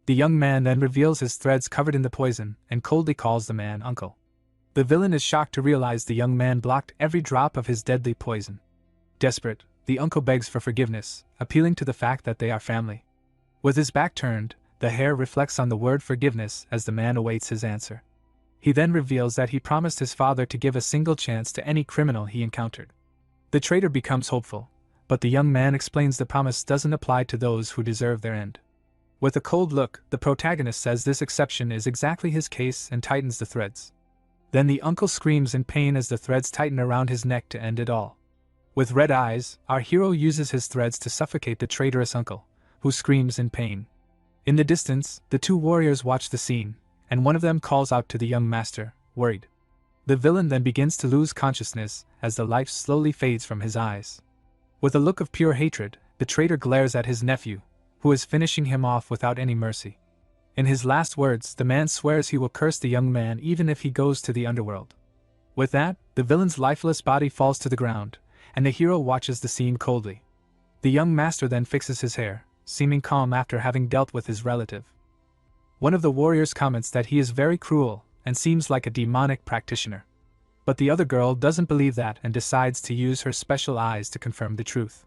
The young man then reveals his threads covered in the poison and coldly calls the man uncle. The villain is shocked to realize the young man blocked every drop of his deadly poison. Desperate, the uncle begs for forgiveness, appealing to the fact that they are family. With his back turned, the hare reflects on the word forgiveness as the man awaits his answer. He then reveals that he promised his father to give a single chance to any criminal he encountered. The traitor becomes hopeful, but the young man explains the promise doesn't apply to those who deserve their end. With a cold look, the protagonist says this exception is exactly his case and tightens the threads. Then the uncle screams in pain as the threads tighten around his neck to end it all. With red eyes, our hero uses his threads to suffocate the traitorous uncle, who screams in pain. In the distance, the two warriors watch the scene, and one of them calls out to the young master, worried. The villain then begins to lose consciousness as the light slowly fades from his eyes. With a look of pure hatred, the traitor glares at his nephew, who is finishing him off without any mercy. In his last words, the man swears he will curse the young man even if he goes to the underworld. With that, the villain's lifeless body falls to the ground, and the hero watches the scene coldly. The young master then fixes his hair, seeming calm after having dealt with his relative. One of the warriors comments that he is very cruel and seems like a demonic practitioner. But the other girl doesn't believe that and decides to use her special eyes to confirm the truth.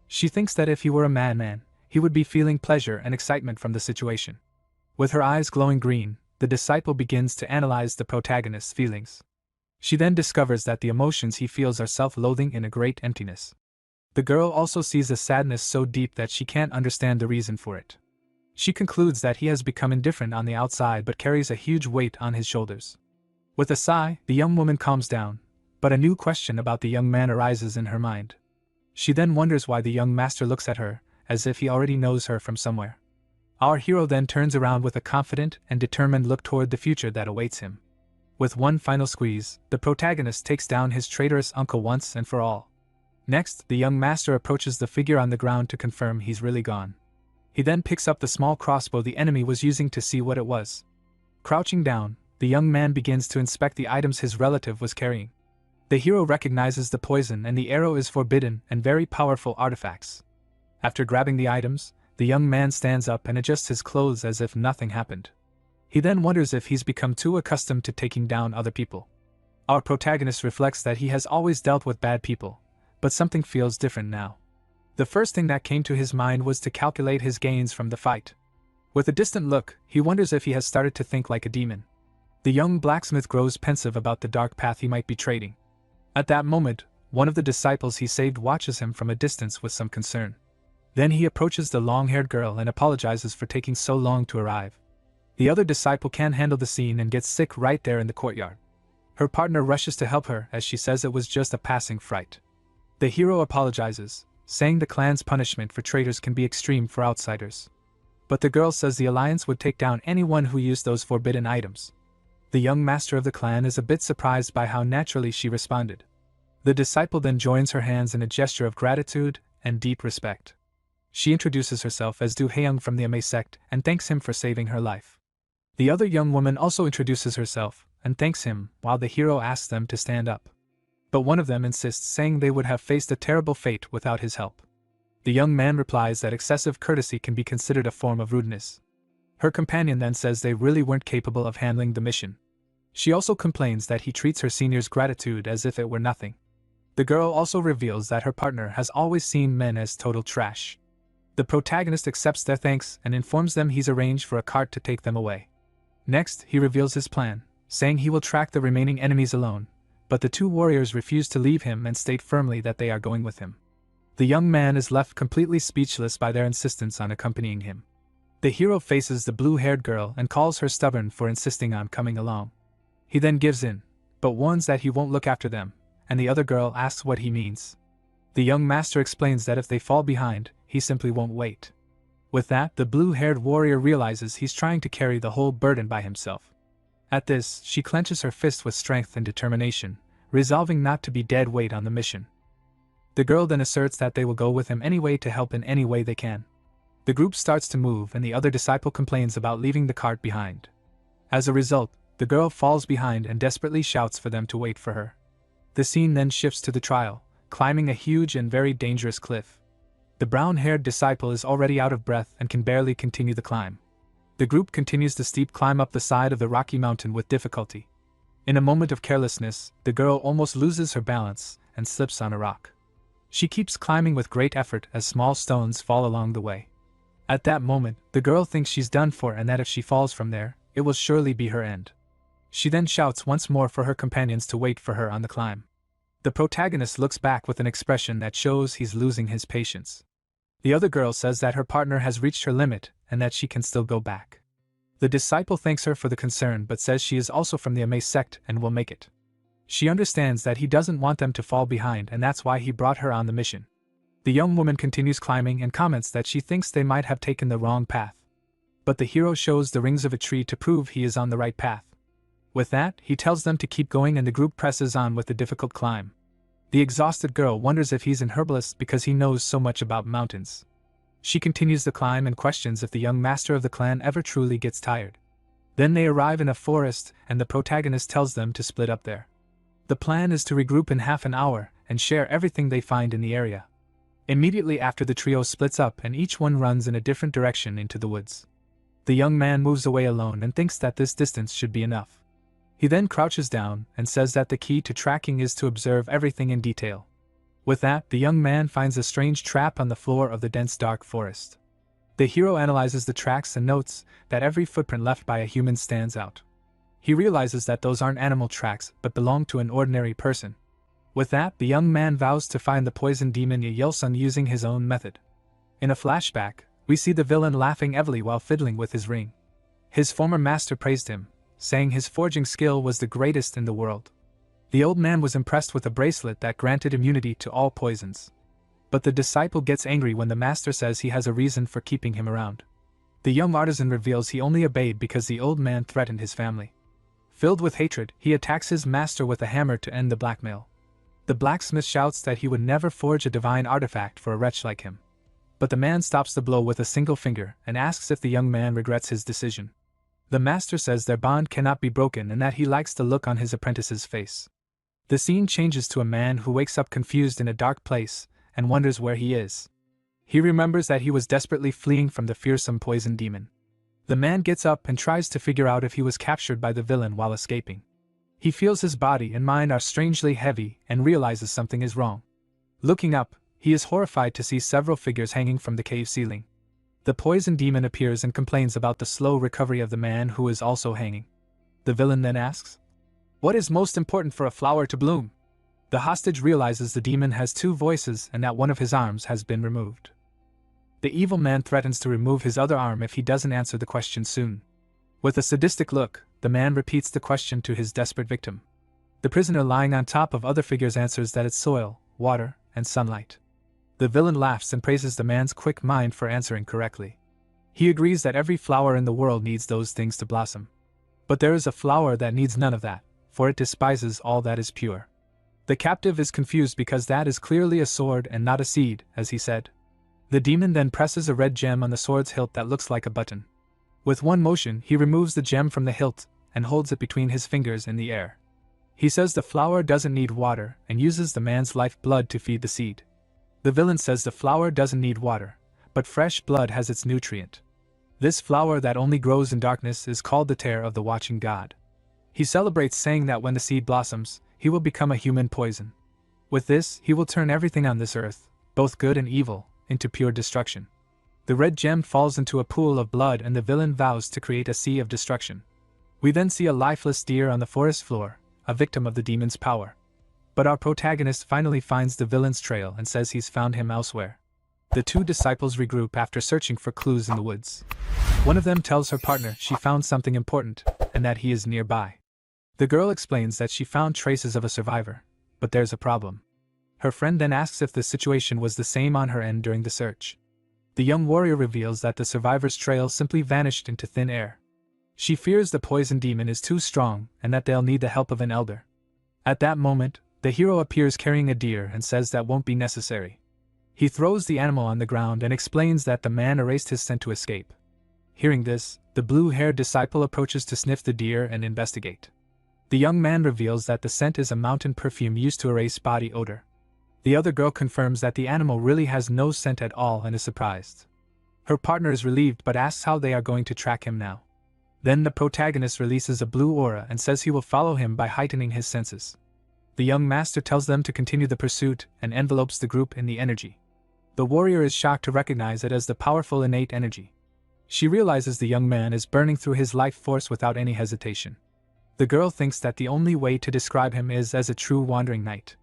She thinks that if he were a madman, he would be feeling pleasure and excitement from the situation. With her eyes glowing green, the disciple begins to analyze the protagonist's feelings. She then discovers that the emotions he feels are self-loathing and a great emptiness. The girl also sees a sadness so deep that she can't understand the reason for it. She concludes that he has become indifferent on the outside but carries a huge weight on his shoulders. With a sigh, the young woman calms down, but a new question about the young man arises in her mind. She then wonders why the young master looks at her, as if he already knows her from somewhere. Our hero then turns around with a confident and determined look toward the future that awaits him. With one final squeeze, the protagonist takes down his traitorous uncle once and for all. Next, the young master approaches the figure on the ground to confirm he's really gone. He then picks up the small crossbow the enemy was using to see what it was. Crouching down, the young man begins to inspect the items his relative was carrying. The hero recognizes the poison and the arrow is forbidden and very powerful artifacts. After grabbing the items, the young man stands up and adjusts his clothes as if nothing happened. He then wonders if he's become too accustomed to taking down other people. Our protagonist reflects that he has always dealt with bad people, but something feels different now. The first thing that came to his mind was to calculate his gains from the fight. With a distant look, he wonders if he has started to think like a demon. The young blacksmith grows pensive about the dark path he might be trading. At that moment, one of the disciples he saved watches him from a distance with some concern. Then he approaches the long-haired girl and apologizes for taking so long to arrive. The other disciple can't handle the scene and gets sick right there in the courtyard. Her partner rushes to help her as she says it was just a passing fright. The hero apologizes, saying the clan's punishment for traitors can be extreme for outsiders. But the girl says the alliance would take down anyone who used those forbidden items. The young master of the clan is a bit surprised by how naturally she responded. The disciple then joins her hands in a gesture of gratitude and deep respect. She introduces herself as Du Haeyoung from the Ame sect and thanks him for saving her life. The other young woman also introduces herself and thanks him, while the hero asks them to stand up. But one of them insists, saying they would have faced a terrible fate without his help. The young man replies that excessive courtesy can be considered a form of rudeness. Her companion then says they really weren't capable of handling the mission. She also complains that he treats her senior's gratitude as if it were nothing. The girl also reveals that her partner has always seen men as total trash. The protagonist accepts their thanks and informs them he's arranged for a cart to take them away. Next, he reveals his plan, saying he will track the remaining enemies alone, but the two warriors refuse to leave him and state firmly that they are going with him. The young man is left completely speechless by their insistence on accompanying him. The hero faces the blue-haired girl and calls her stubborn for insisting on coming along. He then gives in, but warns that he won't look after them, and the other girl asks what he means. The young master explains that if they fall behind, he simply won't wait. With that, the blue-haired warrior realizes he's trying to carry the whole burden by himself. At this, she clenches her fist with strength and determination, resolving not to be dead weight on the mission. The girl then asserts that they will go with him anyway to help in any way they can. The group starts to move and the other disciple complains about leaving the cart behind. As a result, the girl falls behind and desperately shouts for them to wait for her. The scene then shifts to the trial, climbing a huge and very dangerous cliff. The brown-haired disciple is already out of breath and can barely continue the climb. The group continues the steep climb up the side of the rocky mountain with difficulty. In a moment of carelessness, the girl almost loses her balance and slips on a rock. She keeps climbing with great effort as small stones fall along the way. At that moment, the girl thinks she's done for and that if she falls from there, it will surely be her end. She then shouts once more for her companions to wait for her on the climb. The protagonist looks back with an expression that shows he's losing his patience. The other girl says that her partner has reached her limit and that she can still go back. The disciple thanks her for the concern but says she is also from the Ame sect and will make it. She understands that he doesn't want them to fall behind and that's why he brought her on the mission. The young woman continues climbing and comments that she thinks they might have taken the wrong path. But the hero shows the rings of a tree to prove he is on the right path. With that, he tells them to keep going and the group presses on with the difficult climb. The exhausted girl wonders if he's an herbalist because he knows so much about mountains. She continues the climb and questions if the young master of the clan ever truly gets tired. Then they arrive in a forest and the protagonist tells them to split up there. The plan is to regroup in half an hour and share everything they find in the area. Immediately after, the trio splits up and each one runs in a different direction into the woods. The young man moves away alone and thinks that this distance should be enough. He then crouches down and says that the key to tracking is to observe everything in detail. With that, the young man finds a strange trap on the floor of the dense dark forest. The hero analyzes the tracks and notes that every footprint left by a human stands out. He realizes that those aren't animal tracks but belong to an ordinary person. With that, the young man vows to find the poison demon Yahello using his own method. In a flashback, we see the villain laughing heavily while fiddling with his ring. His former master praised him, saying his forging skill was the greatest in the world. The old man was impressed with a bracelet that granted immunity to all poisons. But the disciple gets angry when the master says he has a reason for keeping him around. The young artisan reveals he only obeyed because the old man threatened his family. Filled with hatred, he attacks his master with a hammer to end the blackmail. The blacksmith shouts that he would never forge a divine artifact for a wretch like him. But the man stops the blow with a single finger and asks if the young man regrets his decision. The master says their bond cannot be broken and that he likes the look on his apprentice's face. The scene changes to a man who wakes up confused in a dark place and wonders where he is. He remembers that he was desperately fleeing from the fearsome poison demon. The man gets up and tries to figure out if he was captured by the villain while escaping. He feels his body and mind are strangely heavy and realizes something is wrong. Looking up, he is horrified to see several figures hanging from the cave ceiling. The poison demon appears and complains about the slow recovery of the man who is also hanging. The villain then asks, "What is most important for a flower to bloom?" The hostage realizes the demon has two voices and that one of his arms has been removed. The evil man threatens to remove his other arm if he doesn't answer the question soon. With a sadistic look, the man repeats the question to his desperate victim. The prisoner lying on top of other figures answers that it's soil, water, and sunlight. The villain laughs and praises the man's quick mind for answering correctly. He agrees that every flower in the world needs those things to blossom. But there is a flower that needs none of that, for it despises all that is pure. The captive is confused because that is clearly a sword and not a seed, as he said. The demon then presses a red gem on the sword's hilt that looks like a button. With one motion, he removes the gem from the hilt and holds it between his fingers in the air. He says the flower doesn't need water and uses the man's life blood to feed the seed. The villain says the flower doesn't need water, but fresh blood has its nutrient. This flower that only grows in darkness is called the tear of the watching god. He celebrates, saying that when the seed blossoms, he will become a human poison. With this, he will turn everything on this earth, both good and evil, into pure destruction. The red gem falls into a pool of blood and the villain vows to create a sea of destruction. We then see a lifeless deer on the forest floor, a victim of the demon's power. But our protagonist finally finds the villain's trail and says he's found him elsewhere. The two disciples regroup after searching for clues in the woods. One of them tells her partner she found something important, and that he is nearby. The girl explains that she found traces of a survivor, but there's a problem. Her friend then asks if the situation was the same on her end during the search. The young warrior reveals that the survivor's trail simply vanished into thin air. She fears the poison demon is too strong and that they'll need the help of an elder. At that moment, the hero appears carrying a deer and says that won't be necessary. He throws the animal on the ground and explains that the man erased his scent to escape. Hearing this, the blue-haired disciple approaches to sniff the deer and investigate. The young man reveals that the scent is a mountain perfume used to erase body odor. The other girl confirms that the animal really has no scent at all and is surprised. Her partner is relieved but asks how they are going to track him now. Then the protagonist releases a blue aura and says he will follow him by heightening his senses. The young master tells them to continue the pursuit and envelopes the group in the energy. The warrior is shocked to recognize it as the powerful innate energy. She realizes the young man is burning through his life force without any hesitation. The girl thinks that the only way to describe him is as a true wandering knight.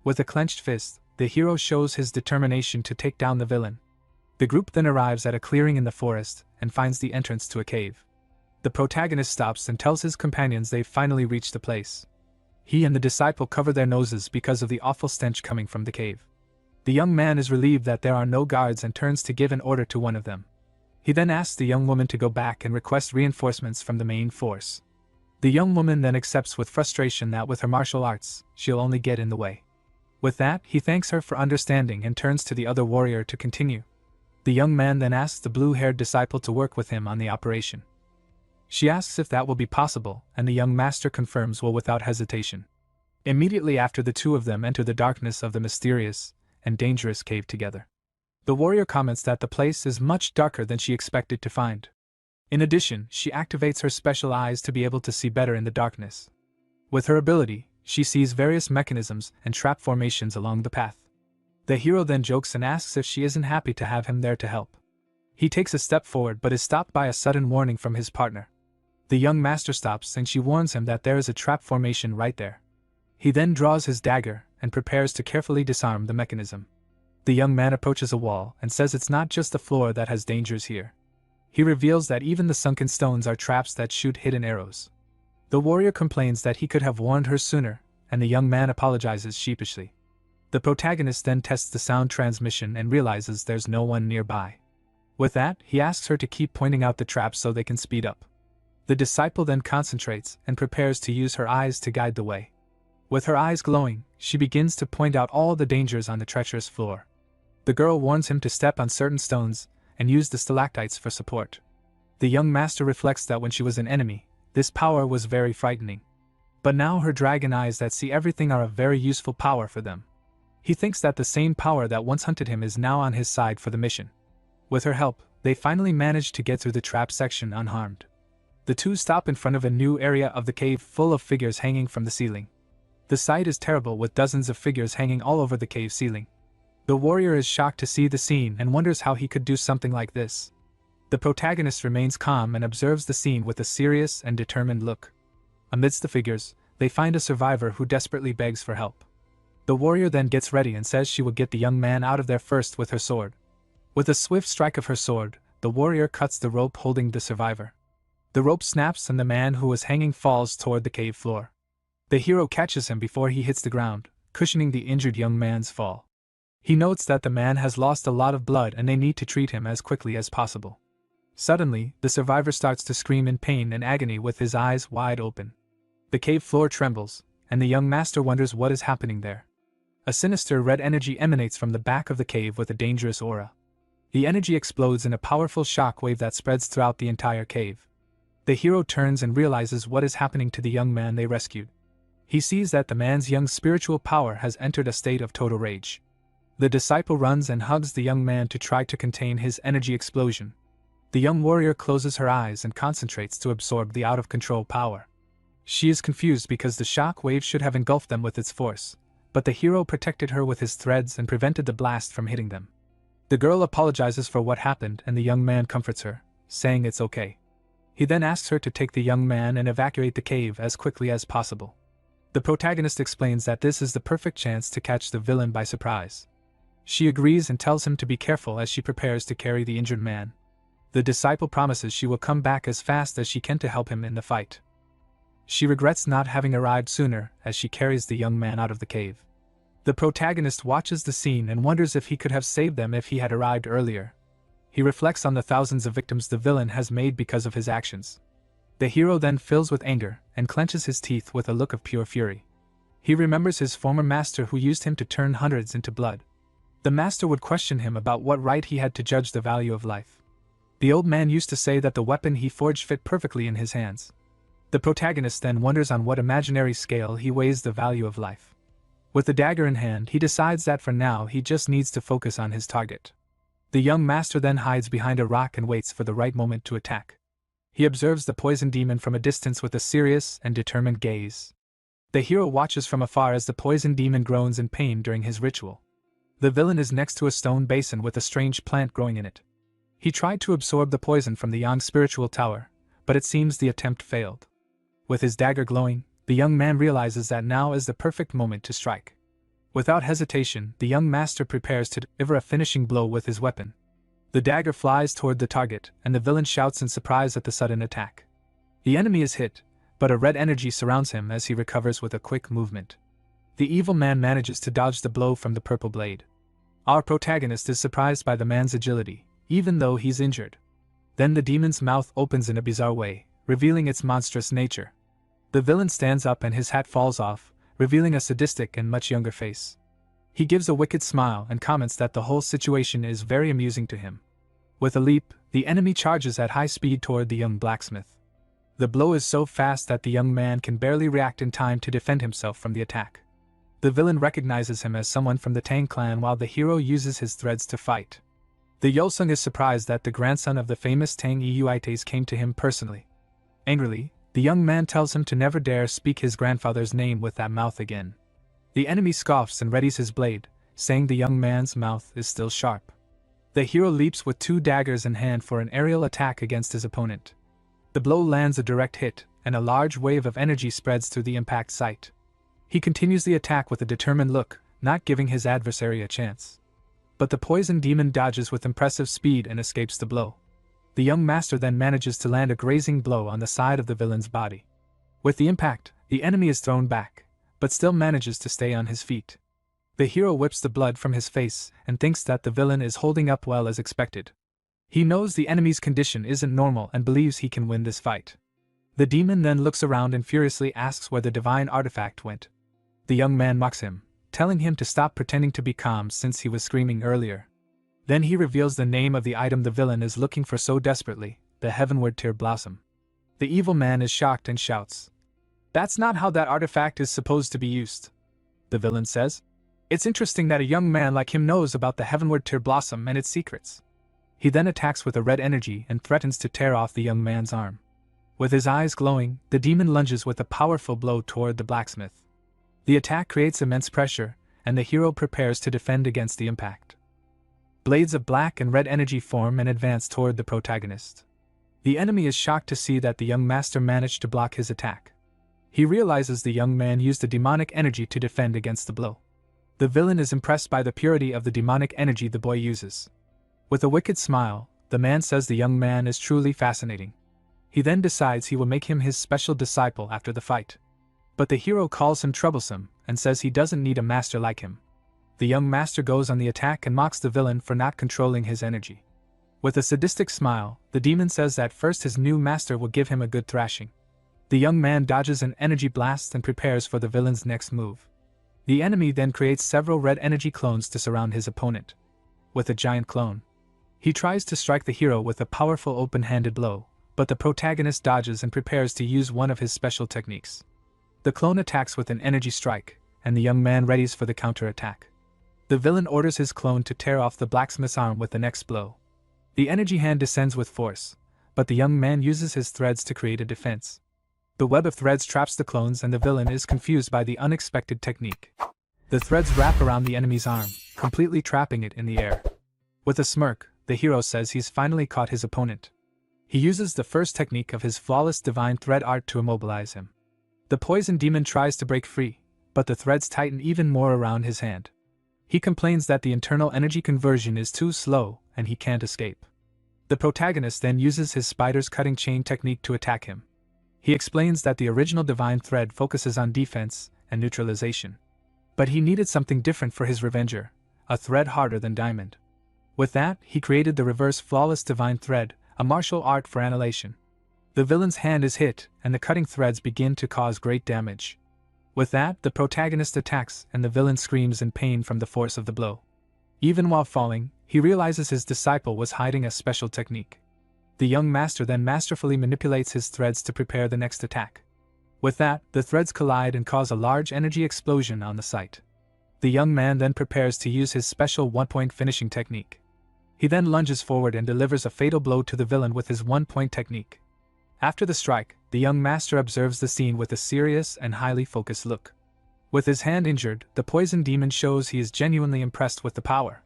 With a clenched fist, the hero shows his determination to take down the villain. The group then arrives at a clearing in the forest and finds the entrance to a cave. The protagonist stops and tells his companions they've finally reached the place. He and the disciple cover their noses because of the awful stench coming from the cave. The young man is relieved that there are no guards and turns to give an order to one of them. He then asks the young woman to go back and request reinforcements from the main force. The young woman then accepts with frustration that with her martial arts, she'll only get in the way. With that, he thanks her for understanding and turns to the other warrior to continue. The young man then asks the blue-haired disciple to work with him on the operation. She asks if that will be possible, and the young master confirms will without hesitation. Immediately after, the two of them enter the darkness of the mysterious and dangerous cave together. The warrior comments that the place is much darker than she expected to find. In addition, she activates her special eyes to be able to see better in the darkness. With her ability, she sees various mechanisms and trap formations along the path. The hero then jokes and asks if she isn't happy to have him there to help. He takes a step forward but is stopped by a sudden warning from his partner. The young master stops and she warns him that there is a trap formation right there. He then draws his dagger and prepares to carefully disarm the mechanism. The young man approaches a wall and says it's not just the floor that has dangers here. He reveals that even the sunken stones are traps that shoot hidden arrows. The warrior complains that he could have warned her sooner, and the young man apologizes sheepishly. The protagonist then tests the sound transmission and realizes there's no one nearby. With that, he asks her to keep pointing out the traps so they can speed up. The disciple then concentrates and prepares to use her eyes to guide the way. With her eyes glowing, she begins to point out all the dangers on the treacherous floor. The girl warns him to step on certain stones and use the stalactites for support. The young master reflects that when she was an enemy, this power was very frightening. But now her dragon eyes that see everything are a very useful power for them. He thinks that the same power that once hunted him is now on his side for the mission. With her help, they finally manage to get through the trap section unharmed. The two stop in front of a new area of the cave full of figures hanging from the ceiling. The sight is terrible with dozens of figures hanging all over the cave ceiling. The warrior is shocked to see the scene and wonders how he could do something like this. The protagonist remains calm and observes the scene with a serious and determined look. Amidst the figures, they find a survivor who desperately begs for help. The warrior then gets ready and says she will get the young man out of there first with her sword. With a swift strike of her sword, the warrior cuts the rope holding the survivor. The rope snaps and the man who was hanging falls toward the cave floor. The hero catches him before he hits the ground, cushioning the injured young man's fall. He notes that the man has lost a lot of blood and they need to treat him as quickly as possible. Suddenly, the survivor starts to scream in pain and agony with his eyes wide open. The cave floor trembles, and the young master wonders what is happening there. A sinister red energy emanates from the back of the cave with a dangerous aura. The energy explodes in a powerful shock wave that spreads throughout the entire cave. The hero turns and realizes what is happening to the young man they rescued. He sees that the man's young spiritual power has entered a state of total rage. The disciple runs and hugs the young man to try to contain his energy explosion. The young warrior closes her eyes and concentrates to absorb the out-of-control power. She is confused because the shock wave should have engulfed them with its force, but the hero protected her with his threads and prevented the blast from hitting them. The girl apologizes for what happened and the young man comforts her, saying it's okay. He then asks her to take the young man and evacuate the cave as quickly as possible. The protagonist explains that this is the perfect chance to catch the villain by surprise. She agrees and tells him to be careful as she prepares to carry the injured man. The disciple promises she will come back as fast as she can to help him in the fight. She regrets not having arrived sooner as she carries the young man out of the cave. The protagonist watches the scene and wonders if he could have saved them if he had arrived earlier. He reflects on the thousands of victims the villain has made because of his actions. The hero then fills with anger and clenches his teeth with a look of pure fury. He remembers his former master who used him to turn hundreds into blood. The master would question him about what right he had to judge the value of life. The old man used to say that the weapon he forged fit perfectly in his hands. The protagonist then wonders on what imaginary scale he weighs the value of life. With the dagger in hand, he decides that for now he just needs to focus on his target. The young master then hides behind a rock and waits for the right moment to attack. He observes the poison demon from a distance with a serious and determined gaze. The hero watches from afar as the poison demon groans in pain during his ritual. The villain is next to a stone basin with a strange plant growing in it. He tried to absorb the poison from the young spiritual tower, but it seems the attempt failed. With his dagger glowing, the young man realizes that now is the perfect moment to strike. Without hesitation, the young master prepares to deliver a finishing blow with his weapon. The dagger flies toward the target, and the villain shouts in surprise at the sudden attack. The enemy is hit, but a red energy surrounds him as he recovers with a quick movement. The evil man manages to dodge the blow from the purple blade. Our protagonist is surprised by the man's agility, even though he's injured. Then the demon's mouth opens in a bizarre way, revealing its monstrous nature. The villain stands up and his hat falls off, revealing a sadistic and much younger face. He gives a wicked smile and comments that the whole situation is very amusing to him. With a leap, the enemy charges at high speed toward the young blacksmith. The blow is so fast that the young man can barely react in time to defend himself from the attack. The villain recognizes him as someone from the Tang clan while the hero uses his threads to fight. The Yosung is surprised that the grandson of the famous Tang Euites came to him personally. Angrily, the young man tells him to never dare speak his grandfather's name with that mouth again. The enemy scoffs and readies his blade, saying the young man's mouth is still sharp. The hero leaps with two daggers in hand for an aerial attack against his opponent. The blow lands a direct hit, and a large wave of energy spreads through the impact site. He continues the attack with a determined look, not giving his adversary a chance. But the poison demon dodges with impressive speed and escapes the blow. The young master then manages to land a grazing blow on the side of the villain's body. With the impact, the enemy is thrown back, but still manages to stay on his feet. The hero whips the blood from his face and thinks that the villain is holding up well as expected. He knows the enemy's condition isn't normal and believes he can win this fight. The demon then looks around and furiously asks where the divine artifact went. The young man mocks him, telling him to stop pretending to be calm since he was screaming earlier. Then he reveals the name of the item the villain is looking for so desperately, the heavenward tear blossom. The evil man is shocked and shouts, "That's not how that artifact is supposed to be used." The villain says, "It's interesting that a young man like him knows about the heavenward tear blossom and its secrets." He then attacks with a red energy and threatens to tear off the young man's arm. With his eyes glowing, the demon lunges with a powerful blow toward the blacksmith. The attack creates immense pressure, and the hero prepares to defend against the impact. Blades of black and red energy form and advance toward the protagonist. The enemy is shocked to see that the young master managed to block his attack. He realizes the young man used the demonic energy to defend against the blow. The villain is impressed by the purity of the demonic energy the boy uses. With a wicked smile, the man says the young man is truly fascinating. He then decides he will make him his special disciple after the fight. But the hero calls him troublesome and says he doesn't need a master like him. The young master goes on the attack and mocks the villain for not controlling his energy. With a sadistic smile, the demon says that first his new master will give him a good thrashing. The young man dodges an energy blast and prepares for the villain's next move. The enemy then creates several red energy clones to surround his opponent. With a giant clone, he tries to strike the hero with a powerful open-handed blow, but the protagonist dodges and prepares to use one of his special techniques. The clone attacks with an energy strike, and the young man readies for the counter-attack. The villain orders his clone to tear off the blacksmith's arm with the next blow. The energy hand descends with force, but the young man uses his threads to create a defense. The web of threads traps the clones and the villain is confused by the unexpected technique. The threads wrap around the enemy's arm, completely trapping it in the air. With a smirk, the hero says he's finally caught his opponent. He uses the first technique of his flawless divine thread art to immobilize him. The poison demon tries to break free, but the threads tighten even more around his hand. He complains that the internal energy conversion is too slow and he can't escape. The protagonist then uses his spider's cutting chain technique to attack him. He explains that the original divine thread focuses on defense and neutralization. But he needed something different for his revenger, a thread harder than diamond. With that, he created the reverse flawless divine thread, a martial art for annihilation. The villain's hand is hit, and the cutting threads begin to cause great damage. With that, the protagonist attacks and the villain screams in pain from the force of the blow. Even while falling, he realizes his disciple was hiding a special technique. The young master then masterfully manipulates his threads to prepare the next attack. With that, the threads collide and cause a large energy explosion on the site. The young man then prepares to use his special one-point finishing technique. He then lunges forward and delivers a fatal blow to the villain with his one-point technique. After the strike, the young master observes the scene with a serious and highly focused look. With his hand injured, the poison demon shows he is genuinely impressed with the power.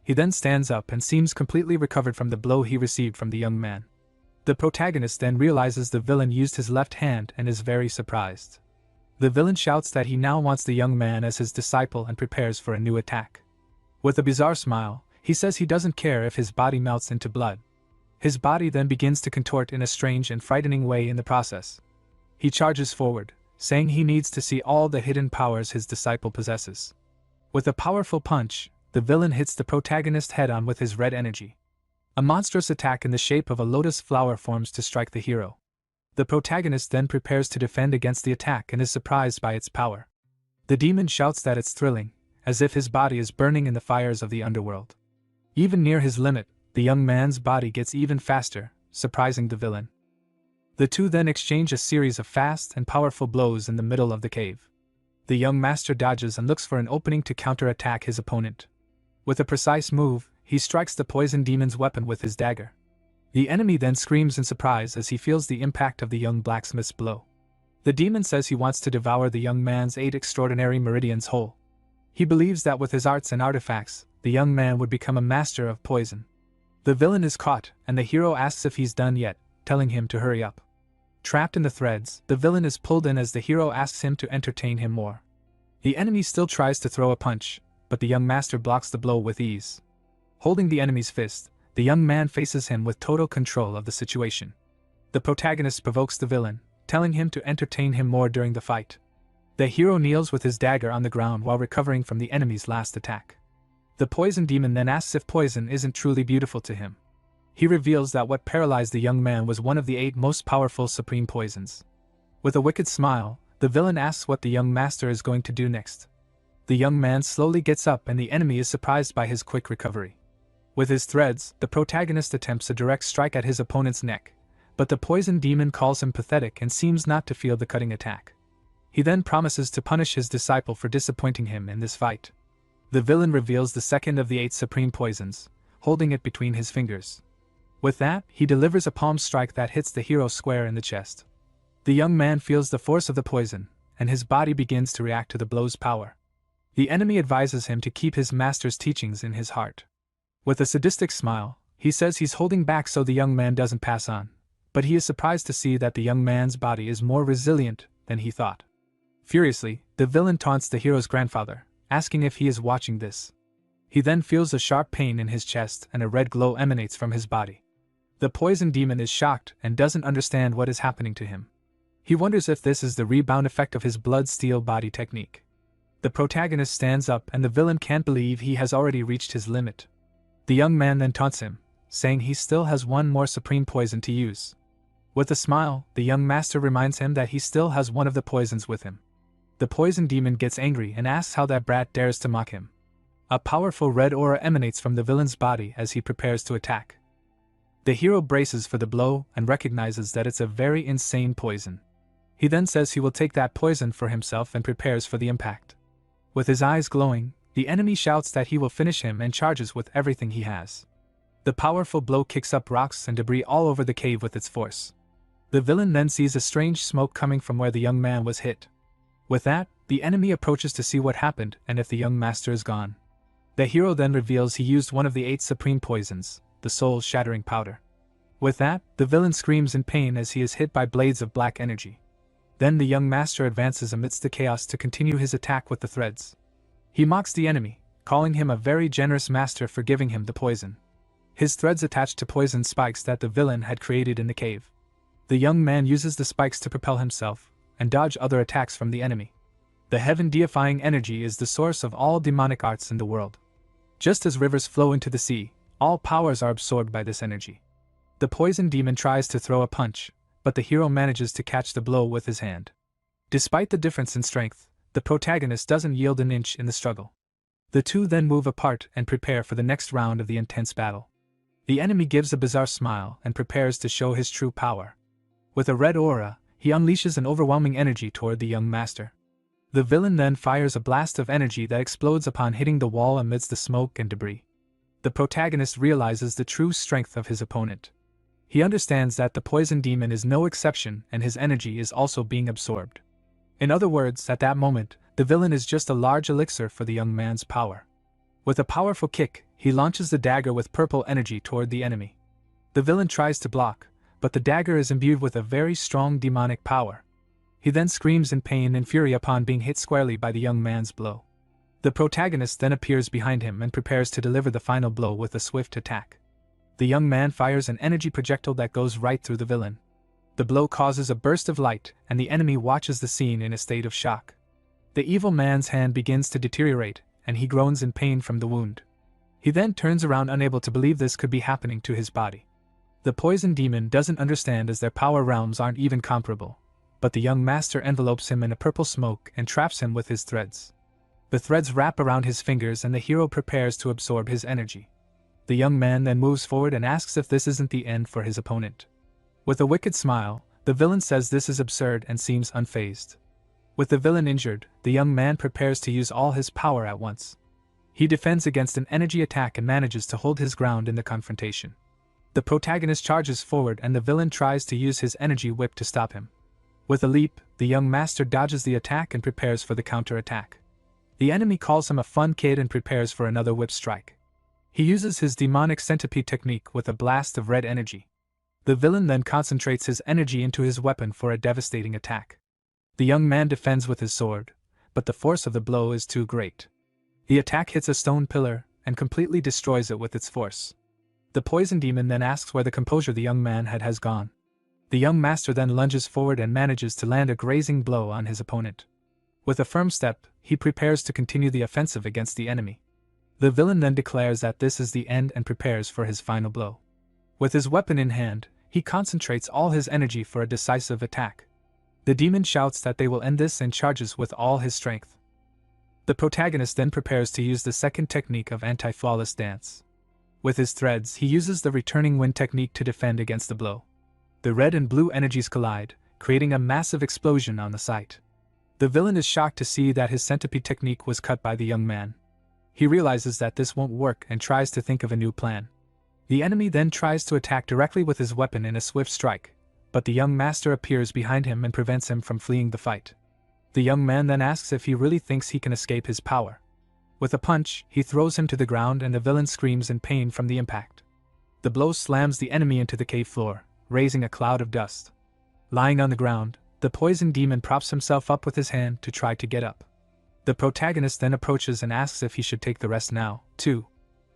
He then stands up and seems completely recovered from the blow he received from the young man. The protagonist then realizes the villain used his left hand and is very surprised. The villain shouts that he now wants the young man as his disciple and prepares for a new attack. With a bizarre smile, he says he doesn't care if his body melts into blood. His body then begins to contort in a strange and frightening way in the process. He charges forward, saying he needs to see all the hidden powers his disciple possesses. With a powerful punch, the villain hits the protagonist head-on with his red energy. A monstrous attack in the shape of a lotus flower forms to strike the hero. The protagonist then prepares to defend against the attack and is surprised by its power. The demon shouts that it's thrilling, as if his body is burning in the fires of the underworld. Even near his limit, the young man's body gets even faster, surprising the villain. The two then exchange a series of fast and powerful blows in the middle of the cave. The young master dodges and looks for an opening to counterattack his opponent. With a precise move, he strikes the poison demon's weapon with his dagger. The enemy then screams in surprise as he feels the impact of the young blacksmith's blow. The demon says he wants to devour the young man's 8 extraordinary meridians whole. He believes that with his arts and artifacts, the young man would become a master of poison. The villain is caught, and the hero asks if he's done yet, telling him to hurry up. Trapped in the threads, the villain is pulled in as the hero asks him to entertain him more. The enemy still tries to throw a punch, but the young master blocks the blow with ease. Holding the enemy's fist, the young man faces him with total control of the situation. The protagonist provokes the villain, telling him to entertain him more during the fight. The hero kneels with his dagger on the ground while recovering from the enemy's last attack. The poison demon then asks if poison isn't truly beautiful to him. He reveals that what paralyzed the young man was one of the 8 most powerful supreme poisons. With a wicked smile, the villain asks what the young master is going to do next. The young man slowly gets up and the enemy is surprised by his quick recovery. With his threads, the protagonist attempts a direct strike at his opponent's neck, but the poison demon calls him pathetic and seems not to feel the cutting attack. He then promises to punish his disciple for disappointing him in this fight. The villain reveals the second of the 8 supreme poisons, holding it between his fingers. With that, he delivers a palm strike that hits the hero square in the chest. The young man feels the force of the poison, and his body begins to react to the blow's power. The enemy advises him to keep his master's teachings in his heart. With a sadistic smile, he says he's holding back so the young man doesn't pass on, but he is surprised to see that the young man's body is more resilient than he thought. Furiously, the villain taunts the hero's grandfather, asking if he is watching this. He then feels a sharp pain in his chest and a red glow emanates from his body. The poison demon is shocked and doesn't understand what is happening to him. He wonders if this is the rebound effect of his blood steel body technique. The protagonist stands up and the villain can't believe he has already reached his limit. The young man then taunts him, saying he still has one more supreme poison to use. With a smile, the young master reminds him that he still has one of the poisons with him. The poison demon gets angry and asks how that brat dares to mock him. A powerful red aura emanates from the villain's body as he prepares to attack. The hero braces for the blow and recognizes that it's a very insane poison. He then says he will take that poison for himself and prepares for the impact. With his eyes glowing, the enemy shouts that he will finish him and charges with everything he has. The powerful blow kicks up rocks and debris all over the cave with its force. The villain then sees a strange smoke coming from where the young man was hit. With that, the enemy approaches to see what happened and if the young master is gone. The hero then reveals he used one of the 8 supreme poisons, the soul-shattering powder. With that, the villain screams in pain as he is hit by blades of black energy. Then the young master advances amidst the chaos to continue his attack with the threads. He mocks the enemy, calling him a very generous master for giving him the poison. His threads attached to poison spikes that the villain had created in the cave. The young man uses the spikes to propel himself and dodge other attacks from the enemy. The heaven-deifying energy is the source of all demonic arts in the world. Just as rivers flow into the sea, all powers are absorbed by this energy. The poison demon tries to throw a punch, but the hero manages to catch the blow with his hand. Despite the difference in strength, the protagonist doesn't yield an inch in the struggle. The two then move apart and prepare for the next round of the intense battle. The enemy gives a bizarre smile and prepares to show his true power. With a red aura, he unleashes an overwhelming energy toward the young master. The villain then fires a blast of energy that explodes upon hitting the wall amidst the smoke and debris. The protagonist realizes the true strength of his opponent. He understands that the poison demon is no exception and his energy is also being absorbed. In other words, at that moment, the villain is just a large elixir for the young man's power. With a powerful kick, he launches the dagger with purple energy toward the enemy. The villain tries to block, but the dagger is imbued with a very strong demonic power. He then screams in pain and fury upon being hit squarely by the young man's blow. The protagonist then appears behind him and prepares to deliver the final blow with a swift attack. The young man fires an energy projectile that goes right through the villain. The blow causes a burst of light, and the enemy watches the scene in a state of shock. The evil man's hand begins to deteriorate, and he groans in pain from the wound. He then turns around unable to believe this could be happening to his body. The poison demon doesn't understand as their power realms aren't even comparable, but the young master envelopes him in a purple smoke and traps him with his threads. The threads wrap around his fingers and the hero prepares to absorb his energy. The young man then moves forward and asks if this isn't the end for his opponent. With a wicked smile, the villain says this is absurd and seems unfazed. With the villain injured, the young man prepares to use all his power at once. He defends against an energy attack and manages to hold his ground in the confrontation. The protagonist charges forward and the villain tries to use his energy whip to stop him. With a leap, the young master dodges the attack and prepares for the counter-attack. The enemy calls him a fun kid and prepares for another whip strike. He uses his demonic centipede technique with a blast of red energy. The villain then concentrates his energy into his weapon for a devastating attack. The young man defends with his sword, but the force of the blow is too great. The attack hits a stone pillar and completely destroys it with its force. The poison demon then asks where the composure the young man has gone. The young master then lunges forward and manages to land a grazing blow on his opponent. With a firm step, he prepares to continue the offensive against the enemy. The villain then declares that this is the end and prepares for his final blow. With his weapon in hand, he concentrates all his energy for a decisive attack. The demon shouts that they will end this and charges with all his strength. The protagonist then prepares to use the second technique of anti-flawless dance. With his threads, he uses the returning wind technique to defend against the blow. The red and blue energies collide, creating a massive explosion on the site. The villain is shocked to see that his centipede technique was cut by the young man. He realizes that this won't work and tries to think of a new plan. The enemy then tries to attack directly with his weapon in a swift strike, but the young master appears behind him and prevents him from fleeing the fight. The young man then asks if he really thinks he can escape his power. With a punch, he throws him to the ground and the villain screams in pain from the impact. The blow slams the enemy into the cave floor, raising a cloud of dust. Lying on the ground, the poison demon props himself up with his hand to try to get up. The protagonist then approaches and asks if he should take the rest now, too.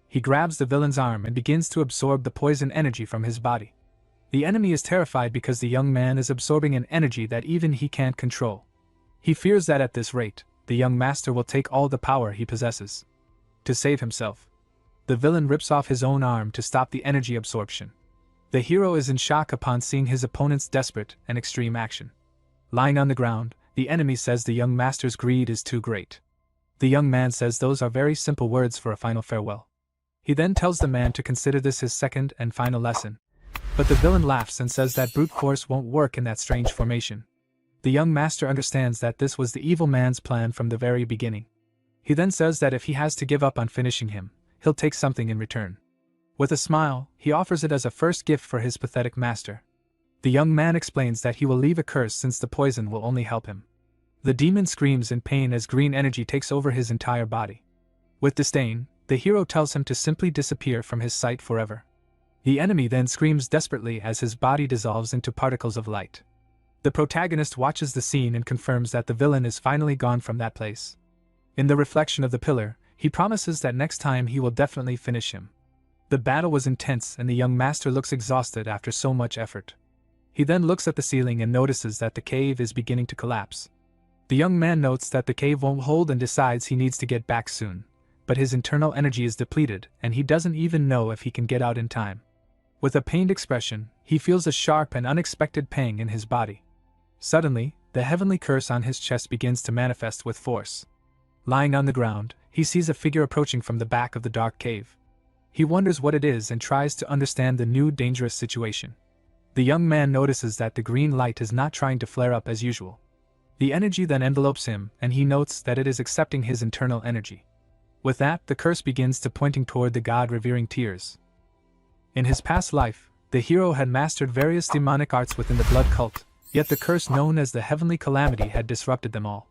He grabs the villain's arm and begins to absorb the poison energy from his body. The enemy is terrified because the young man is absorbing an energy that even he can't control. He fears that at this rate, the young master will take all the power he possesses. To save himself, the villain rips off his own arm to stop the energy absorption. The hero is in shock upon seeing his opponent's desperate and extreme action. Lying on the ground, the enemy says the young master's greed is too great. The young man says those are very simple words for a final farewell. He then tells the man to consider this his second and final lesson. But the villain laughs and says that brute force won't work in that strange formation. The young master understands that this was the evil man's plan from the very beginning. He then says that if he has to give up on finishing him, he'll take something in return. With a smile, he offers it as a first gift for his pathetic master. The young man explains that he will leave a curse since the poison will only help him. The demon screams in pain as green energy takes over his entire body. With disdain, the hero tells him to simply disappear from his sight forever. The enemy then screams desperately as his body dissolves into particles of light. The protagonist watches the scene and confirms that the villain is finally gone from that place. In the reflection of the pillar, he promises that next time he will definitely finish him. The battle was intense and the young master looks exhausted after so much effort. He then looks at the ceiling and notices that the cave is beginning to collapse. The young man notes that the cave won't hold and decides he needs to get back soon, but his internal energy is depleted and he doesn't even know if he can get out in time. With a pained expression, he feels a sharp and unexpected pang in his body. Suddenly, the heavenly curse on his chest begins to manifest with force. Lying on the ground, he sees a figure approaching from the back of the dark cave. He wonders what it is and tries to understand the new dangerous situation. The young man notices that the green light is not trying to flare up as usual. The energy then envelopes him and he notes that it is accepting his internal energy. With that, the curse begins to pointing toward the god-revering tears. In his past life, the hero had mastered various demonic arts within the blood cult, yet the curse known as the heavenly calamity had disrupted them all.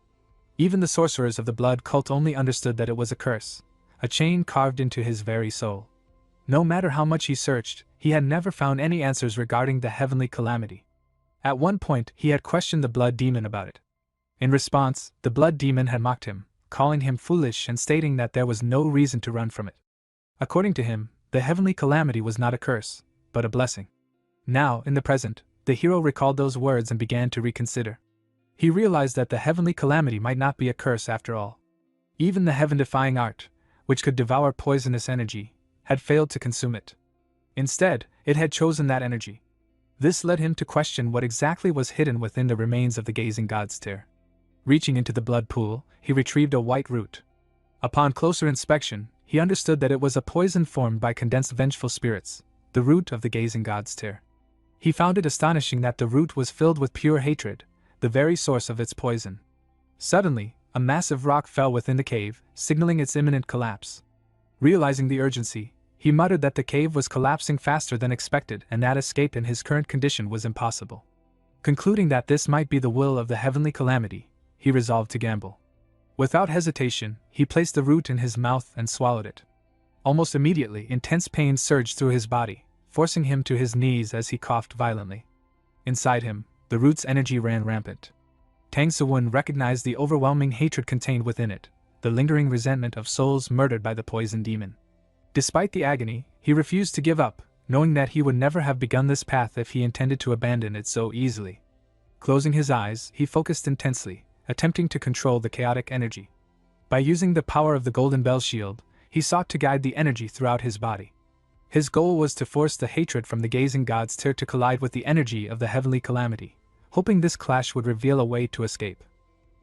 Even the sorcerers of the blood cult only understood that it was a curse, a chain carved into his very soul. No matter how much he searched, he had never found any answers regarding the heavenly calamity. At one point, he had questioned the blood demon about it. In response, the blood demon had mocked him, calling him foolish and stating that there was no reason to run from it. According to him, the heavenly calamity was not a curse, but a blessing. Now, in the present, the hero recalled those words and began to reconsider. He realized that the heavenly calamity might not be a curse after all. Even the heaven-defying art, which could devour poisonous energy, had failed to consume it. Instead, it had chosen that energy. This led him to question what exactly was hidden within the remains of the gazing god's tear. Reaching into the blood pool, he retrieved a white root. Upon closer inspection, he understood that it was a poison formed by condensed vengeful spirits, the root of the gazing god's tear. He found it astonishing that the root was filled with pure hatred, the very source of its poison. Suddenly, a massive rock fell within the cave, signaling its imminent collapse. Realizing the urgency, he muttered that the cave was collapsing faster than expected and that escape in his current condition was impossible. Concluding that this might be the will of the heavenly calamity, he resolved to gamble. Without hesitation, he placed the root in his mouth and swallowed it. Almost immediately, intense pain surged through his body, forcing him to his knees as he coughed violently. Inside him, the root's energy ran rampant. Tang Sewon recognized the overwhelming hatred contained within it, the lingering resentment of souls murdered by the poison demon. Despite the agony, he refused to give up, knowing that he would never have begun this path if he intended to abandon it so easily. Closing his eyes, he focused intensely, attempting to control the chaotic energy. By using the power of the Golden Bell Shield, he sought to guide the energy throughout his body. His goal was to force the hatred from the gazing god's tear to collide with the energy of the heavenly calamity, hoping this clash would reveal a way to escape.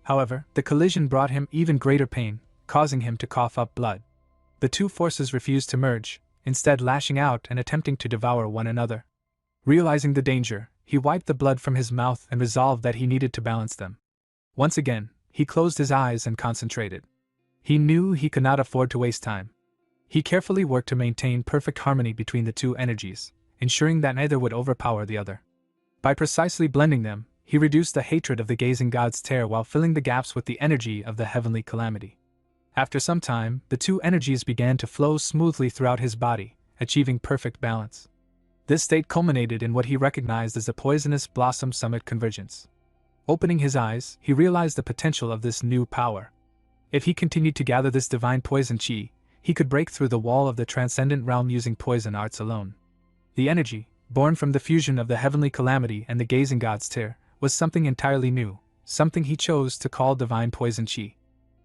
However, the collision brought him even greater pain, causing him to cough up blood. The two forces refused to merge, instead lashing out and attempting to devour one another. Realizing the danger, he wiped the blood from his mouth and resolved that he needed to balance them. Once again, he closed his eyes and concentrated. He knew he could not afford to waste time. He carefully worked to maintain perfect harmony between the two energies, ensuring that neither would overpower the other. By precisely blending them, he reduced the hatred of the gazing god's tear while filling the gaps with the energy of the heavenly calamity. After some time, the two energies began to flow smoothly throughout his body, achieving perfect balance. This state culminated in what he recognized as the poisonous blossom summit convergence. Opening his eyes, he realized the potential of this new power. If he continued to gather this divine poison chi, he could break through the wall of the transcendent realm using poison arts alone. The energy, born from the fusion of the heavenly calamity and the gazing god's tear, was something entirely new, something he chose to call divine poison chi.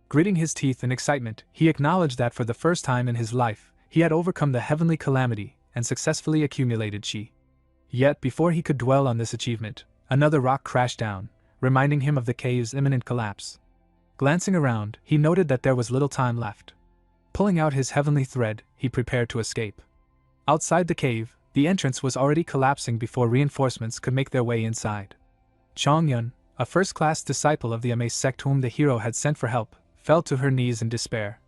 Gritting his teeth in excitement, he acknowledged that for the first time in his life, he had overcome the heavenly calamity and successfully accumulated chi. Yet before he could dwell on this achievement, another rock crashed down, reminding him of the cave's imminent collapse. Glancing around, he noted that there was little time left. Pulling out his heavenly thread, he prepared to escape. Outside the cave, the entrance was already collapsing before reinforcements could make their way inside. Chongyun, a first-class disciple of the Ame sect whom the hero had sent for help, fell to her knees in despair.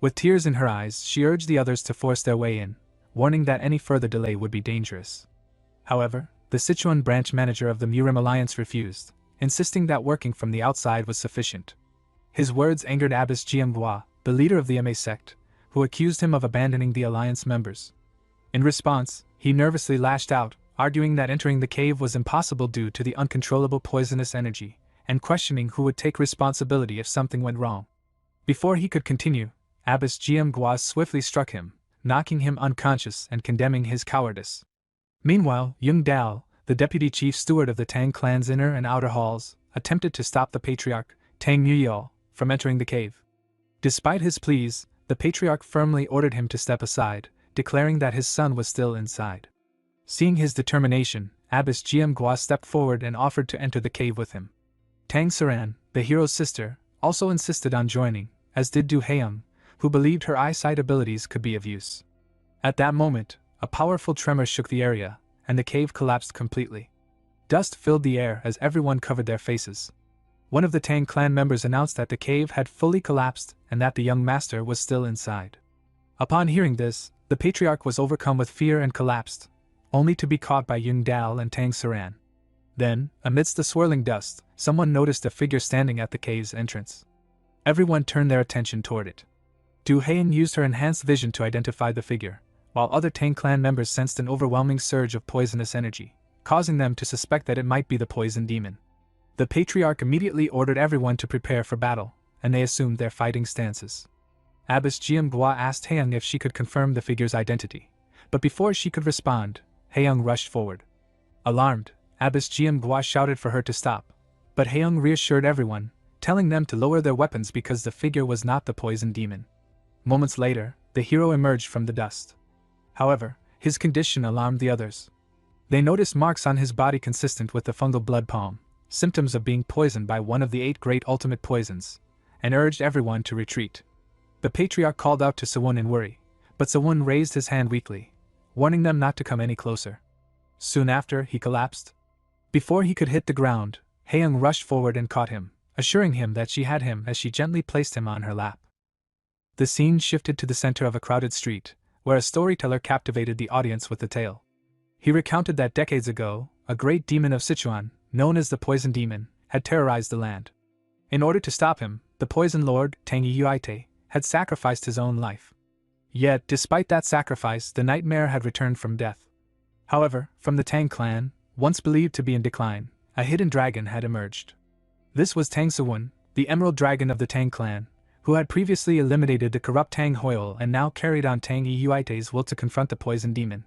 With tears in her eyes, she urged the others to force their way in, warning that any further delay would be dangerous. However, the Sichuan branch manager of the Murim Alliance refused, insisting that working from the outside was sufficient. His words angered Abbess Jianghua, the leader of the Ame sect, who accused him of abandoning the alliance members. In response, he nervously lashed out, arguing that entering the cave was impossible due to the uncontrollable poisonous energy, and questioning who would take responsibility if something went wrong. Before he could continue, Abbess Jianghua swiftly struck him, knocking him unconscious and condemning his cowardice. Meanwhile, Yung Dao, the deputy chief steward of the Tang clan's inner and outer halls, attempted to stop the patriarch, Tang Muyao, from entering the cave. Despite his pleas, the patriarch firmly ordered him to step aside, declaring that his son was still inside. Seeing his determination, Abbess Jianghua stepped forward and offered to enter the cave with him. Tang Saran, the hero's sister, also insisted on joining, as did Du Haeyang, who believed her eyesight abilities could be of use. At that moment, a powerful tremor shook the area, and the cave collapsed completely. Dust filled the air as everyone covered their faces. One of the Tang clan members announced that the cave had fully collapsed and that the young master was still inside. Upon hearing this, the patriarch was overcome with fear and collapsed, only to be caught by Yung Dao and Tang Saran. Then, amidst the swirling dust, someone noticed a figure standing at the cave's entrance. Everyone turned their attention toward it. Du Haeyang used her enhanced vision to identify the figure, while other Tang clan members sensed an overwhelming surge of poisonous energy, causing them to suspect that it might be the poison demon. The patriarch immediately ordered everyone to prepare for battle, and they assumed their fighting stances. Abbess Jianghua asked Haeyang if she could confirm the figure's identity, but before she could respond, Haeyang rushed forward. Alarmed, Abbess Jianghua shouted for her to stop, but Haeyang reassured everyone, telling them to lower their weapons because the figure was not the poison demon. Moments later, the hero emerged from the dust. However, his condition alarmed the others. They noticed marks on his body consistent with the fungal blood palm, symptoms of being poisoned by one of the 8 great ultimate poisons, and urged everyone to retreat. The patriarch called out to Sawun in worry, but Sawun raised his hand weakly, warning them not to come any closer. Soon after, he collapsed. Before he could hit the ground, Haeyang rushed forward and caught him, assuring him that she had him as she gently placed him on her lap. The scene shifted to the center of a crowded street, where a storyteller captivated the audience with the tale. He recounted that decades ago, a great demon of Sichuan, known as the Poison Demon, had terrorized the land. In order to stop him, the Poison Lord, Tang Yuite, had sacrificed his own life. Yet, despite that sacrifice, the nightmare had returned from death. However, from the Tang clan, once believed to be in decline, a hidden dragon had emerged. This was Tang Sawun, the emerald dragon of the Tang clan, who had previously eliminated the corrupt Tang Hoyle and now carried on Tang Yuite's will to confront the poison demon.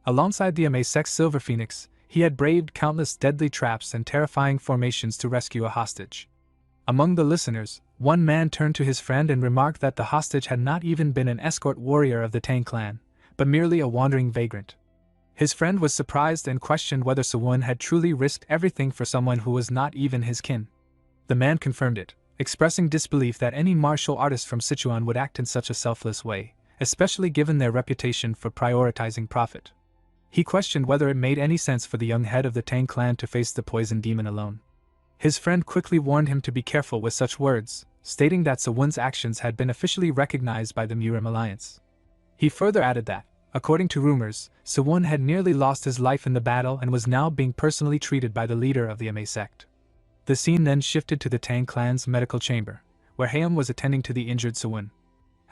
Alongside the Ame sect's Silver Phoenix, he had braved countless deadly traps and terrifying formations to rescue a hostage. Among the listeners, one man turned to his friend and remarked that the hostage had not even been an escort warrior of the Tang clan, but merely a wandering vagrant. His friend was surprised and questioned whether Sawun had truly risked everything for someone who was not even his kin. The man confirmed it, expressing disbelief that any martial artist from Sichuan would act in such a selfless way, especially given their reputation for prioritizing profit. He questioned whether it made any sense for the young head of the Tang clan to face the poison demon alone. His friend quickly warned him to be careful with such words, stating that Sawun's actions had been officially recognized by the Murim Alliance. He further added that, according to rumors, Sawun had nearly lost his life in the battle and was now being personally treated by the leader of the Ame sect. The scene then shifted to the Tang clan's medical chamber, where Haeyang was attending to the injured Sawun.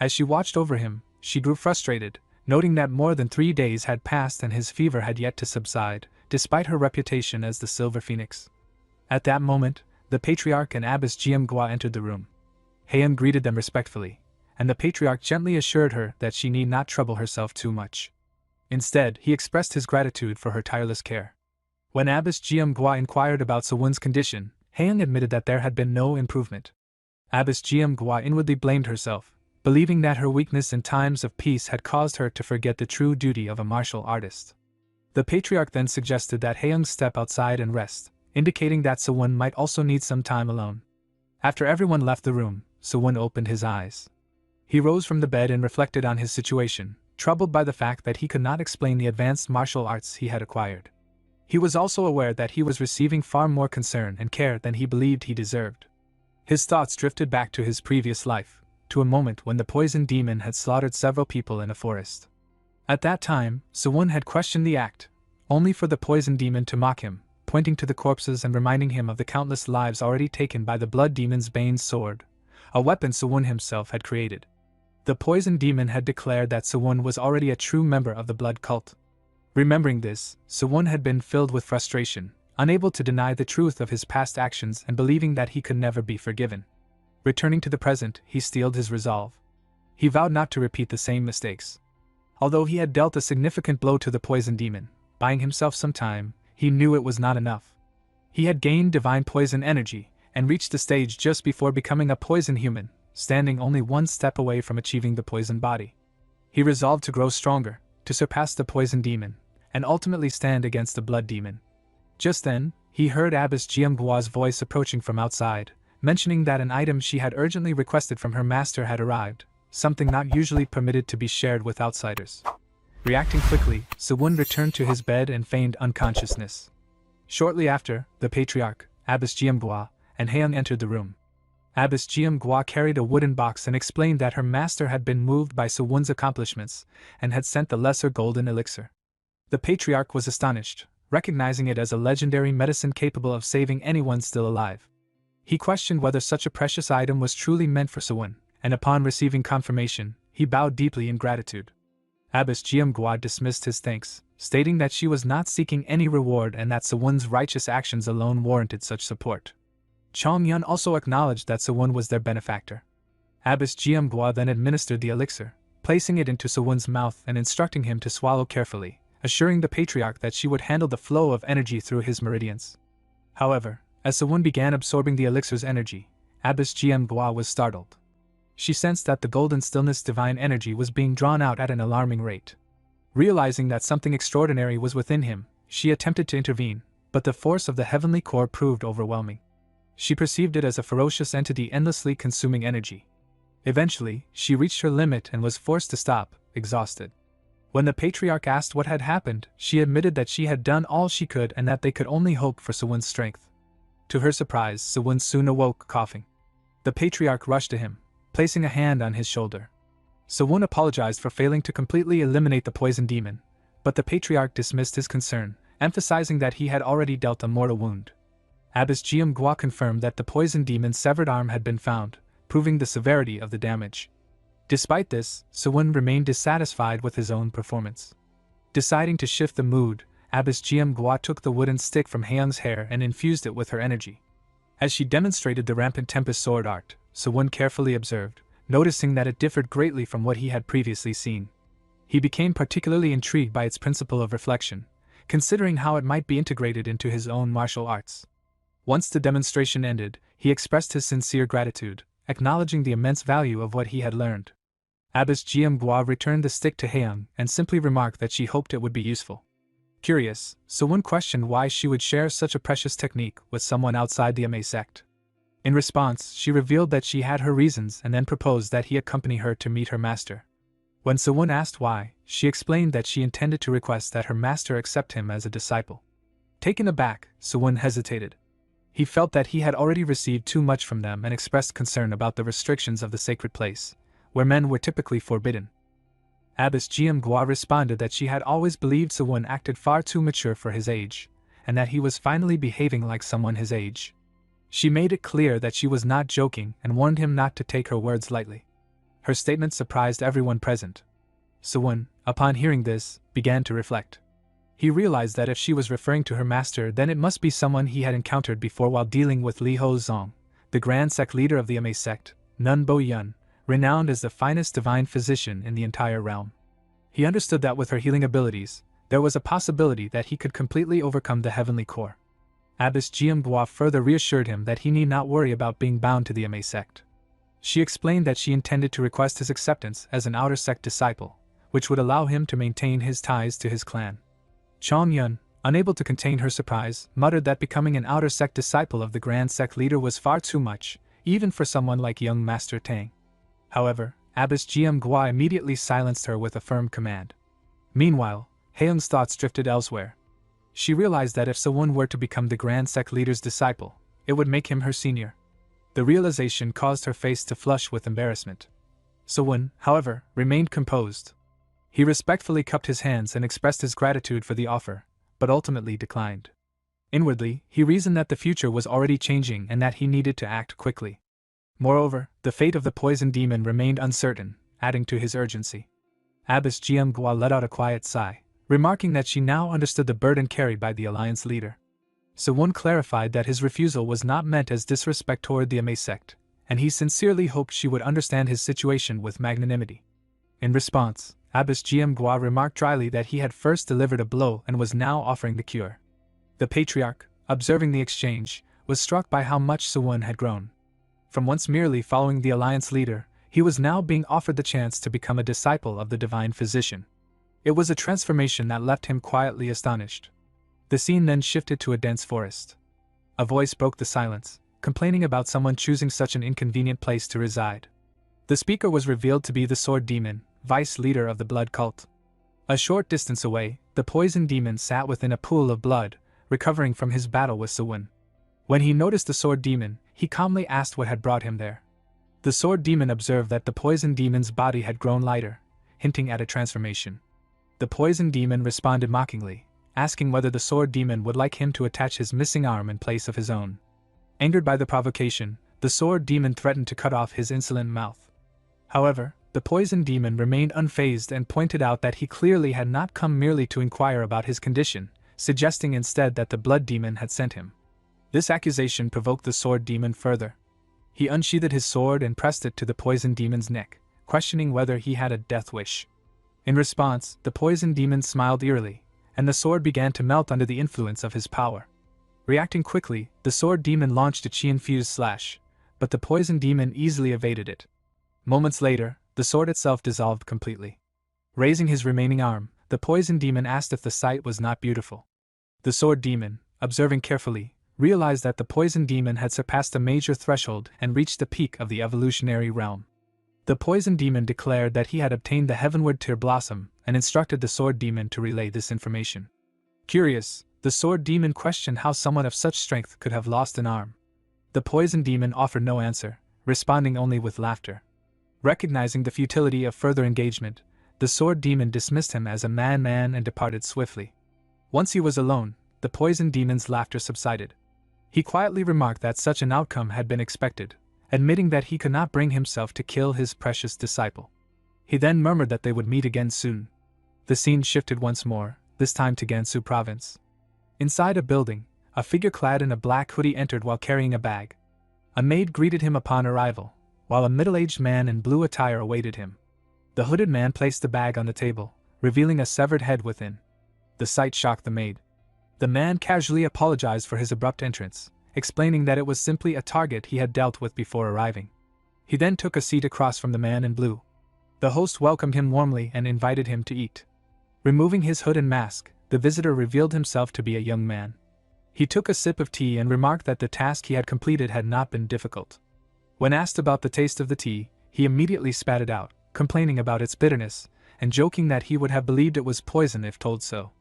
As she watched over him, she grew frustrated, noting that more than 3 days had passed and his fever had yet to subside, despite her reputation as the Silver Phoenix. At that moment, the patriarch and Abbess Jianghua entered the room. Haeyoung greeted them respectfully, and the patriarch gently assured her that she need not trouble herself too much. Instead, he expressed his gratitude for her tireless care. When Abbess Jeomgwa inquired about Sewon's condition, Haeyoung admitted that there had been no improvement. Abbess Jeomgwa inwardly blamed herself, believing that her weakness in times of peace had caused her to forget the true duty of a martial artist. The patriarch then suggested that Haeyoung step outside and rest, indicating that Sewon might also need some time alone. After everyone left the room, Sewon opened his eyes. He rose from the bed and reflected on his situation, troubled by the fact that he could not explain the advanced martial arts he had acquired. He was also aware that he was receiving far more concern and care than he believed he deserved. His thoughts drifted back to his previous life, to a moment when the poison demon had slaughtered several people in a forest. At that time, Sewon had questioned the act, only for the poison demon to mock him, pointing to the corpses and reminding him of the countless lives already taken by the blood demon's Bane's sword, a weapon Sewon himself had created. The poison demon had declared that Sewon was already a true member of the blood cult. Remembering this, Sewon had been filled with frustration, unable to deny the truth of his past actions and believing that he could never be forgiven. Returning to the present, he steeled his resolve. He vowed not to repeat the same mistakes. Although he had dealt a significant blow to the poison demon, buying himself some time, he knew it was not enough. He had gained divine poison energy, and reached the stage just before becoming a poison human, standing only one step away from achieving the poison body. He resolved to grow stronger, to surpass the poison demon, and ultimately stand against the blood demon. Just then, he heard Abbess Jeomgwa's voice approaching from outside, mentioning that an item she had urgently requested from her master had arrived, something not usually permitted to be shared with outsiders. Reacting quickly, Sewon returned to his bed and feigned unconsciousness. Shortly after, the patriarch, Abbess Jeomgwa, and Haeyoung entered the room. Abbess Jeomgwa carried a wooden box and explained that her master had been moved by Sewon's accomplishments and had sent the lesser golden elixir. The patriarch was astonished, recognizing it as a legendary medicine capable of saving anyone still alive. He questioned whether such a precious item was truly meant for Sewon, and upon receiving confirmation, he bowed deeply in gratitude. Abbess Jeomgwa dismissed his thanks, stating that she was not seeking any reward and that Sewon's righteous actions alone warranted such support. Chongyun also acknowledged that Sewon was their benefactor. Abbess Jeomgwa then administered the elixir, placing it into Sewon's mouth and instructing him to swallow carefully, assuring the patriarch that she would handle the flow of energy through his meridians. However, as Sewon began absorbing the elixir's energy, Abbess Jeomgwa was startled. She sensed that the golden stillness divine energy was being drawn out at an alarming rate. Realizing that something extraordinary was within him, she attempted to intervene, but the force of the heavenly core proved overwhelming. She perceived it as a ferocious entity endlessly consuming energy. Eventually, she reached her limit and was forced to stop, exhausted. When the patriarch asked what had happened, she admitted that she had done all she could and that they could only hope for Sewon's strength. To her surprise, Sewon soon awoke, coughing. The patriarch rushed to him, placing a hand on his shoulder. Sewon apologized for failing to completely eliminate the poison demon, but the patriarch dismissed his concern, emphasizing that he had already dealt a mortal wound. Abbess Jeomgwa confirmed that the poison demon's severed arm had been found, proving the severity of the damage. Despite this, Sewon remained dissatisfied with his own performance. Deciding to shift the mood, Abbess Jeomgwa took the wooden stick from Haeyoung's hair and infused it with her energy. As she demonstrated the rampant tempest sword art, Sewon carefully observed, noticing that it differed greatly from what he had previously seen. He became particularly intrigued by its principle of reflection, considering how it might be integrated into his own martial arts. Once the demonstration ended, he expressed his sincere gratitude, acknowledging the immense value of what he had learned. Abbess Jeomgwa returned the stick to Haeyoung and simply remarked that she hoped it would be useful. Curious, Sewon questioned why she would share such a precious technique with someone outside the Ma sect. In response, she revealed that she had her reasons and then proposed that he accompany her to meet her master. When Sewon asked why, she explained that she intended to request that her master accept him as a disciple. Taken aback, Sewon hesitated. He felt that he had already received too much from them and expressed concern about the restrictions of the sacred place, where men were typically forbidden. Abbess Jeomgwa responded that she had always believed Sewon acted far too mature for his age, and that he was finally behaving like someone his age. She made it clear that she was not joking and warned him not to take her words lightly. Her statement surprised everyone present. Sewon, upon hearing this, began to reflect. He realized that if she was referring to her master, then it must be someone he had encountered before while dealing with Li Ho Zong, the Grand Sect leader of the Ma sect, Nun Bo Yun, renowned as the finest divine physician in the entire realm. He understood that with her healing abilities, there was a possibility that he could completely overcome the heavenly core. Abbess Jiangua further reassured him that he need not worry about being bound to the Ma sect. She explained that she intended to request his acceptance as an outer sect disciple, which would allow him to maintain his ties to his clan. Chong Yun, unable to contain her surprise, muttered that becoming an outer sect disciple of the grand sect leader was far too much, even for someone like young Master Tang. However, Abbess Jiangua immediately silenced her with a firm command. Meanwhile, Haeung's thoughts drifted elsewhere. She realized that if Sewon were to become the grand sect leader's disciple, it would make him her senior. The realization caused her face to flush with embarrassment. Sewon, however, remained composed. He respectfully cupped his hands and expressed his gratitude for the offer, but ultimately declined. Inwardly, he reasoned that the future was already changing and that he needed to act quickly. Moreover, the fate of the poison demon remained uncertain, adding to his urgency. Abbess Jiangua let out a quiet sigh, remarking that she now understood the burden carried by the alliance leader. Sewon clarified that his refusal was not meant as disrespect toward the Ma sect, and he sincerely hoped she would understand his situation with magnanimity. In response, Abbess Jiangua remarked dryly that he had first delivered a blow and was now offering the cure. The patriarch, observing the exchange, was struck by how much Sewon had grown. From once merely following the alliance leader, he was now being offered the chance to become a disciple of the divine physician. It was a transformation that left him quietly astonished. The scene then shifted to a dense forest. A voice broke the silence, complaining about someone choosing such an inconvenient place to reside. The speaker was revealed to be the Sword Demon, vice leader of the blood cult. A short distance away, the poison demon sat within a pool of blood, recovering from his battle with Sewon. When he noticed the Sword Demon, he calmly asked what had brought him there. The Sword Demon observed that the poison demon's body had grown lighter, hinting at a transformation. The poison demon responded mockingly, asking whether the Sword Demon would like him to attach his missing arm in place of his own. Angered by the provocation, the Sword Demon threatened to cut off his insolent mouth. However, the poison demon remained unfazed and pointed out that he clearly had not come merely to inquire about his condition, suggesting instead that the blood demon had sent him. This accusation provoked the Sword Demon further. He unsheathed his sword and pressed it to the poison demon's neck, questioning whether he had a death wish. In response, the poison demon smiled eerily, and the sword began to melt under the influence of his power. Reacting quickly, the Sword Demon launched a chi-infused slash, but the poison demon easily evaded it. Moments later, the sword itself dissolved completely. Raising his remaining arm, the poison demon asked if the sight was not beautiful. The Sword Demon, observing carefully, realized that the poison demon had surpassed a major threshold and reached the peak of the evolutionary realm. The poison demon declared that he had obtained the heavenward tear blossom and instructed the Sword Demon to relay this information. Curious, the Sword Demon questioned how someone of such strength could have lost an arm. The poison demon offered no answer, responding only with laughter. Recognizing the futility of further engagement, the Sword Demon dismissed him as a man and departed swiftly. Once he was alone, the poison demon's laughter subsided. He quietly remarked that such an outcome had been expected, admitting that he could not bring himself to kill his precious disciple. He then murmured that they would meet again soon. The scene shifted once more, this time to Gansu province. Inside a building, a figure clad in a black hoodie entered while carrying a bag. A maid greeted him upon arrival, while a middle-aged man in blue attire awaited him. The hooded man placed the bag on the table, revealing a severed head within. The sight shocked the maid. The man casually apologized for his abrupt entrance, explaining that it was simply a target he had dealt with before arriving. He then took a seat across from the man in blue. The host welcomed him warmly and invited him to eat. Removing his hood and mask, the visitor revealed himself to be a young man. He took a sip of tea and remarked that the task he had completed had not been difficult. When asked about the taste of the tea, he immediately spat it out, complaining about its bitterness, and joking that he would have believed it was poison if told so.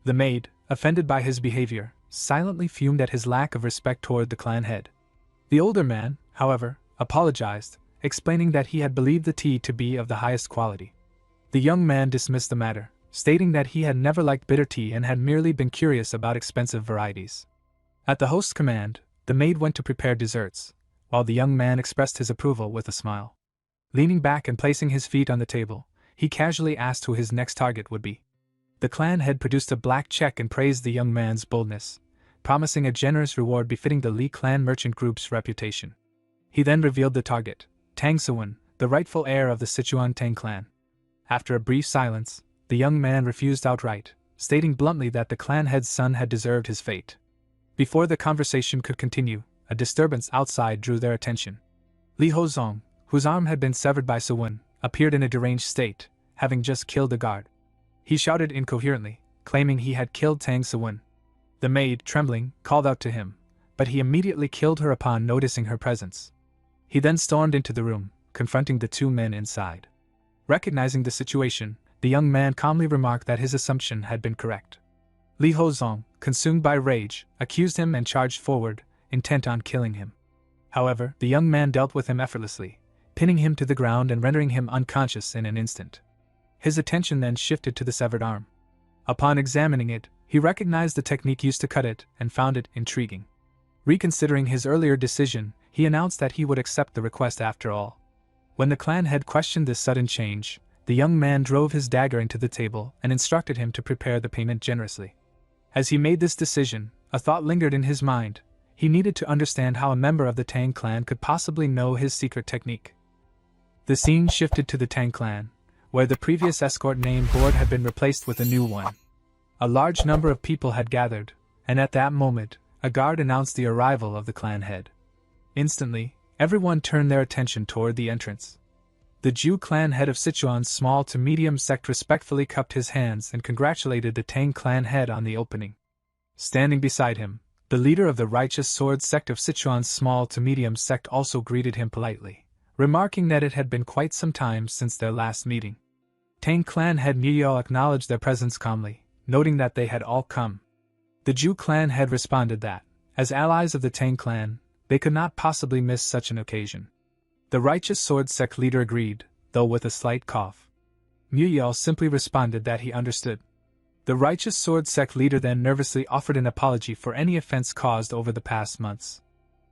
The maid, offended by his behavior, silently fumed at his lack of respect toward the clan head. The older man, however, apologized, explaining that he had believed the tea to be of the highest quality. The young man dismissed the matter, stating that he had never liked bitter tea and had merely been curious about expensive varieties. At the host's command, the maid went to prepare desserts, while the young man expressed his approval with a smile. Leaning back and placing his feet on the table, he casually asked who his next target would be. The clan head produced a black check and praised the young man's boldness, promising a generous reward befitting the Li clan merchant group's reputation. He then revealed the target, Tang Sewon, the rightful heir of the Sichuan Tang clan. After a brief silence, the young man refused outright, stating bluntly that the clan head's son had deserved his fate. Before the conversation could continue, a disturbance outside drew their attention. Li Hozong, whose arm had been severed by Sewon, appeared in a deranged state, having just killed a guard. He shouted incoherently, claiming he had killed Tang Sewon. The maid, trembling, called out to him, but he immediately killed her upon noticing her presence. He then stormed into the room, confronting the two men inside. Recognizing the situation, the young man calmly remarked that his assumption had been correct. Li Hozong, consumed by rage, accused him and charged forward, intent on killing him. However, the young man dealt with him effortlessly, pinning him to the ground and rendering him unconscious in an instant. His attention then shifted to the severed arm. Upon examining it, he recognized the technique used to cut it and found it intriguing. Reconsidering his earlier decision, he announced that he would accept the request after all. When the clan head questioned this sudden change, the young man drove his dagger into the table and instructed him to prepare the payment generously. As he made this decision, a thought lingered in his mind. He needed to understand how a member of the Tang clan could possibly know his secret technique. The scene shifted to the Tang clan, where the previous escort name board had been replaced with a new one. A large number of people had gathered, and at that moment, a guard announced the arrival of the clan head. Instantly, everyone turned their attention toward the entrance. The Jew clan head of Sichuan's small to medium sect respectfully cupped his hands and congratulated the Tang clan head on the opening. Standing beside him, the leader of the righteous sword sect of Sichuan's small to medium sect also greeted him politely, remarking that it had been quite some time since their last meeting. Tang clan head Muyao acknowledged their presence calmly, noting that they had all come. The Jew clan head responded that, as allies of the Tang clan, they could not possibly miss such an occasion. The righteous sword sect leader agreed, though with a slight cough. Muyao simply responded that he understood. The righteous sword sect leader then nervously offered an apology for any offense caused over the past months.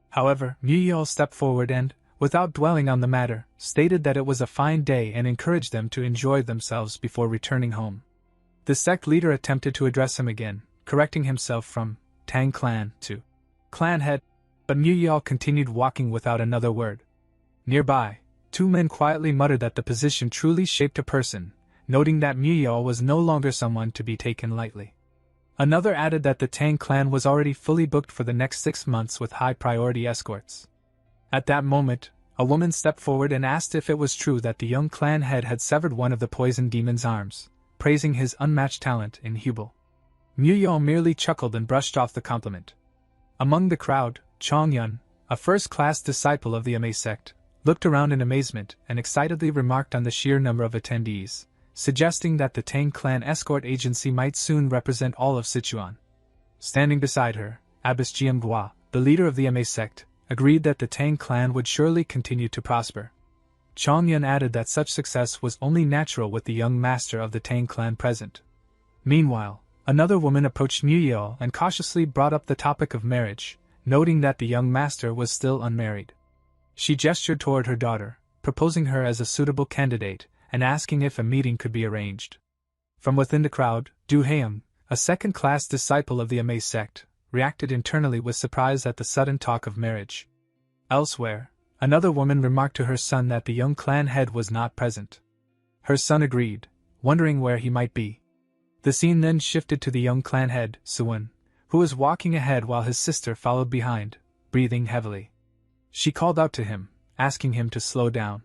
However, Muyao stepped forward and, without dwelling on the matter, stated that it was a fine day and encouraged them to enjoy themselves before returning home. The sect leader attempted to address him again, correcting himself from Tang clan to clan head, but Muyao continued walking without another word. Nearby, two men quietly muttered that the position truly shaped a person, noting that Muyao was no longer someone to be taken lightly. Another added that the Tang clan was already fully booked for the next 6 months with high-priority escorts. At that moment, a woman stepped forward and asked if it was true that the young clan head had severed one of the poison demon's arms, praising his unmatched talent in Hubal. Muyao merely chuckled and brushed off the compliment. Among the crowd, Chongyun, a first-class disciple of the Ame sect, looked around in amazement and excitedly remarked on the sheer number of attendees, suggesting that the Tang clan escort agency might soon represent all of Sichuan. Standing beside her, Abbess Jianghua, the leader of the Ame sect, agreed that the Tang clan would surely continue to prosper. Chongyun added that such success was only natural with the young master of the Tang clan present. Meanwhile, another woman approached Muyao and cautiously brought up the topic of marriage, noting that the young master was still unmarried. She gestured toward her daughter, proposing her as a suitable candidate, and asking if a meeting could be arranged. From within the crowd, Du Haeung, a second-class disciple of the Ame sect, reacted internally with surprise at the sudden talk of marriage. Elsewhere, another woman remarked to her son that the young clan head was not present. Her son agreed, wondering where he might be. The scene then shifted to the young clan head, Sewon, who was walking ahead while his sister followed behind, breathing heavily. She called out to him, asking him to slow down.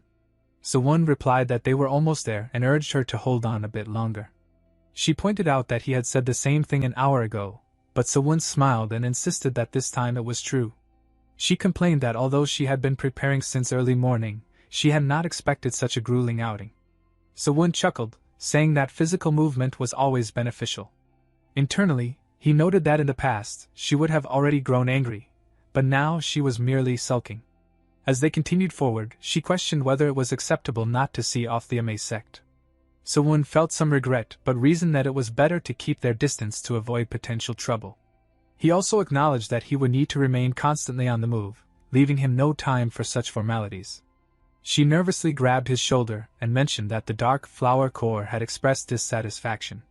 Sewon replied that they were almost there and urged her to hold on a bit longer. She pointed out that he had said the same thing an hour ago, but Sewon smiled and insisted that this time it was true. She complained that although she had been preparing since early morning, she had not expected such a grueling outing. Sewon chuckled, saying that physical movement was always beneficial. Internally, he noted that in the past, she would have already grown angry, but now she was merely sulking. As they continued forward, she questioned whether it was acceptable not to see off the Ame sect. Sewon felt some regret but reasoned that it was better to keep their distance to avoid potential trouble. He also acknowledged that he would need to remain constantly on the move, leaving him no time for such formalities. She nervously grabbed his shoulder and mentioned that the Dark Flower Corps had expressed dissatisfaction.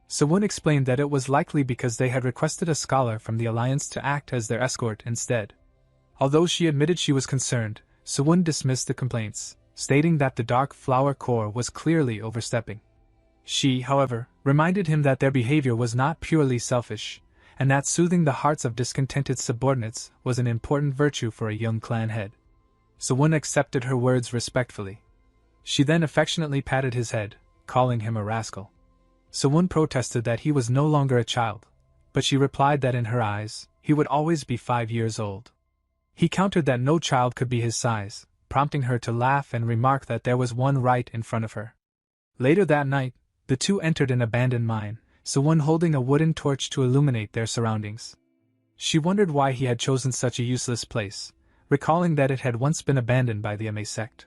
Sewon explained that it was likely because they had requested a scholar from the Alliance to act as their escort instead. Although she admitted she was concerned, Sewon dismissed the complaints, stating that the dark flower core was clearly overstepping. She, however, reminded him that their behavior was not purely selfish, and that soothing the hearts of discontented subordinates was an important virtue for a young clan head. Sewon accepted her words respectfully. She then affectionately patted his head, calling him a rascal. Sewon protested that he was no longer a child, but she replied that in her eyes, he would always be 5 years old. He countered that no child could be his size, prompting her to laugh and remark that there was one right in front of her. Later that night, the two entered an abandoned mine, Sewon holding a wooden torch to illuminate their surroundings. She wondered why he had chosen such a useless place, recalling that it had once been abandoned by the Ame sect.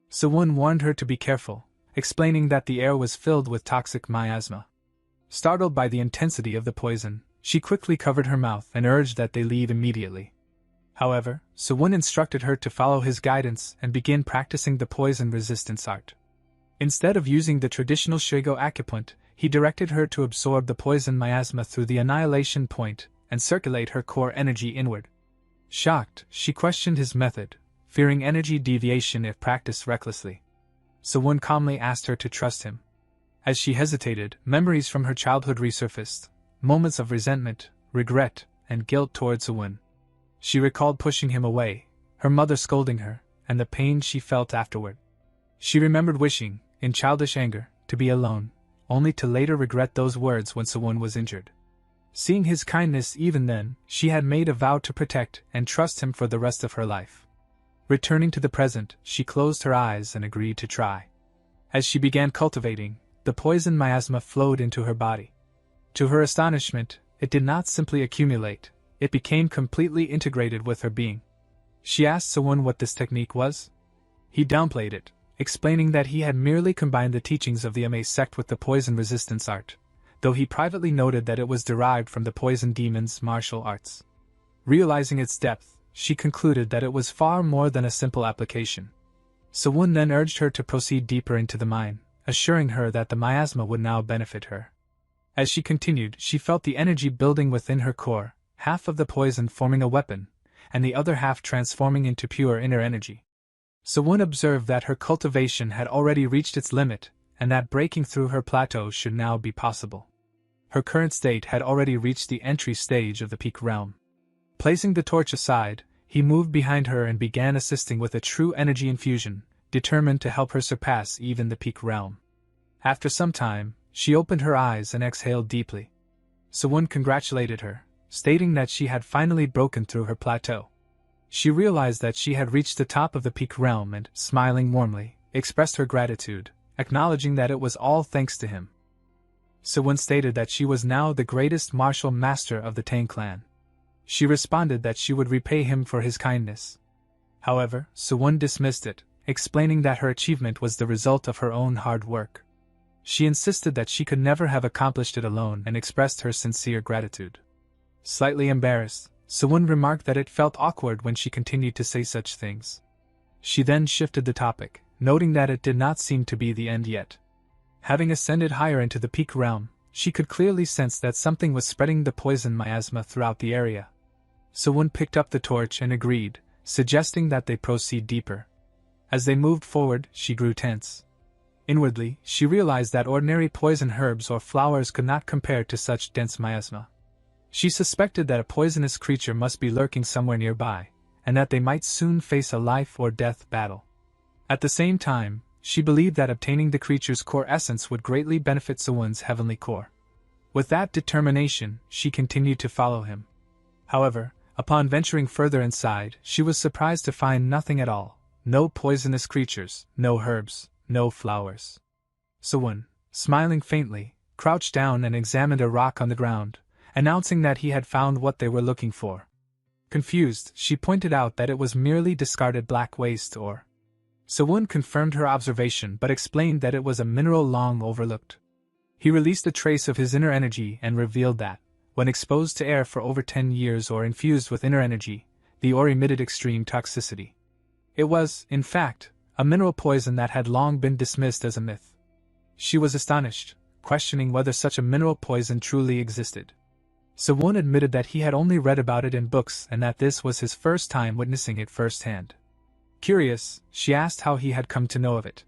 Sewon warned her to be careful, explaining that the air was filled with toxic miasma. Startled by the intensity of the poison, she quickly covered her mouth and urged that they leave immediately. However, Sewon instructed her to follow his guidance and begin practicing the poison resistance art. Instead of using the traditional Shigo acupuncture, he directed her to absorb the poison miasma through the annihilation point and circulate her core energy inward. Shocked, she questioned his method, fearing energy deviation if practiced recklessly. Sewon calmly asked her to trust him. As she hesitated, memories from her childhood resurfaced, moments of resentment, regret, and guilt towards Sewon. She recalled pushing him away, her mother scolding her, and the pain she felt afterward. She remembered wishing, in childish anger, to be alone, only to later regret those words when Sewon was injured. Seeing his kindness even then, she had made a vow to protect and trust him for the rest of her life. Returning to the present, she closed her eyes and agreed to try. As she began cultivating, the poison miasma flowed into her body. To her astonishment, it did not simply accumulate, it became completely integrated with her being. She asked Sewon what this technique was. He downplayed it, explaining that he had merely combined the teachings of the Ame sect with the poison resistance art, though he privately noted that it was derived from the poison demon's martial arts. Realizing its depth, she concluded that it was far more than a simple application. Sewon then urged her to proceed deeper into the mine, assuring her that the miasma would now benefit her. As she continued, she felt the energy building within her core, half of the poison forming a weapon, and the other half transforming into pure inner energy. Sewon observed that her cultivation had already reached its limit, and that breaking through her plateau should now be possible. Her current state had already reached the entry stage of the peak realm. Placing the torch aside, he moved behind her and began assisting with a true energy infusion, determined to help her surpass even the peak realm. After some time, she opened her eyes and exhaled deeply. Sewon congratulated her, stating that she had finally broken through her plateau. She realized that she had reached the top of the peak realm and, smiling warmly, expressed her gratitude, acknowledging that it was all thanks to him. Sewon stated that she was now the greatest martial master of the Tang clan. She responded that she would repay him for his kindness. However, Sewon dismissed it, explaining that her achievement was the result of her own hard work. She insisted that she could never have accomplished it alone and expressed her sincere gratitude. Slightly embarrassed, Sewon remarked that it felt awkward when she continued to say such things. She then shifted the topic, noting that it did not seem to be the end yet. Having ascended higher into the peak realm, she could clearly sense that something was spreading the poison miasma throughout the area. Sewon picked up the torch and agreed, suggesting that they proceed deeper. As they moved forward, she grew tense. Inwardly, she realized that ordinary poison herbs or flowers could not compare to such dense miasma. She suspected that a poisonous creature must be lurking somewhere nearby, and that they might soon face a life-or-death battle. At the same time, she believed that obtaining the creature's core essence would greatly benefit Sewon's heavenly core. With that determination, she continued to follow him. However, upon venturing further inside, she was surprised to find nothing at all. No poisonous creatures, no herbs, no flowers. Sewon, smiling faintly, crouched down and examined a rock on the ground, announcing that he had found what they were looking for. Confused, she pointed out that it was merely discarded black waste ore. Sewon confirmed her observation but explained that it was a mineral long overlooked. He released a trace of his inner energy and revealed that, when exposed to air for over 10 years or infused with inner energy, the ore emitted extreme toxicity. It was, in fact, a mineral poison that had long been dismissed as a myth. She was astonished, questioning whether such a mineral poison truly existed. Sewon admitted that he had only read about it in books and that this was his first time witnessing it firsthand. Curious, she asked how he had come to know of it.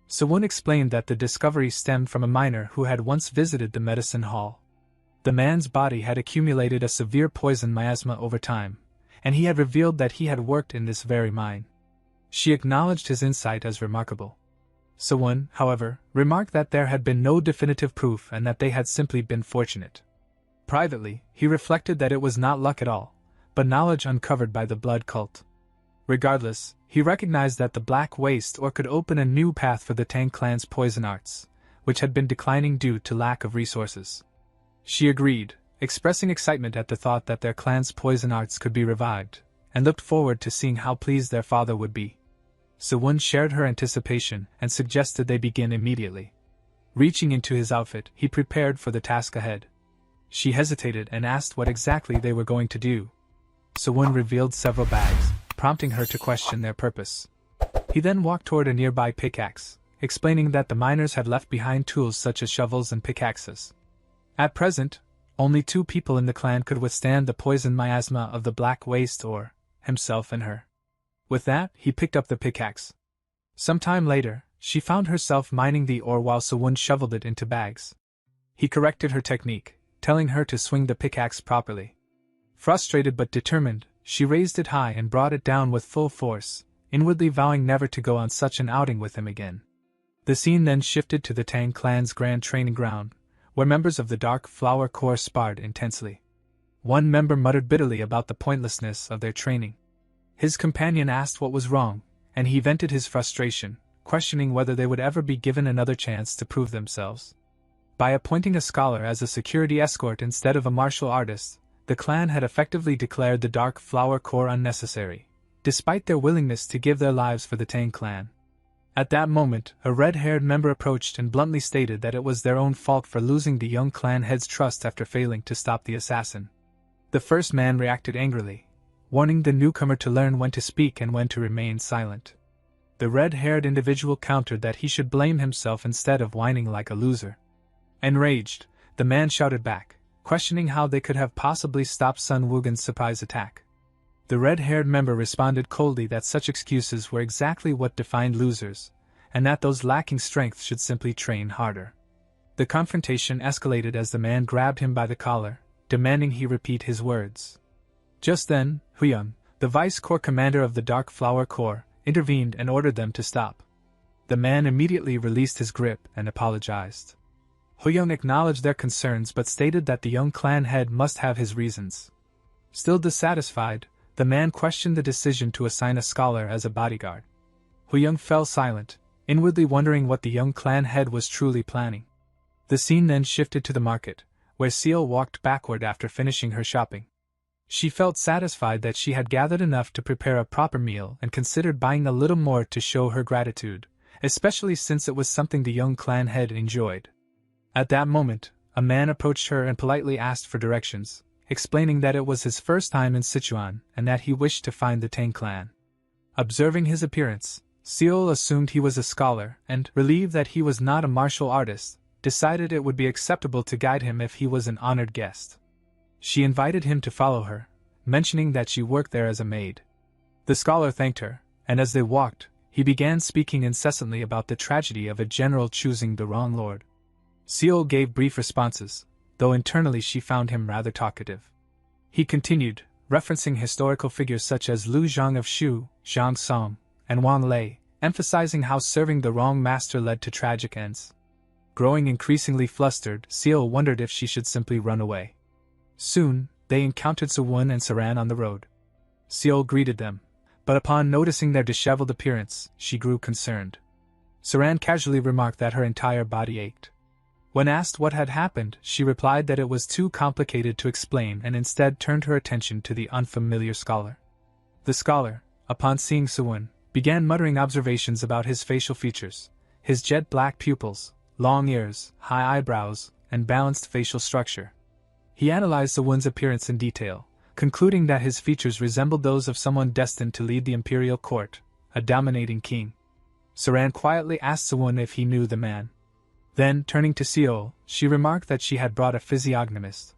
Sewon explained that the discovery stemmed from a miner who had once visited the medicine hall. The man's body had accumulated a severe poison miasma over time, and he had revealed that he had worked in this very mine. She acknowledged his insight as remarkable. Sewon, however, remarked that there had been no definitive proof and that they had simply been fortunate. Privately, he reflected that it was not luck at all, but knowledge uncovered by the blood cult. Regardless, he recognized that the Black Waste could open a new path for the Tang clan's poison arts, which had been declining due to lack of resources. She agreed, expressing excitement at the thought that their clan's poison arts could be revived, and looked forward to seeing how pleased their father would be. Sewon shared her anticipation and suggested they begin immediately. Reaching into his outfit, he prepared for the task ahead. She hesitated and asked what exactly they were going to do. Sewon revealed several bags, prompting her to question their purpose. He then walked toward a nearby pickaxe, explaining that the miners had left behind tools such as shovels and pickaxes. At present, only 2 people in the clan could withstand the poison miasma of the Black Waste himself and her. With that, he picked up the pickaxe. Some time later, she found herself mining the ore while Sewon shoveled it into bags. He corrected her technique, telling her to swing the pickaxe properly. Frustrated but determined, she raised it high and brought it down with full force, inwardly vowing never to go on such an outing with him again. The scene then shifted to the Tang clan's grand training ground, where members of the Dark Flower Corps sparred intensely. One member muttered bitterly about the pointlessness of their training. His companion asked what was wrong, and he vented his frustration, questioning whether they would ever be given another chance to prove themselves. By appointing a scholar as a security escort instead of a martial artist, the clan had effectively declared the Dark Flower Corps unnecessary, despite their willingness to give their lives for the Tang clan. At that moment, a red-haired member approached and bluntly stated that it was their own fault for losing the young clan head's trust after failing to stop the assassin. The first man reacted angrily, warning the newcomer to learn when to speak and when to remain silent. The red-haired individual countered that he should blame himself instead of whining like a loser. Enraged, the man shouted back, questioning how they could have possibly stopped Sun Wugen's surprise attack. The red-haired member responded coldly that such excuses were exactly what defined losers, and that those lacking strength should simply train harder. The confrontation escalated as the man grabbed him by the collar, demanding he repeat his words. Just then, Huyang, the vice corps commander of the Dark Flower Corps, intervened and ordered them to stop. The man immediately released his grip and apologized. Huyang acknowledged their concerns but stated that the young clan head must have his reasons. Still dissatisfied, the man questioned the decision to assign a scholar as a bodyguard. Huyang fell silent, inwardly wondering what the young clan head was truly planning. The scene then shifted to the market, where Seal walked backward after finishing her shopping. She felt satisfied that she had gathered enough to prepare a proper meal and considered buying a little more to show her gratitude, especially since it was something the young clan head enjoyed. At that moment, a man approached her and politely asked for directions, explaining that it was his first time in Sichuan and that he wished to find the Tang clan. Observing his appearance, Seal assumed he was a scholar and, relieved that he was not a martial artist, decided it would be acceptable to guide him if he was an honored guest. She invited him to follow her, mentioning that she worked there as a maid. The scholar thanked her, and as they walked, he began speaking incessantly about the tragedy of a general choosing the wrong lord. Seal gave brief responses, though internally she found him rather talkative. He continued, referencing historical figures such as Lu Zhang of Shu, Zhang Song, and Wang Lei, emphasizing how serving the wrong master led to tragic ends. Growing increasingly flustered, Seal wondered if she should simply run away. Soon, they encountered Sewon and Saran on the road. Seal greeted them, but upon noticing their disheveled appearance, she grew concerned. Saran casually remarked that her entire body ached. When asked what had happened, she replied that it was too complicated to explain and instead turned her attention to the unfamiliar scholar. The scholar, upon seeing Sewon, began muttering observations about his facial features, his jet black pupils, long ears, high eyebrows, and balanced facial structure. He analyzed Sewon's appearance in detail, concluding that his features resembled those of someone destined to lead the imperial court, a dominating king. Saran quietly asked Sewon if he knew the man. Then, turning to Seal, she remarked that she had brought a physiognomist.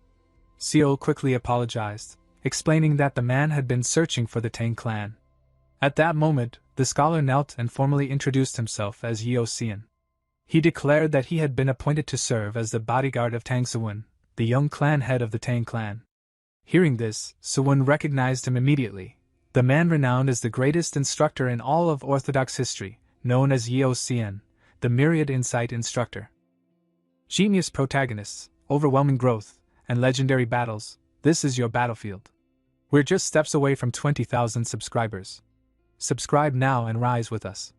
Seal quickly apologized, explaining that the man had been searching for the Tang clan. At that moment, the scholar knelt and formally introduced himself as Yeo Seon. He declared that he had been appointed to serve as the bodyguard of Tang Sewon, the young clan head of the Tang clan. Hearing this, Sewon recognized him immediately, the man renowned as the greatest instructor in all of Orthodox history, known as Yeo Seon, the myriad insight instructor. Genius protagonists, overwhelming growth, and legendary battles, this is your battlefield. We're just steps away from 20,000 subscribers. Subscribe now and rise with us.